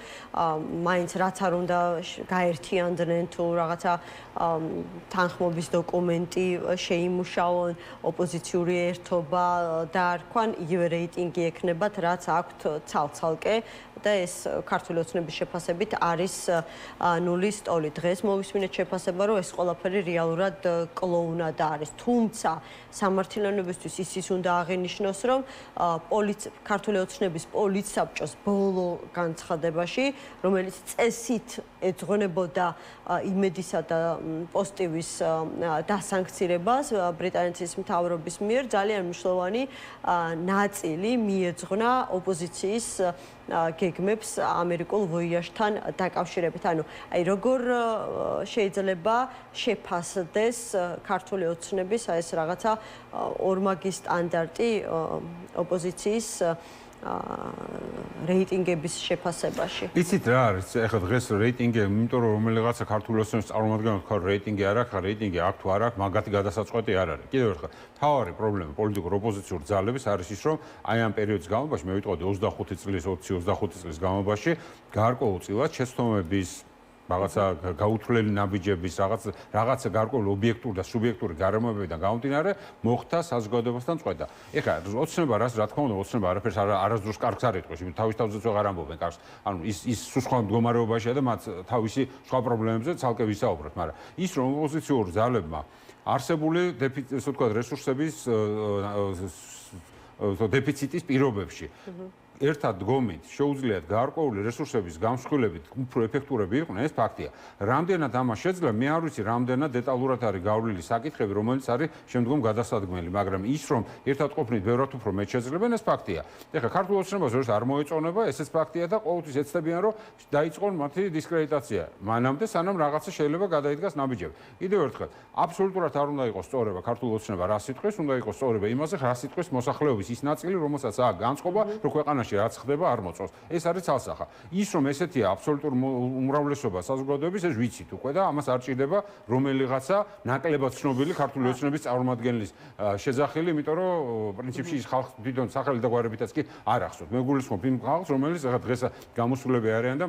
მაინც რაც არ უნდა გაერთიანდნენ თუ რაღაცა თანხმობის დოკუმენტი შეიმუშაონ ოპოზიციური ერთობა და არქვან იგივე რეიტინგი ექნებათ, რაც აქვთ ცალ-ცალკე და ეს ქართული ოცნების შეფასებით არის ნულის ტოლი. დღეს მოვისმინეთ შეფასება, რომ ეს ყველაფერი რეალურად კლოუნადა არის. თუმცა სამართლიანობისთვის ის უნდა აღინიშნოს, რომ ქართული ოცნების პოლიტსაბჭოს ბოლო განცხადებაში, რომელიც წესით ეძღვნებოდა იმედისა და პოზიტივის დასანქცირებას ბრიტანეთის მთავრობის მიერ ძალიან მნიშვნელოვანი ნაწილი მიეძღვნა ოპოზიციის გეგმებს ამერიკულ ვოიაჟთან დაკავშირებით. ანუ როგორ შეიძლება შეფასდეს ქართული ოცნების ეს რაღაცა ორმაგი სტანდარტი ოპოზიციის რეიტინგების შეფასებაში. იცით რა არის? ეხლა დღეს რეიტინგი, იმიტომ რომ რომელიღაცა ქართული ოცნების წარმომადგენელი თქვა რეიტინგი არ აქვს, რეიტინგი აქვს თუ არ აქვს, მაგათი გადასაწყვეტი არ არის. კიდევ ერთხელ, თავარი პრობლემა პოლიტიკურ ოპოზიციურ ძალების არის ის, რომ აი ამ პერიოდის განმავლობაში, მე ვიტყოდი 25 წლის, 20-25 წლის განმავლობაში გარკვეულწილად შეცდომების რაღაცა გაუთვლელი ნაბიჯების რაღაცა გარკვეული ობიექტური და სუბიექტური გარემოებებიდან გამომდინარე მოხდა საზოგადოებასთან წყვეტა. ეხლა ოცნება რას რა თქმა უნდა ოცნება არაფერს არასდროს კარგს არ იტყვის, იმიტომ თავის თავზეც ვეღარ ამბობენ კარგს. ანუ ის სხვა მდგომარეობაშია და მათ თავისი სხვა პრობლემებზე ცალკე ვისაუბროთ, მაგრამ ის რომ ოპოზიციურ ძალებმა არსებული ესე ვთქვათ რესურსების დეფიციტის პირობებში ერთად დგომით შეუძლიათ გარკვეული რესურსების გამსხვილებით უფრო ეფექტურები იყვნენ, ეს ფაქტია. რამდენად ამას შეძლება, მე არ ვიცი, რამდენად დეტალურად არის გავლილი საკითხები, რომელიც არის შემდგომ გადასადგმელი, მაგრამ ის რომ ერთად ყოფნით ბევრად უფრო მეტ შეძლებენ, ეს ფაქტია. ეხლა ქართულ ოცნებას როდესაც არ მოეწონება, ესეც ფაქტია და ყოველთვის ეცდებიან, რომ დაიწყონ მათი დისკრედიტაცია. მანამდე სანამ რაღაცა შეიძლება გადაიდგას ნაბიჯები. კიდევ ერთხელ, აბსოლუტურად არ უნდა იყოს სწორება ქართულ ოცნება რა სიტყვის, უნდა იყოს სწორება იმაზე, რა სიტყვის მოსახლეობის ის ნაწილი, რომელსაც აქვს განწყობა, რომ ქვეყანაში რაც ხდება არ მოწოს. ეს არის ცალსახა. ის რომ ესეთია აბსოლუტურ უმრავლესობა საზოგადოების, ეს ვიცით უკვე და ამას არ ჭირდება რომელიღაცა ნაკლებად ცნობილი ქართული ოცნების წარმომადგენლის შეძახილი, იმიტომ რომ პრინციპში ის ხალხს თვითონ სახელი და გვარებითაც კი არ ახსოვთ. მე გულისხმობ იმ ხალხს, რომელიც დღეს გამოსულები არიან და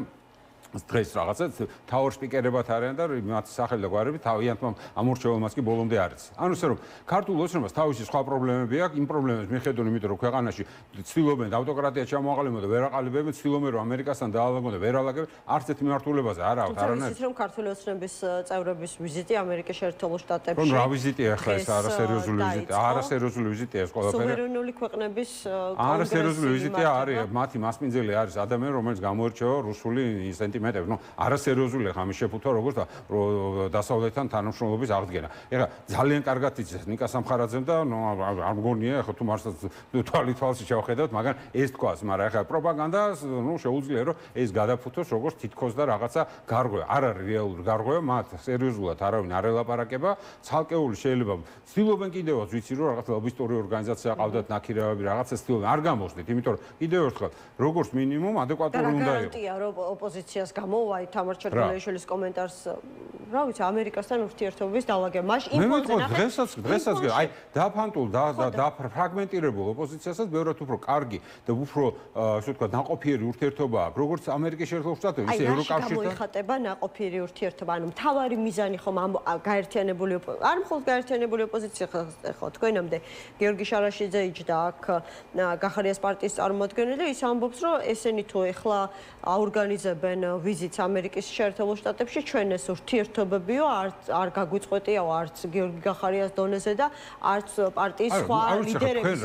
დღეს რაღაცა თავარ სპიკერებად არიან და მათ სახელი და გვარები თავიანთმა ამორჩეულმაც კი ბოლომდე არის. ანუ ესე რომ ქართულ ოცნებას თავისი სხვა პრობლემები აქვს, იმ პრობლემებს მიხედვით, იმიტომ რომ ქვეყანაში ცდილობენ ავტოკრატია ჩამოაყალიბონ და ვერ აყალიბებენ, ცდილობენ რომ ამერიკასთან დაალაგონ და ვერ ალაგებენ, არც ერთ მიმართულებაზე არ აქვს არანაირი. თუმცა რომ ქართული ოცნების წევრების ვიზიტი ამერიკის შეერთებულ შტატებში. რომ რა ვიზიტია ახლა ეს არასერიოზული ვიზიტია, არასერიოზული ვიზიტია ეს ყველაფერი. სუვერენული ქვეყნების არასერიოზული ვიზიტია არის, მათი მასპინძელი არის ადამიანი, რომელიც გამოირჩევა რუსული სენტიმენტები. ნუ არასერიოზულია ხა ამის შეფუთვა, როგორც დასავლეთთან თანამშრომლობის აღდგენა. ეხლა ძალიან კარგად იცის ნიკა სამხარაძემ და ნუ არ მგონია, ეხლა თუ მარსაც თვალში შევხედავთ, მაგრამ ეს თქვას, მაგრამ ეხლა პროპაგანდას ნუ შეუძლია რომ ეს გადაფუთოს როგორც თითქოს და რაღაცა გარღვევა. არ არის რეალური გარღვევა, მათ სერიოზულად არავინ არ ელაპარაკება, ცალკეული შეიძლება ცდილობენ კიდევაც ვიცი რომ რაღაც ლობისტური ორგანიზაცია ყავდათ ნაქირავები, რაღაცა ცდილობენ არ გამოსდეთ, იმიტომ რომ კიდევ ერთხელ როგორც მინიმუმ ადეკვატური უნდა იყოს. გარანტია რომ ოპოზიციას გამოვა თამარ ჩერგელაშვილის კომენტარს, რა ვიცი, ამერიკასთან ურთიერთობების დალაგება. მაშინ იმპონზე ნახე. დღესაც აი დაფანტულ და ფრაგმენტირებულ ოპოზიციასაც ბევრად უფრო კარგი და უფრო ასე ვთქვათ ნაყოფიერი ურთიერთობა აქვს, როგორც ამერიკის შეერთებულ შტატებში, ისე ევროკავშირთან. გამოიხატება ნაყოფიერი ურთიერთობა, ანუ მთავარი მიზანი ხომ გაერთიანებული არ მხოლოდ გაერთიანებული ოპოზიცია ხო თქვენამდე გიორგი შარაშიძე იჯდა აქ გახარიას პარტიის წარმომადგენელი და ის ამბობს, რომ ესენი თუ ეხლა აორგანიზებენ ვიზიტს ამერიკის შეერთებულ შტატებში, ჩვენ ეს ურთიერთობებიო არ გაგვიწყვეტიაო არც გიორგი გახარიას დონეზე და არც პარტიის სხვა ლიდერების.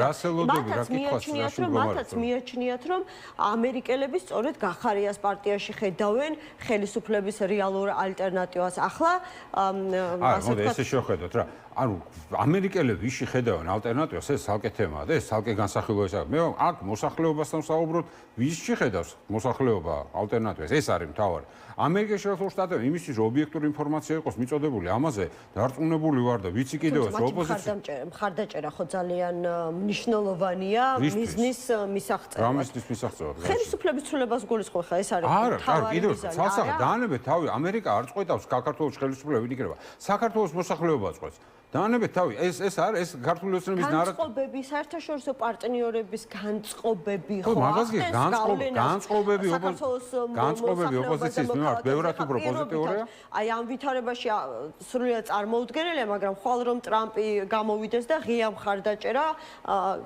მათაც მიაჩნიათ, რომ ამერიკელები სწორედ გახარიას პარტიაში ხედავენ ხელისუფლების რეალურ ალტერნატივას. ახლა ასე ვთქვათ, ესე შევხედოთ რა. ანუ ამერიკელები ვიში ხედავენ ალტერნატივას, ეს ცალკე თემაა და ეს ცალკე განსახილველია. მე აქ მოსახლეობასთან ვსაუბრობ, ვიში ხედავს მოსახლეობა ალტერნატივას, ეს არის მთავარი. ამერიკის შეერთებულ შტატებში იმისთვის რომ ობიექტური ინფორმაცია იყოს მიწოდებული ამაზე დარწმუნებული ვარ და ვიცი კიდევაც რომ ოპოზიცია მხარდაჭერა ხო ძალიან მნიშვნელოვანია მიზნის მისაღწევად. რა მიზნის მისაღწევად? ხელისუფლების ცვლილებას გულისხმობ ხა ეს არის თავი კიდევ ცალსახად დაანებეთ თავი ამერიკა არ წყვეტავს საქართველოს ხელისუფლება ვინ იქნება საქართველოს მოსახლეობა წყვეტს დაანებეთ თავი, ეს არის ეს ქართული ოცნების ნარატივი. განწყობები, საერთაშორისო პარტნიორების განწყობები ხო, მაგას კი განწყობები ოპოზიციის მიმართ ბევრად უფრო პოზიტიურია. აი ამ ვითარებაში სრულიად წარმოუდგენელია, მაგრამ ხვალ რომ ტრამპი გამოვიდეს და ღია მხარდაჭერა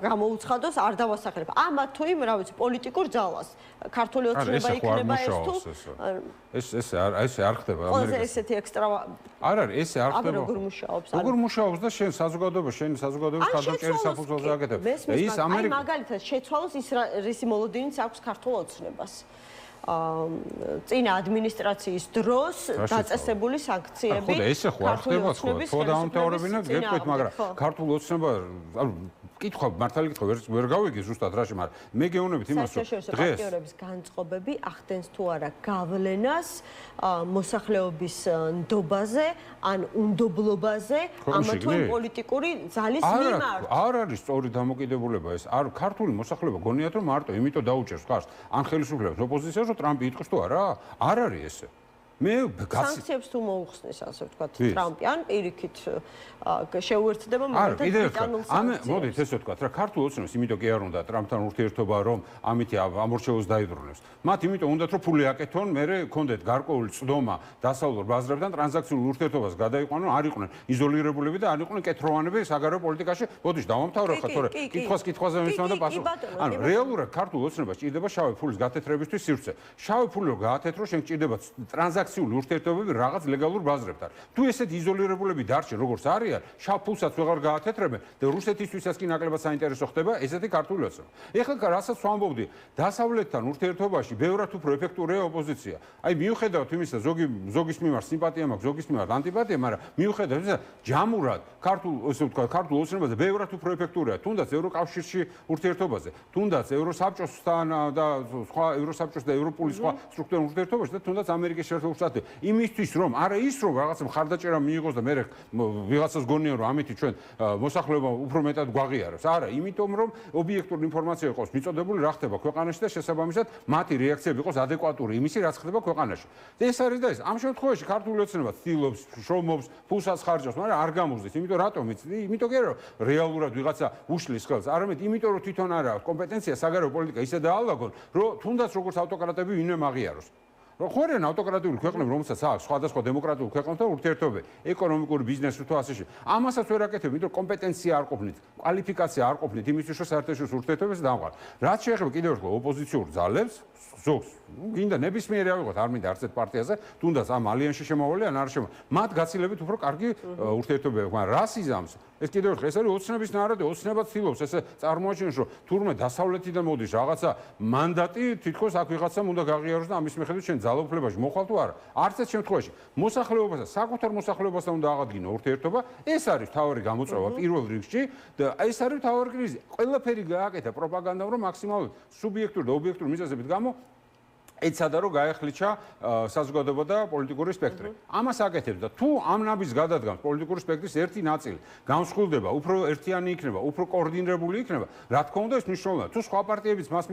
გამოუცხადოს, არ დავასახელებ. ამათ თუ იმ რა ვიცი პოლიტიკურ ძალას ქართული ოცნება იქნება ეს თუ ეს არ ხდება ამერიკაში. ესეთი ექსტრა არ არის, ესე არ ხდება. როგორ მუშაობს? როგორ მუშაობს და შენ შენი საზოგადოების ხარდაჭერის საფუძველზე აკეთებ. ის ამერიკა მაგალითად შეცვალოს რისი მოლოდინიც აქვს ქართულ ოცნებას. წინა ადმინისტრაციის დროს დაწესებული სანქციები. ხო და ესე ხო არ ხდება ხო დაამთავრებინა გეტყვით, მაგრამ ქართულ ოცნება კითხვა მართალი კითხვა ვერ გავიგე ზუსტად რაში, მაგრამ მე გეუბნებით იმას, რომ დღეს პარტნიორების განწყობები ახდენს თუ არა გავლენას მოსახლეობის ნდობაზე ან უნდობლობაზე ამა თუ იმ პოლიტიკური ძალის მიმართ. არ არის სწორი დამოკიდებულება ეს. არ ქართული მოსახლეობა გონიათ რომ მარტო იმიტომ დაუჭერს ხარს ან ხელისუფლებას ოპოზიციას რომ ტრამპი იტყვის თუ არა? არ არის ესე. მე სანქციებს თუ მოუხსნეს ასე ვთქვათ ტრამპი ან პირიქით შეუერთდება მაგალითად ბრიტანულ სანქციებს. მოდით ესე ვთქვათ რა ქართულ ოცნებს იმიტომ კი არ უნდა ტრამპთან ურთიერთობა რომ ამითი ამორჩეულს დაიბრუნებს. მათ იმიტომ უნდათ რომ ფული აკეთონ, მერე კონდეთ გარკვეული წვდომა დასავლურ ბაზრებთან ტრანზაქციულ ურთიერთობას გადაიყვანონ, არ იყვნენ იზოლირებულები და არ იყვნენ კეთროვანები საგარეო პოლიტიკაში. მოდით დავამთავრე ხა თორე კითხვაზე მისვამ და პასუხი. ანუ რეალურად ქართულ ოცნებას ჭირდება შავი ფულის გათეთრებისთვის სივრცე. შავი ფული რო გაათეთრო, შენ ჭირდება ტრანზაქციული ურთიერთობები რაღაც ლეგალურ ბაზრებთან. თუ ესეთ იზოლირებულები დარჩენ როგორც არიან, შავ ფულსაც ვეღარ გაათეთრებენ და რუსეთისთვისაც კი ნაკლებად საინტერესო ხდება ესეთი ქართული ოცნება. ეხლა რასაც ვამბობდი, დასავლეთთან ურთიერთობაში ბევრად უფრო ეფექტურია ოპოზიცია. აი მიუხედავად იმისა, ზოგის მიმართ სიმპათია მაქვს, ზოგის მიმართ ანტიპათია, მაგრამ მიუხედავად იმისა, ჯამურად ქართულ ოცნებაზე ბევრად უფრო ეფექტურია, თუნდაც ევროკავშირში ურთიერთობაზე, თუნდაც ევროსაბჭოსთან და სხვა ევროსაბჭოს და ევროპული სხვა სტრუქტურულ ურთიერთობაში და თუნდაც ამერიკის შეერთებულ შტატებში. იმისთვის რომ არა ის რომ რაღაცა მხარდაჭერა მიიღოს და მე ვიღაცას გონია რომ ამით ჩვენ მოსახლეობა უფრო მეტად გვაღიარებს. არა, იმიტომ რომ ობიექტური ინფორმაცია იყოს მიწოდებული რა ხდება ქვეყანაში და შესაბამისად მათი რეაქციები იყოს ადეკვატური იმისი რაც ხდება ქვეყანაში. ეს არის და ეს ამ შემთხვევაში ქართული ოცნება ცდილობს, შრომობს, ფულსაც ხარჯავს, მაგრამ არ გამოსდის. იმიტომ რატომ იცი? იმიტომ კი რომ რეალურად ვიღაცა უშლის ხელს, არამედ იმიტომ რომ თვითონ არ აქვს კომპეტენცია საგარეო პოლიტიკა ისე დაალაგონ, რომ თუნდაც როგორც ავტოკრატები ვინმე აღიაროს. ხო არიან ავტოკრატიული ქვეყნები, რომელსაც აქვს სხვადასხვა დემოკრატიულ ქვეყნებთან ურთიერთობები, ეკონომიკური ბიზნესი თუ ასე შემდეგ. ამასაც ვერ აკეთებ, იმიტომ რომ კომპეტენცია არ ყოფნით, კვალიფიკაცია არ ყოფნით იმისთვის, რომ საერთაშორისო ურთიერთობებს დავყარ. რაც შეეხება კიდევ ერთხელ ოპოზიციურ ძალებს, ზოგს, გინდა ნებისმიერი ავიღოთ, არ მინდა არც ერთ პარტიაზე, თუნდაც ამ ალიანსში შემოვალი ან არ შემოვალი. მათ გაცილებით უფრო კარგი ურთიერთობები აქვს, მაგრამ რას იზამს? ეს კიდევ ერთხელ ეს არის ოცნების ნარატივი, ოცნება ცდილობს ესე წარმოაჩენოს, რომ თურმე დასავლეთიდან მოდის რაღაცა მანდატი, თითქოს აქ ვიღაცამ უნდა გაღიაროს და ამის მიხედვით შენ ძალაუფლებაში მოხვალ თუ არა. არც ერთ შემთხვევაში მოსახლეობასა, საკუთარ მოსახლეობასთან უნდა აღადგინო ურთიერთობა, ეს არის თავარი გამოწვევა პირველ რიგში და ეს არის თავარი კრიზისი. ყველაფერი გააკეთა პროპაგანდამ, რომ მაქსიმალურად სუბიექტური და ობიექტური მიზეზებით გამო ეცადა რომ გაეხლიჩა საზოგადოება და პოლიტიკური სპექტრი. ამას აკეთებს და თუ ამ ნაბიჯს გადადგამს პოლიტიკური სპექტრის ერთი ნაწილი, გამსხვილდება, უფრო ერთიანი იქნება, უფრო კოორდინირებული იქნება, რა თქმა უნდა ეს მნიშვნელოვანია. თუ სხვა პარტიებიც მას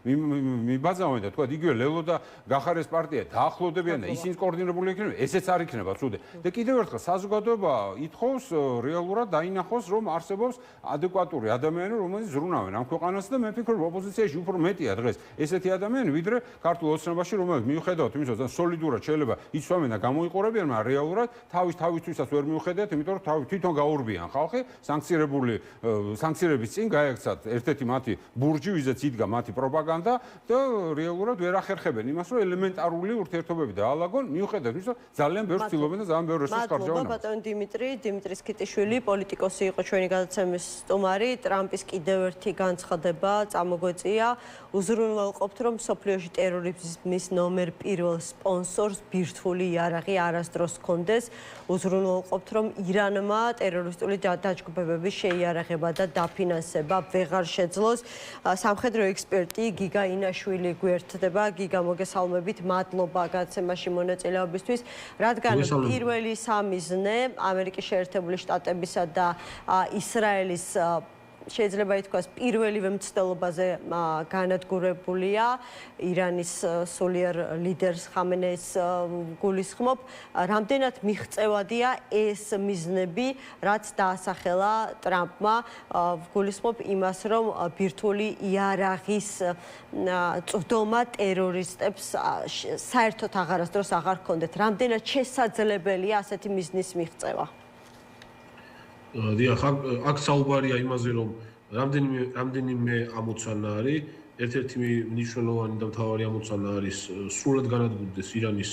მიბაძავენ და თქვა იგივე ლელო და გახარეს პარტია დაახლოვდებიან და ისინი კოორდინირებული იქნება, ესეც არ იქნება ცუდი. და კიდევ ერთხელ საზოგადოება ითხოვს რეალურად დაინახოს რომ არსებობს ადეკვატური ადამიანები, რომლებიც ზრუნავენ ამ ქვეყანას და მე ვფიქრობ ოპოზიციაში უფრო მეტია დღეს ესეთი ადამიანები, ვიდრე ქართულ ოცნებაში, რომელიც მიუხედავად იმისა, რომ სოლიდურად შეიძლება იცვამენ და გამოიყურებიან, მაგრამ რეალურად თავისთვისაც ვერ მიუხედავთ, იმიტომ რომ თვითონ გაურბიან ხალხი, სანქციების წინ გაექცათ ერთ-ერთი მათი ბურჯი, ვიზეც იდგა მათი პროპაგანდა და რეალურად ვერ ახერხებენ იმას, რომ ელემენტარული ურთიერთობები დაალაგონ, მიუხედავად იმისა, ძალიან ბევრს ცდილობენ და ძალიან ბევრ რესურსს ხარჯავენ. მადლობა ბატონ დიმიტრი სქიტიშვილი, პოლიტიკოსი იყო ჩვენი გადაცემის სტუმარი. ტრამპის კიდევ ერთი განცხადება წამოგვეწია. უზრუნველყოფთ, რომ სოფლიოში ტერორიზმის ნომერ პირველ სპონსორს ბირთვული იარაღი არასდროს ჰქონდეს. უზრუნველყოფთ, რომ ირანმა ტერორისტული დაჯგუფებების შეიარაღება და დაფინანსება ვეღარ შეძლოს. სამხედრო ექსპერტი გიგა ინაშვილი გვერდდება. გიგა, მოგესალმებით, მადლობა გადაცემაში მონაწილეობისთვის. რადგან პირველი სამიზნე ამერიკის შეერთებული შტატებისა და ისრაელის შეიძლება ითქვას პირველივე მცდელობაზე განადგურებულია ირანის სულიერ ლიდერს ხამენეის გულისხმობ. რამდენად მიღწევადია ეს მიზნები, რაც დაასახელა ტრამპმა, გულისხმობ იმას, რომ ბირთვული იარაღის წვდომა ტერორისტებს საერთოდ აღარასდროს აღარ ჰქონდეთ. რამდენად შესაძლებელია ასეთი მიზნის მიღწევა? დიახ, აქ საუბარია იმაზე, რომ რამდენიმე ამოცანა არის. ერთ-ერთი მნიშვნელოვანი და მთავარი ამოცანა არის სრულად განადგურდეს ირანის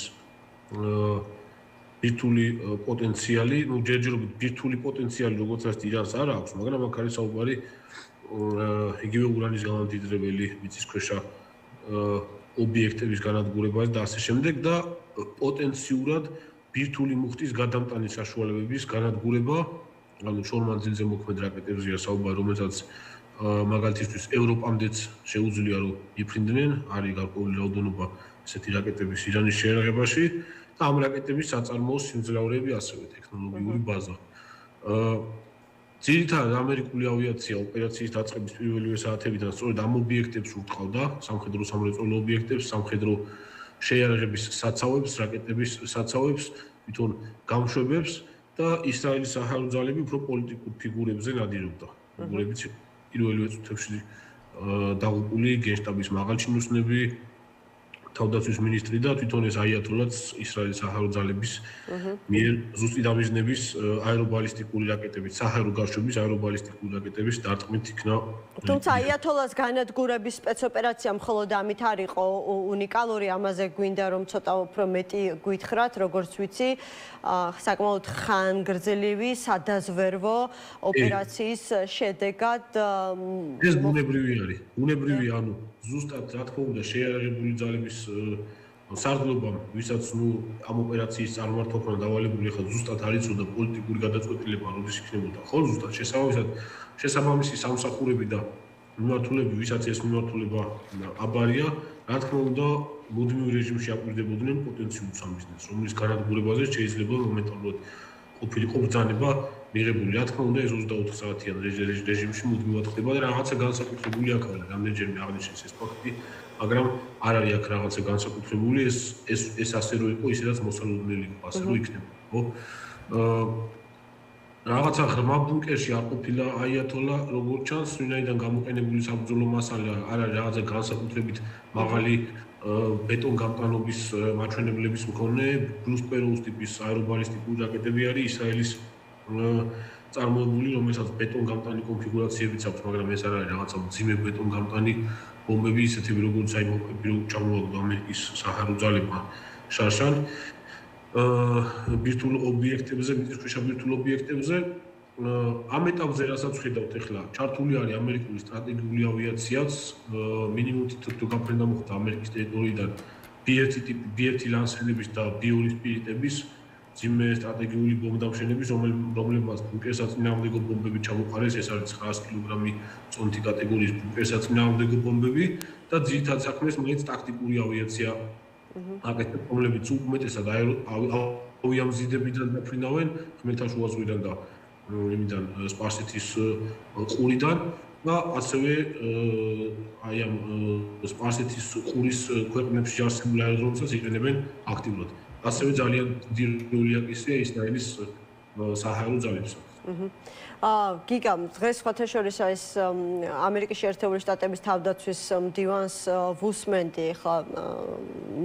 ბირთვული პოტენციალი. ჯერჯერობით ბირთვული პოტენციალი როგორც არის ირანს არ აქვს, მაგრამ აქ არის საუბარი იგივე ურანის გამამდიდრებელი მიწისქვეშა ობიექტების განადგურებაზე და ასე შემდეგ და პოტენციურად ბირთვული მუხტის გადამტანის საშუალებების განადგურება, ანუ შორმანძილზე მოქმედ რაკეტებზეა საუბარი, რომელსაც მაგალითისთვის ევროპამდეც შეუძლია რომ იფრინდნენ, არის გარკვეული რაოდენობა ესეთი რაკეტების ირანის შეერაღებაში და ამ რაკეტების საწარმოო სიმძლავრეები ასევე ტექნოლოგიური ბაზა. ძირითადად ამერიკული ავიაცია ოპერაციის დაწყების პირველივე საათებიდან სწორედ ამ ობიექტებს ურტყავდა, სამხედრო სამრეწველო ობიექტებს, სამხედრო შეიარაღების საცავებს, რაკეტების საცავებს, თვითონ გამშვებებს და ისრაელის საჰაერო ძალები უფრო პოლიტიკურ ფიგურებზე ნადირობდა. ფიგურებიც პირველივე წუთებში დაღუპული გენშტაბის მაღალჩინოსნები, თავდაცვის მინისტრი და თვითონ ეს აიათოლაც ისრაელის საჰაერო ძალების მიერ ზუსტი დამიზნების აერობალისტიკური რაკეტებით, საჰაერო გარშვების აერობალისტიკური რაკეტების დარტყმით იქნა. თუმცა აიათოლას განადგურების სპეცოპერაცია მხოლოდ ამით არ იყო უნიკალური, ამაზე გვინდა რომ ცოტა უფრო მეტი გვითხრათ, როგორც ვიცი, საკმაოდ ხანგრძლივი სადაზვერვო ოპერაციის შედეგად ეს ბუნებრივი არის. ბუნებრივი, ანუ ზუსტად რა თქმა უნდა შეიარაღებული ძალების სარდლობამ, ვისაც ამ ოპერაციის წარმართვა ქონა დავალებული, ხა ზუსტად არ იცოდა პოლიტიკური გადაწყვეტილება როდის იქნებოდა. ხო, ზუსტად შესაბამისი სამსახურები და მიმართულები, ვისაც ეს მიმართულება აბარია, რა თქმა უნდა, მუდმივ რეჟიმში აკვირდებოდნენ პოტენციურ სამიზნეს, რომლის განადგურებაზე შეიძლება მომენტალურად ყოფილიყო ბრძანება მიღებული. რა თქმა უნდა, ეს 24 საათიან რეჟიმში მუდმივად ხდება და რაღაცა განსაკუთრებული აქ არის, რამდენჯერმე აღნიშნეს ეს ფაქტი, მაგრამ არ არის აქ რაღაცა განსაკუთრებული, ეს ასე რო იყო, ისედაც მოსალოდნელი იყო, ასე რო იქნება, ხო? რაღაცა ღრმა ბუნკერში არ ყოფილა აიათოლა, როგორც ჩანს, ვინაიდან გამოყენებული საბრძოლო მასალა არ არის რაღაცა განსაკუთრებით მაღალი ბეტონგამტანობის მაჩვენებლების მქონე, ბრუსპეროუს ტიპის აერობალისტიკური რაკეტები არის ისრაელის წარმოებული, რომელსაც ბეტონგამტანი კონფიგურაციებიც აქვს, მაგრამ ეს არ არის რაღაცა მძიმე ბეტონგამტანი ბომბები, ისეთები როგორც ჩამოაგდო ამერიკის საჰაერო ძალებმა შარშან. ბირთვულ ობიექტებზე, მიწისქვეშა ბირთვულ ობიექტებზე ამ ეტაპზე რასაც ვხედავთ ახლა, ჩართული არის ამერიკული სტრატეგიული ავიაციაც, მინიმუმ თითო გაფრენდა მოხდა ამერიკის ტერიტორიიდან B1 ლანსერების და B2 სპირიტების ძიმე სტრატეგიული ბომბდამშენების, რომლებმაც ბუნკერსაწინააღმდეგო ბომბები ჩამოყარეს, ეს არის 900 კილოგრამი წონთი კატეგორიის ბუნკერსაწინააღმდეგო ბომბები და ძირითად საქმეს მაინც ტაქტიკური ავიაცია აკეთებს, რომლებიც უმეტესად ავიამზიდებიდან დაფრინავენ, ხმელთაშუა ზღვიდან და იმიდან სპარსეთის ყურიდან და ასევე აი ამ სპარსეთის ყურის ქვეყნებში არსებულ აეროდრომებსაც იყენებენ აქტიურად. ასევე ძალიან დიდი როლი აკისრია ისრაელის საჰაერო ძალებს. გიგა, დღეს სხვათა შორის ეს ამერიკის შეერთებული შტატების თავდაცვის მდივანს ვუსმენდი, ხა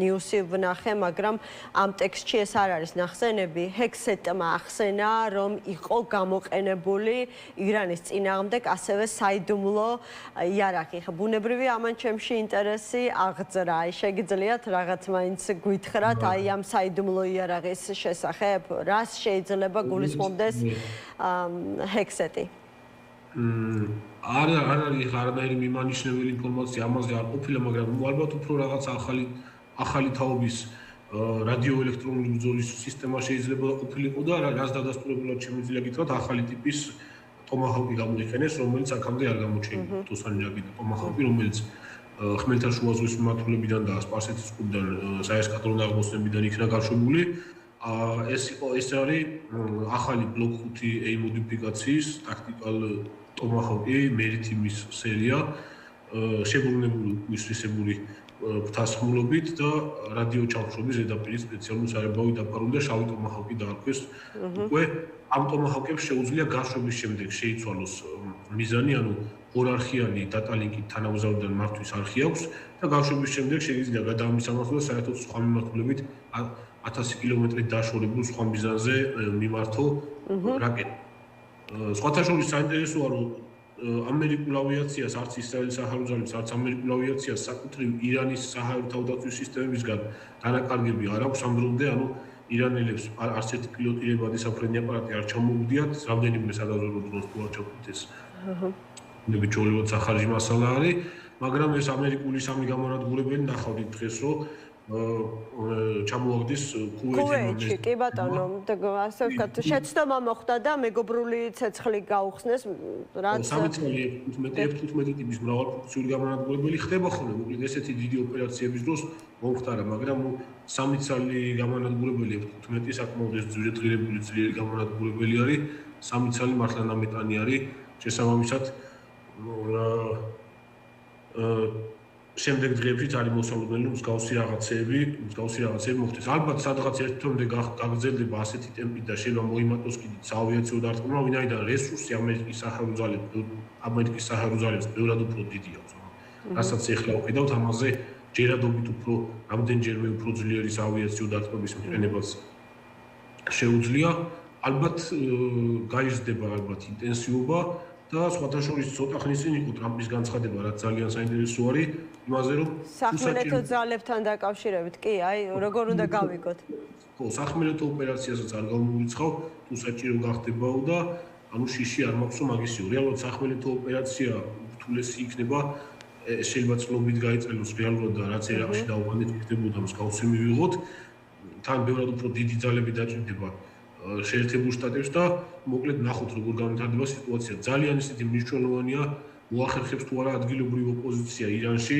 ნიუსი ვნახე, მაგრამ ამ ტექსტში ეს არ არის ნახსენები. ჰექსეტმა ახსენა, რომ იყო გამოყენებული ირანის წინააღმდეგ ასევე საიდუმლო იარაღი. ხა ბუნებრივია ამან ჩემში ინტერესი აღძრა. აი შეგიძლიათ რაღაც მაინც გვითხრათ აი ამ საიდუმლო იარაღის შესახებ, რას შეიძლება გულისხმობდეს ჰექსეტი. არ არის არანაირი მიმანიშნებელი ინფორმაცია ამაზე არ ყოფილა, მაგრამ ალბათ უფრო რაღაც ახალი თაობის რადიოელექტრონული ბრძოლის სისტემა შეიძლება ყოფილიყო და რაც დადასტურებულად შემიძლია გითხრათ, ახალი ტიპის ტომაჰავკი გამოიყენეს, რომელიც აქამდე არ გამოჩენილა. თოსანი რაკეტა ტომაჰავკი, რომელიც ხმელთაშუა ზღვის მიმართულებიდან და სპარსეთის ყურიდან საესკადრონო აღმოსნებიდან იქნა გაშვებული. ეს არის ახალი ბლოკ 5A მოდიფიკაციის ტაქტიკალ ტომაჰოკი, მერითიმის სერია, შებრუნებული მისვისებული ფთასხმულობით და რადიო ჩამხშობის ზედაპირის სპეციალური სარებავი დაფარული და შავი ტომაჰოკი დაარქვეს. უკვე ამ ტომაჰოკებს შეუძლია გაშვების შემდეგ შეიცვალოს მიზანი, ანუ ორარხიანი დატალინკით თანამგზავრიდან მართვის არხი აქვს და გაშვების შემდეგ შეიძლება გადაამისამართლოს და საერთოდ სხვა მიმართულებით 1000 კილომეტრით დაშორებულ სხვა მიზანზე მიმართო რაკეტა. სხვათა შორის საინტერესოა, რომ ამერიკულ ავიაციას, არც ისრაელის საჰაერო ძალებს, არც ამერიკულ ავიაციას საკუთრივ ირანის საჰაერო თავდაცვის სისტემებისგან დანაკარგები არ აქვს ამ დრომდე, ანუ ირანელებს არც ერთი პილოტირებადი საფრენი აპარატი არ ჩამოუგდიათ, რამდენიმე სადაზვერვო დრონს თუ არ ჩავკით ეს. ნებიჯოლივად სახარჯი მასალა არის, მაგრამ ეს ამერიკული სამი გამონადგურებელი ნახავდით დღეს, რომ ჩამოაგდეს კუვეიტში, კი ბატონო, ასე ვთქვათ, შეცდომა მოხდა და მეგობრული ცეცხლი გაუხსნეს, რაც 15 ტიპის მრავალფუნქციური გამონადგურებელი ხდება ხოლმე, მოკლედ ესეთი დიდი ოპერაციების დროს მომხდარა, მაგრამ 3 ცალი გამონადგურებელი 15 საკმაოდ ეს ძვირადღირებული ძლიერი გამონადგურებელი არის, 3 ცალი მართლა ნამეტანი არის, შესაბამისად შემდეგ დღეებშიც არის მოსალოდნელი მსგავსი რაღაცეები მოხდეს. ალბათ სადღაც ერთ თვემდე გაგრძელდება ასეთი ტემპი და შეიძლება მოიმატოს კიდე საავიაციო დარტყმა, ვინაიდან რესურსი ამერიკის საჰაერო ძალებს ბევრად უფრო დიდი აქვს. რასაც ეხლა ვხედავთ, ამაზე ჯერადობით უფრო რამდენჯერმე უფრო ძლიერი საავიაციო დარტყმების მიყენებაც შეუძლია. ალბათ გაიზრდება ინტენსივობა და სხვათა შორის ცოტა ხნის წინ იყო ტრამპის განცხადება, რაც ძალიან საინტერესო არის, იმაზე რომ სახმელეთო ძალებთან დაკავშირებით, კი, აი, როგორ უნდა გავიგოთ? ხო, სახმელეთო ოპერაციასაც არ გამომრიცხავ, თუ საჭირო გახდებაო და ანუ შიში არ მაქვს რომ მაგისიო. რეალურად სახმელეთო ოპერაცია რთულესი იქნება, შეიძლება წლობით გაეწელოს რეალურად და რაც ერაყში დაუყენეთ იქნებოდა მსგავსი მივიღოთ, თან ბევრად უფრო დიდი ძალები დაჭირდება შეერთებულ შტატებს და მოკლედ ნახოთ როგორ განვითარდება სიტუაცია. ძალიან ისეთი მნიშვნელოვანია მოახერხებს თუ არა ადგილობრივი ოპოზიცია ირანში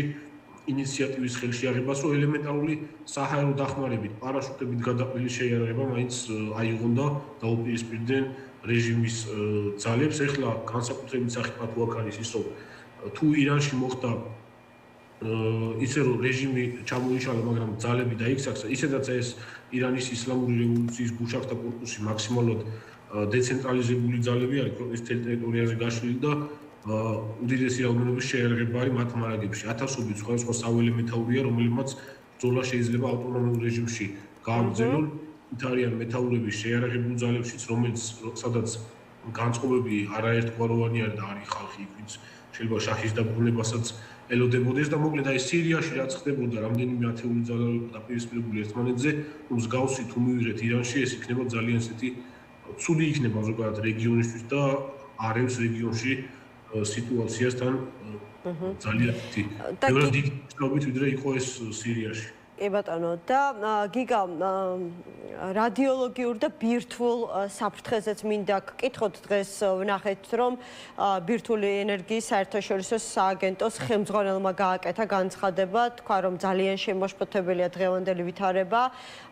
ინიციატივის ხელში აღებას, რომ ელემენტარული საჰაერო დახმარებით პარაშუტებით გადაყრილი შეიარაღება მაინც აიღონ და დაუპირისპირდნენ რეჟიმის ძალებს. ეხლა განსაკუთრებით სახიფათო აქ არის ის, რომ თუ ირანში მოხდა ისე რომ რეჟიმი ჩამოიშალა, მაგრამ ძალები დაიქცახა, ისედაც ეს ირანის ისლამური რევოლუციის გუშახთა კორპუსი მაქსიმალურად დეცენტრალიზებული ძალები არის ქვეყნის ტერიტორიაზე გაშლილი და უდიდესი რაოდენობის შეიარაღება არის მათ მარაგებში. ათასობით სხვადასხვა საველე მეთაურია, რომელმაც ბრძოლა შეიძლება ავტონომიურ რეჟიმში გააგრძელონ. იქ არიან მეთაურები შეიარაღებულ ძალებშიც, სადაც განწყობები არაერთგვაროვანი არის და არის ხალხი იქ, შეიძლება შაჰის დაბრუნებასაც ელოდებოდეს და მოკლედ აი სირიაში რაც ხდებოდა, რამდენიმე ათეული ძალა დაპირისპირებული ერთმანეთზე, მსგავსი თუ მივიღეთ ირანში, ეს იქნება ძალიან ისეთი ცუდი იქნება ზოგადად რეგიონისთვის და არევს რეგიონში სიტუაციასთან ძალიან დიდი მნიშვნელობით ვიდრე იყო ეს სირიაში. კი ბატონო, და გიგა რადიოლოგიურ და ბირთვულ საფრთხეზეც მინდა გკითხოთ. დღეს ვნახეთ, რომ ბირთვული ენერგიის საერთაშორისო სააგენტოს ხელმძღვანელმა გააკეთა განცხადება, თქვა, რომ ძალიან შემაშფოთებელია დღევანდელი ვითარება,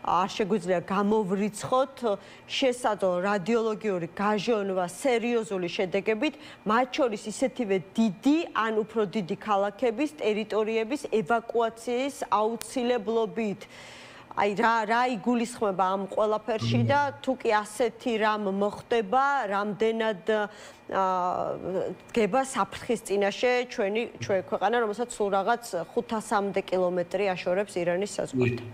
არ შეგვიძლია გამოვრიცხოთ შესაძლო რადიოლოგიური გაჟონვა სერიოზული შედეგებით, მათ შორის ისეთივე დიდი ან უფრო დიდი ქალაქების ტერიტორიების ევაკუაციის აუცილებლობით. აი რა იგულისხმება ამ ყველაფერში და თუ კი ასეთი რამ მოხდება, რამდენად დგება საფრთხის წინაშე ჩვენი ქვეყანა, რომელსაც სულ რაღაც 500-მდე კილომეტრი აშორებს ირანის საზღვართან.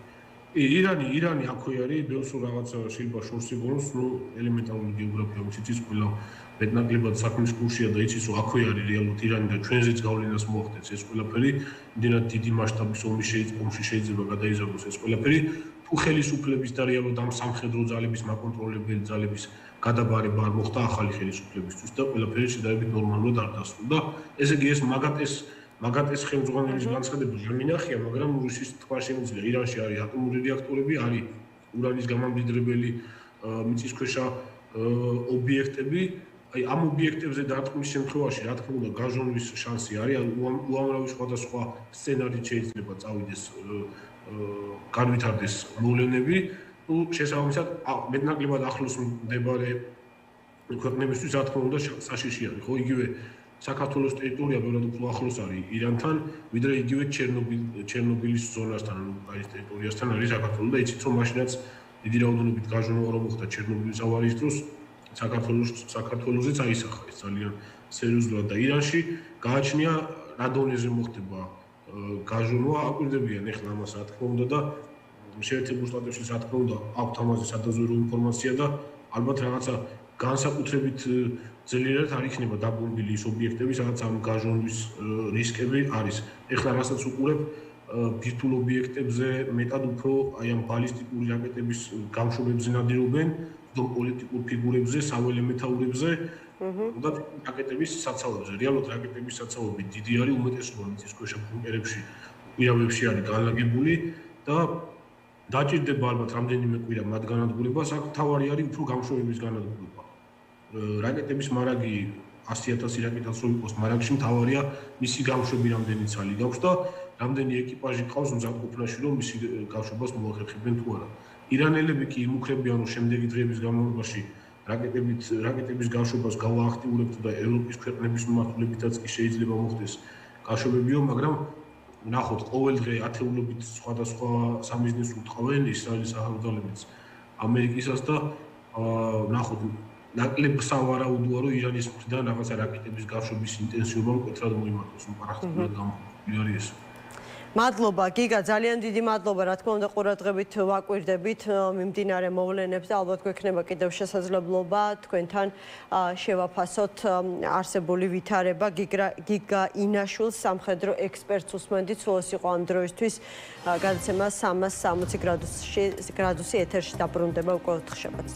ირანი აქვე არის, ბევრს რაღაცა შეიძლება შორს იგონოს, ნუ ელემენტარული გეოგრაფია ვიცით, ყველა მეტნაკლებად საქმის კურსია და იცის, რომ აქვე არის რეალურად ირანი და ჩვენზეც გავლენას მოახდენს ეს ყველაფერი, იმდენად დიდი მასშტაბის ომში შეიძლება გადაიზარდოს ეს ყველაფერი, თუ ხელისუფლების და რეალურად ამ სამხედრო ძალების მაკონტროლებელი ძალების გადაბარება არ მოხდა ახალი ხელისუფლებისთვის და ყველაფერი შედარებით ნორმალურად არ დასრულდა. ესე იგი ეს მაგატეს ხელმძღვანელის განცხადება გამინახია, მაგრამ რუსის თქვა შემიძლია ირანში არის ატომური რეაქტორები, არის ურანის გამამდიდრებელი მიწისქვეშა ობიექტები. აი ამ ობიექტებზე დარტყმის შემთხვევაში, რა თქმა უნდა, გაჟონვის შანსი არის, უამრავი სხვადასხვა სცენარით შეიძლება წავიდეს, განვითარდეს მოვლენები. ну შესაბამისად მეტნაკლებად ახლოს მდებარე ქვეყნებისთვის რა თქმა უნდა საშიში არის, ხო, იგივე საქართველოს ტერიტორია ბევრად უფრო ახლოს არის ირანთან, ვიდრე იგივე ჩერნობილის ზონასთან, ანუ აი ტერიტორიასთან არის საქართველო და იცით რომ მაშინაც დიდი რაოდენობით გაჟონვა რომ მოხდა ჩერნობილის ავარიის დროს საქართველოსაც აისახა ეს ძალიან სერიოზულად და ირანში გააჩნია რა დონეზე მოხდება გაჟონვა, აკვირდებიან ახლა ამას რა თქმა უნდა და შეერთებულ შტატებში რა თქმა უნდა აქვთ ამაზე სადაზვერვო ინფორმაცია და ალბათ რაღაცა განსაკუთრებით ძლიერ არ იქნება დაბრუნებული ის ობიექტები, სადაც ამ გაჟონვის რისკები არის. ეხლა რასაც უყურებ ბირთვულ ობიექტებზე მეტად უფრო აი ამ ბალისტიკური რაკეტების გამშვებებზე ნადირობენ, თუმცა პოლიტიკურ ფიგურებზე, საველე მეთაურებზე და რაკეტების საცავებზე. რეალურად რაკეტების საცავები დიდი არის, უმეტესობა მიწისქვეშა ბუნკერებში, კვირავებში არის განლაგებული და დაჭირდება ალბათ რამდენიმე კვირა მათ განადგურებას, აქ თავარი არის უფრო გამშვებების განადგურება. რაკეტების მარაგი 100,000 რაკეტაც რო იყოს მარაგში მთავარია მისი გამშვები რამდენი ცალი გაქვს და რამდენი ეკიპაჟი ყავს მზადყოფნაში რომ მისი გავშვებას მოახერხებენ თუ არა. ირანელები კი იმუქრებიან რომ შემდეგი დღეების განმავლობაში რაკეტების გაშვებას გავააქტიურებთ და ევროპის ქვეყნების მიმართულებითაც კი შეიძლება მოხდეს გაშვებებიო, მაგრამ ნახოთ ყოველ დღე ათეულობით სხვადასხვა სამიზნეს უტყავენ ისრაელის ახალგაზრდებიც ამერიკისას და ნახოთ ნაკლებ სავარაუდოა რომ ირანის მხრიდან რაღაცა რაკეტების გაშვების ინტენსივობა მკვეთრად მოიმართოს, პრაქტიკულად გამოყენებული არის ეს. მადლობა გიგა, ძალიან დიდი მადლობა, რა თქმა უნდა ყურადღებით ვაკვირდებით მიმდინარე მოვლენებს და ალბათ გვექნება კიდევ შესაძლებლობა თქვენთან შევაფასოთ არსებული ვითარება. გიგა ინაშვილს სამხედრო ექსპერტს უსმენდით, სულ ეს იყო ამ დროისთვის გადაცემა 360 გრადუსი ეთერში დაბრუნდება უკვე 4 შაბათს.